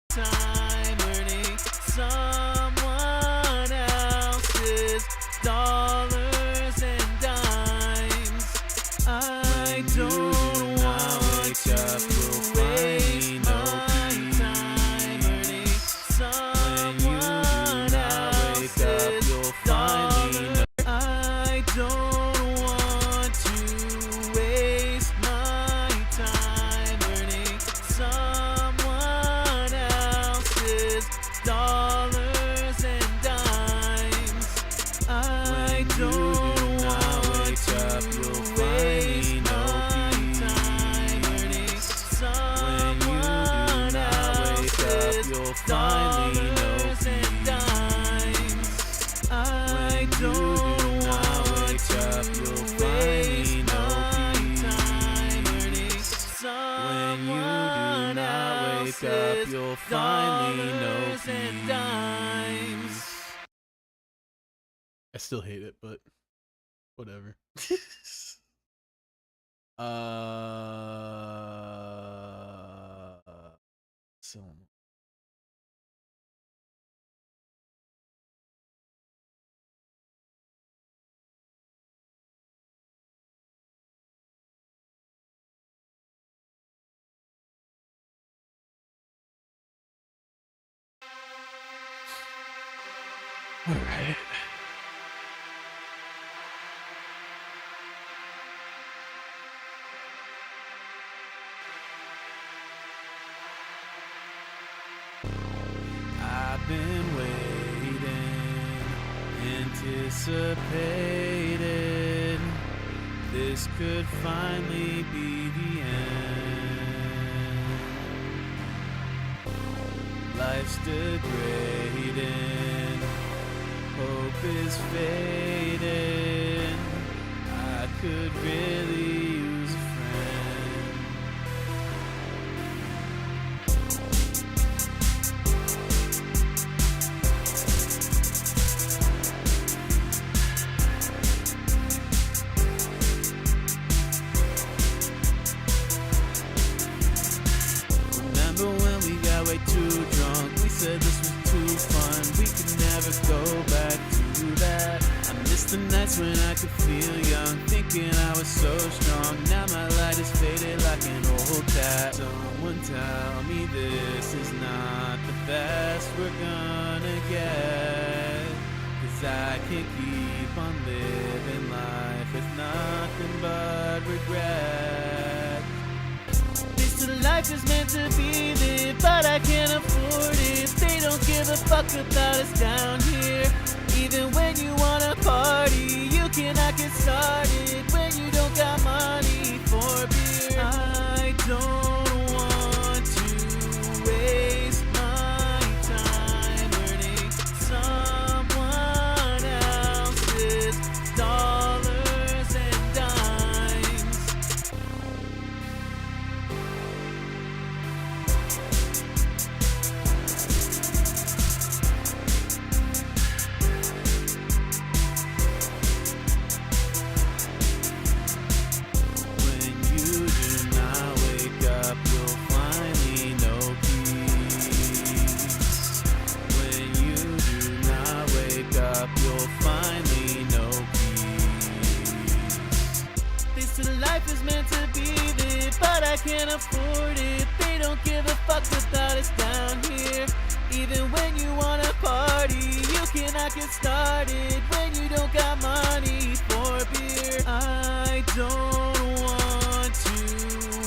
time earning someone else's dollars and dimes. I don't want to waste my time earning someone else's dollars. I don't want to waste my time earning someone else's dollars and dimes. I don't want to waste my time earning someone else's dollars and dimes. I don't want to waste my time earning someone else's you'll find me no dollars and dimes. peace. I still hate it, but whatever. So all right. I've been waiting, anticipated. This could finally be the end. Life's degrading, hope is fading. I could really use a friend. Remember when we got way too drunk? We said this was too fun, we could never go back to that. I miss the nights when I could feel young, thinking I was so strong. Now my light is faded like an old cat. Someone tell me this is not the best we're gonna get, 'cause I can't keep on living life with nothing but regret. This life is meant to be lived, it, but I can't afford it. They don't give a fuck about us down here. Even when you wanna party, you cannot get started when you don't got money for beer. I don't want to waste my time earning someone else's dollars and dimes. When you do not wake up, you'll finally know peace. When you do not wake up, you'll finally know peace. This life is meant to be lived, but I can't afford it. They don't give a fuck about us down here. Even when you wanna party, you cannot get started when you don't got money for beer. I don't want to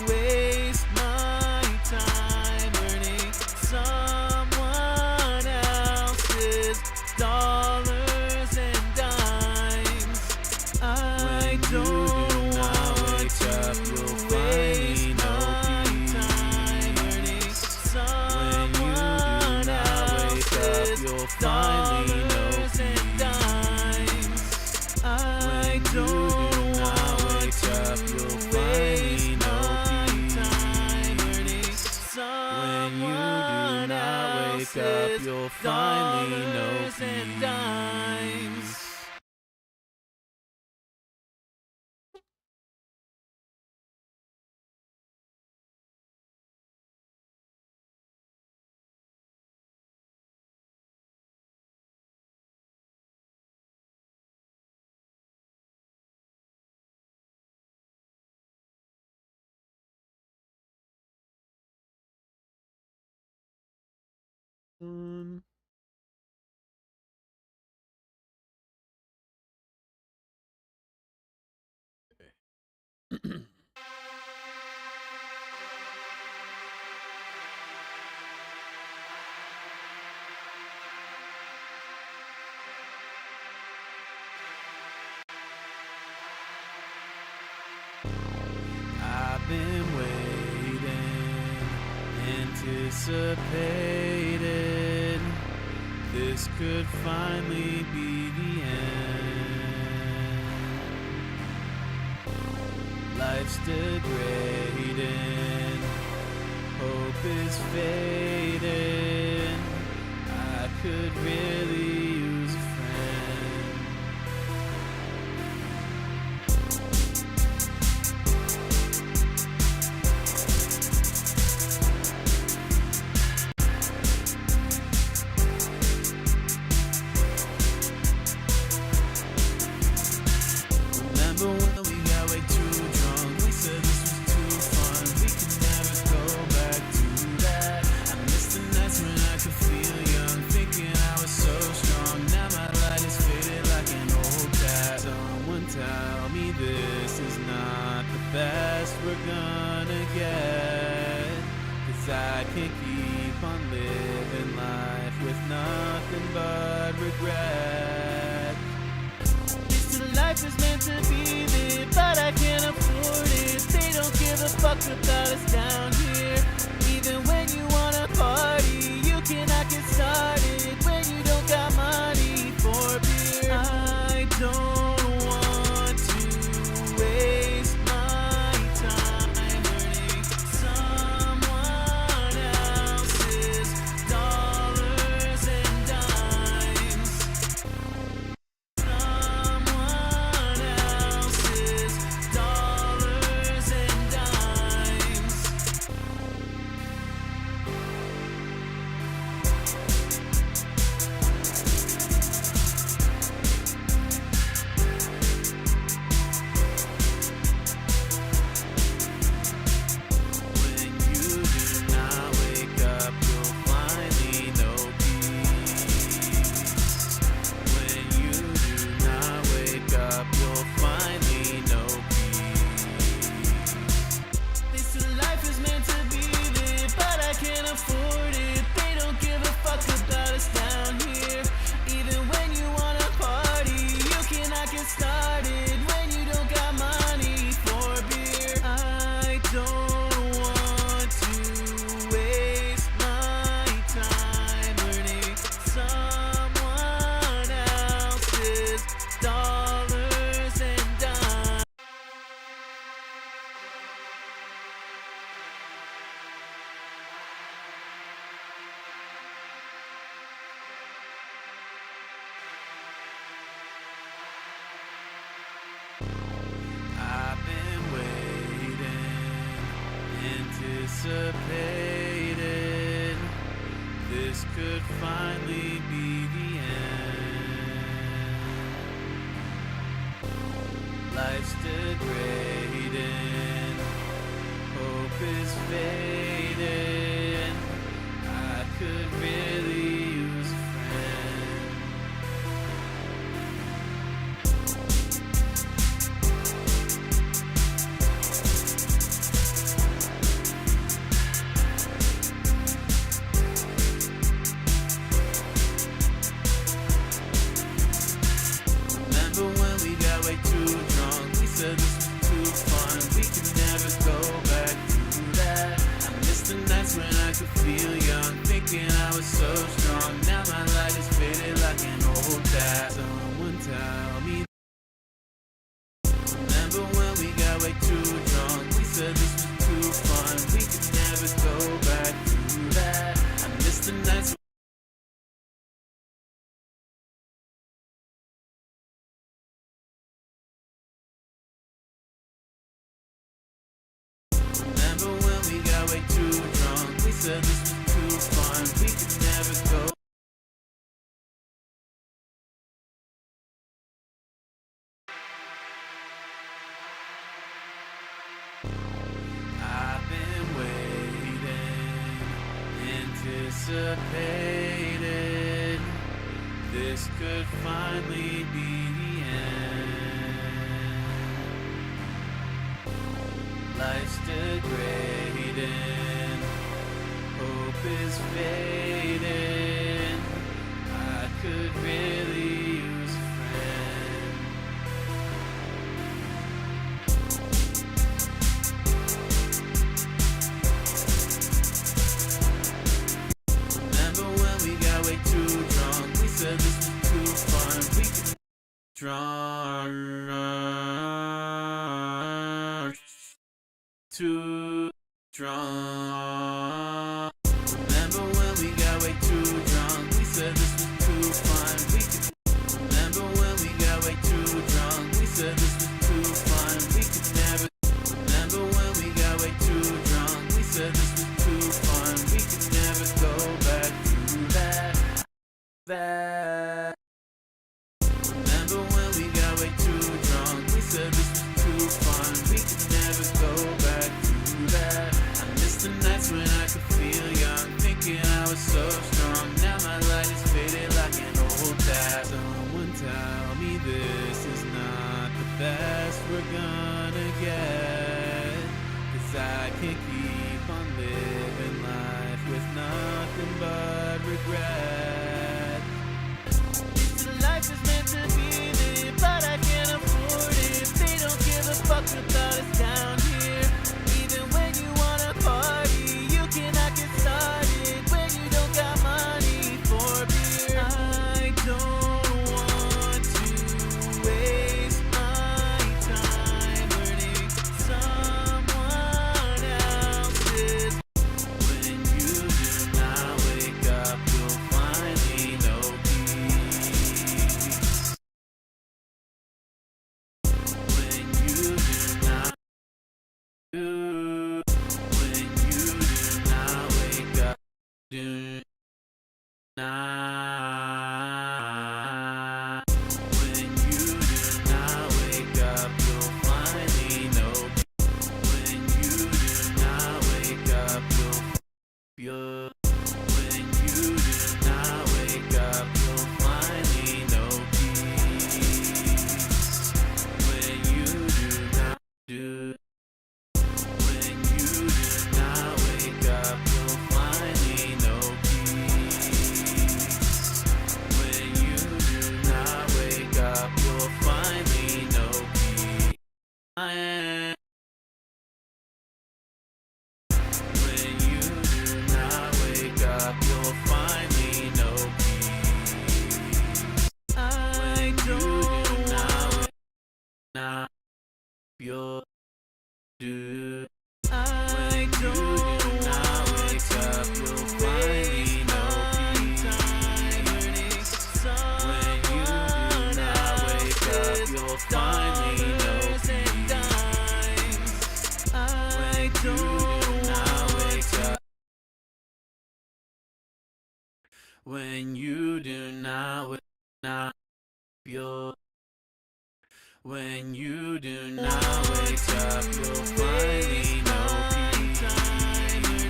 waste my time earning someone else's dollars and dimes. I don't want to waste my time earning someone else's dollars and dimes. I don't want to waste my time earning someone else's dollars and dimes. I've been waiting, anticipated. This could finally be the end. Life's degrading, hope is fading. I could really use a friend. Remember when we got way too drunk? We said this was too fun. We could never go back to that. I miss the nights when I could feel young, thinking I was so strong. Now my light is faded like an old cat. Someone tell me this is not the best we're gonna get. 'Cause I can't keep on living life with nothing but regret. This life is meant to be lived, but I can't afford it. They don't give a fuck about us down here. Even when you wanna party, you cannot get started when you don't got money for beer. I don't want to waste my time earning someone else's dollars and dimes. Someone else's dollars and dimes. afford it. They don't give a fuck about us down here. Even when you wanna party, you cannot get started when you don't got money for beer. I don't want to waste my time earning someone else's dollars and dimes. I've been waiting, anticipating. This could finally be the end. Life's degrading, hope is fading. I could really use a friend. Remember when we got way too drunk? We said this was too fun. We could never go back to that. I miss the nights when I could feel young, thinking I was so strong. Now my light is faded like an old dad. Someone tell me. Remember when we got way too drunk? We said this was too fun. We could never go back to that. I miss the nights. Remember when we got way too drunk? We said this was too fun. We could never go. I've been waiting, anticipating. This could finally be the end. Life's degrading, hope is fading. I could really use a friend. Remember when we got way too drunk? We said this was too fun. We could drunk. Too drunk. Remember when we got way too drunk? We said this was too fun. We could. Remember when we got way too drunk? We said this was too fun. We could never. Remember when we got way too drunk? We said this was too fun. We could never go back to that. Remember when we got way too drunk? We said this was too fun. We could never go back to that. I miss the nights when I could feel young, thinking I was so strong. Now my light is faded like an old dad. Someone tell me this is not the best we're gonna get. 'Cause I can't keep on living life with nothing but regret. Life is meant to be lived, but I can't afford it. They don't give a fuck about us down here. Even when you wanna party, you cannot get started when you don't got money for beer. I don't want to waste my time earning someone not you'll do. I don't Wake up, you'll finally know peace. When you do not wake up, you'll finally know peace. I When you do not wake up. When you do not wake up, you'll. When you do not wake up, you'll finally know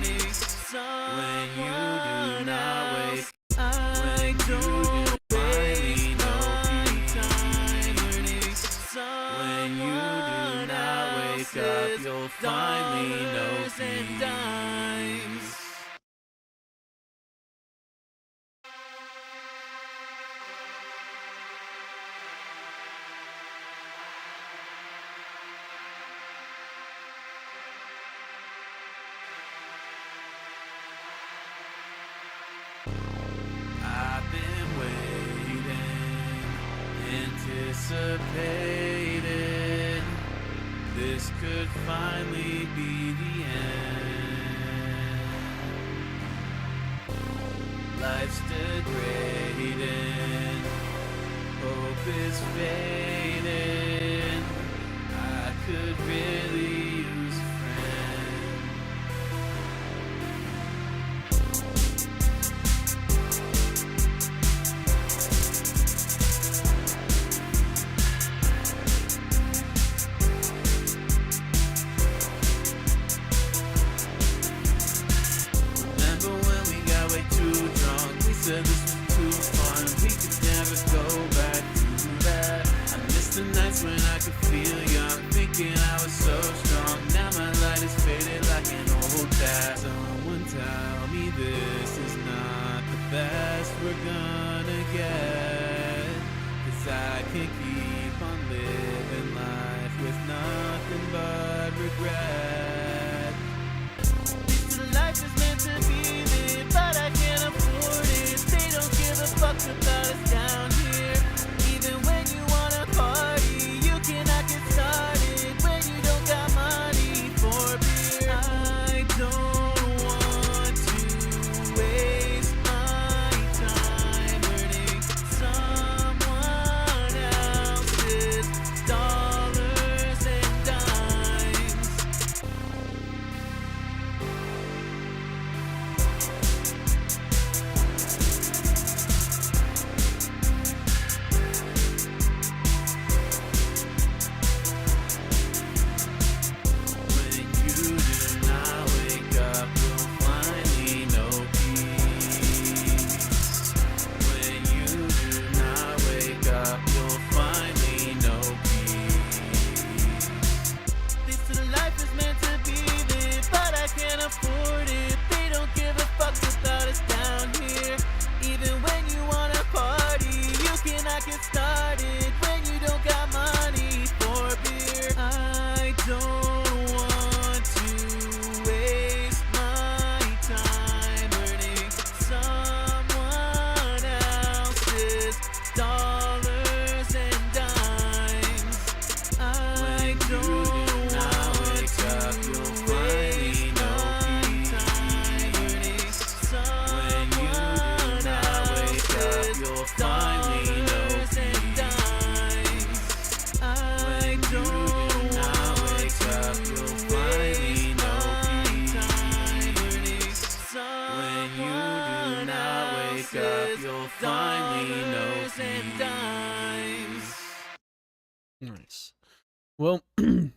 peace. When you do not wake up, when you do finally know peace. When you do not wake up, you'll finally know peace. I've been waiting, anticipating. This could finally be the end. Life's degrading, hope is fading. I could really use a friend. Remember when we got way too drunk? We said this was too fun. We could never go back to that. I miss the nights when I could feel young, thinking I was so strong. Now my light is faded like an old tab. Someone tell me this is not the best we're gonna get. 'Cause I can't keep on living life with nothing but regret. Life is meant to be lived, but I can't afford it. They don't give a fuck about us down here. Even when you wanna party, you cannot get started when you don't got money for beer. I don't want to waste my time earning someone else's dollars and dimes. When you do not wake up, you'll finally know peace. When you do not wake up, you'll finally know peace. This life is meant to be lived, but I can't afford it. They don't give a fuck about us down here. Even when you wanna party, you cannot get started when you don't got money for beer. I don't want to waste my time earning someone else's dollars and dimes. I When you don't do not wake up, you'll finally know peace. When you do not wake up, you'll finally know peace. When you do not wake up, you'll finally know peace. When you do not wake up, you'll finally know peace. Nice. Well,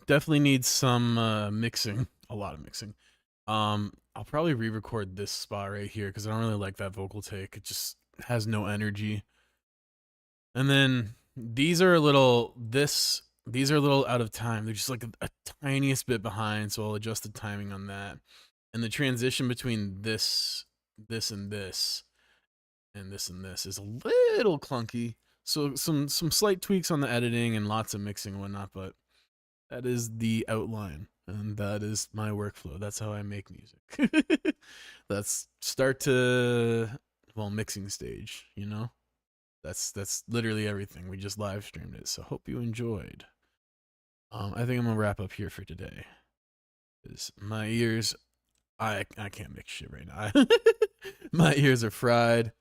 definitely needs some mixing, a lot of mixing. I'll probably re-record this spot right here because I don't really like that vocal take. It just has no energy. And then these are a little out of time. They're just like a tiniest bit behind, so I'll adjust the timing on that. And the transition between this and this is a little clunky. So some slight tweaks on the editing and lots of mixing and whatnot, but that is the outline and that is my workflow. That's how I make music. That's start to mixing stage, you know? That's literally everything. We just live streamed it. So hope you enjoyed. I think I'm gonna wrap up here for today. Cause my ears, I can't make shit right now. My ears are fried.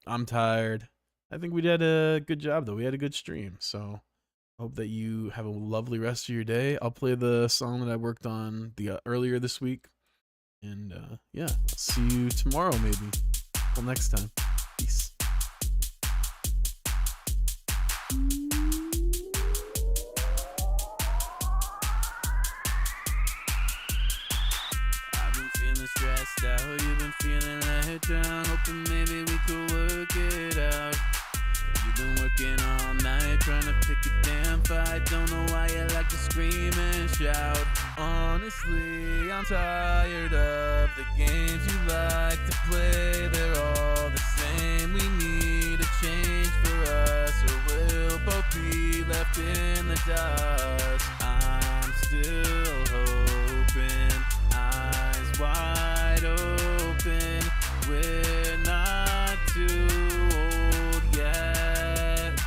I'm tired. I think we did a good job though. We had a good stream. So hope that you have a lovely rest of your day. I'll play the song that I worked on earlier this week. And yeah, I'll see you tomorrow maybe. Till next time. Peace. I've been feeling stressed out, you've been feeling let down, hoping maybe we could work it out. You've been working all night trying to pick a damn fight. Don't know why you like to scream and shout. Honestly, I'm tired of the games you like to play. They're all the same. We need a change for us, or we'll both be left in the dust. I'm still hoping, eyes wide open. We're not too old yet.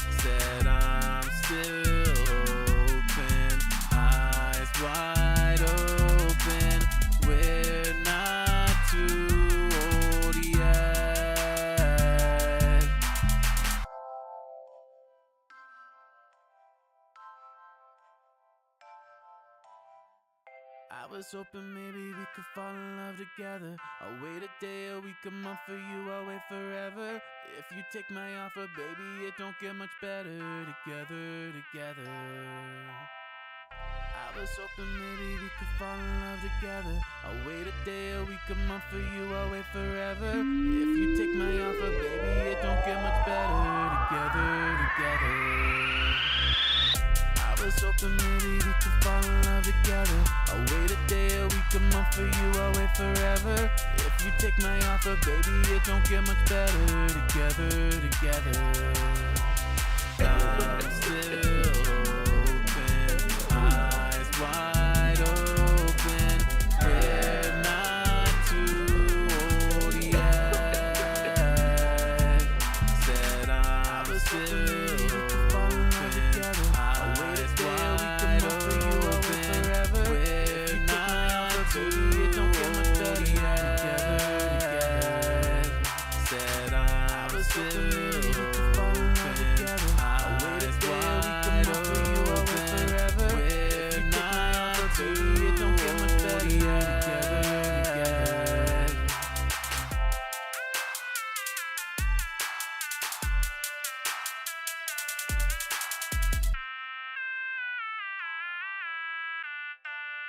Said I'm still hoping, eyes wide open. We're not too old yet. I was hoping maybe we could fall in love together. I'll wait a day, a week, a month for you, I'll wait forever. If you take my offer, baby, it don't get much better together. I was hoping maybe we could fall in love together. I'll wait a day, a week, a month for you, I'll wait forever. If you take my offer, baby, it don't get much better together. I was hoping maybe we could fall in love together. I'll wait a day, a week, a month for you, I'll wait forever. If you take my offer, baby, it don't get much better together. I'm still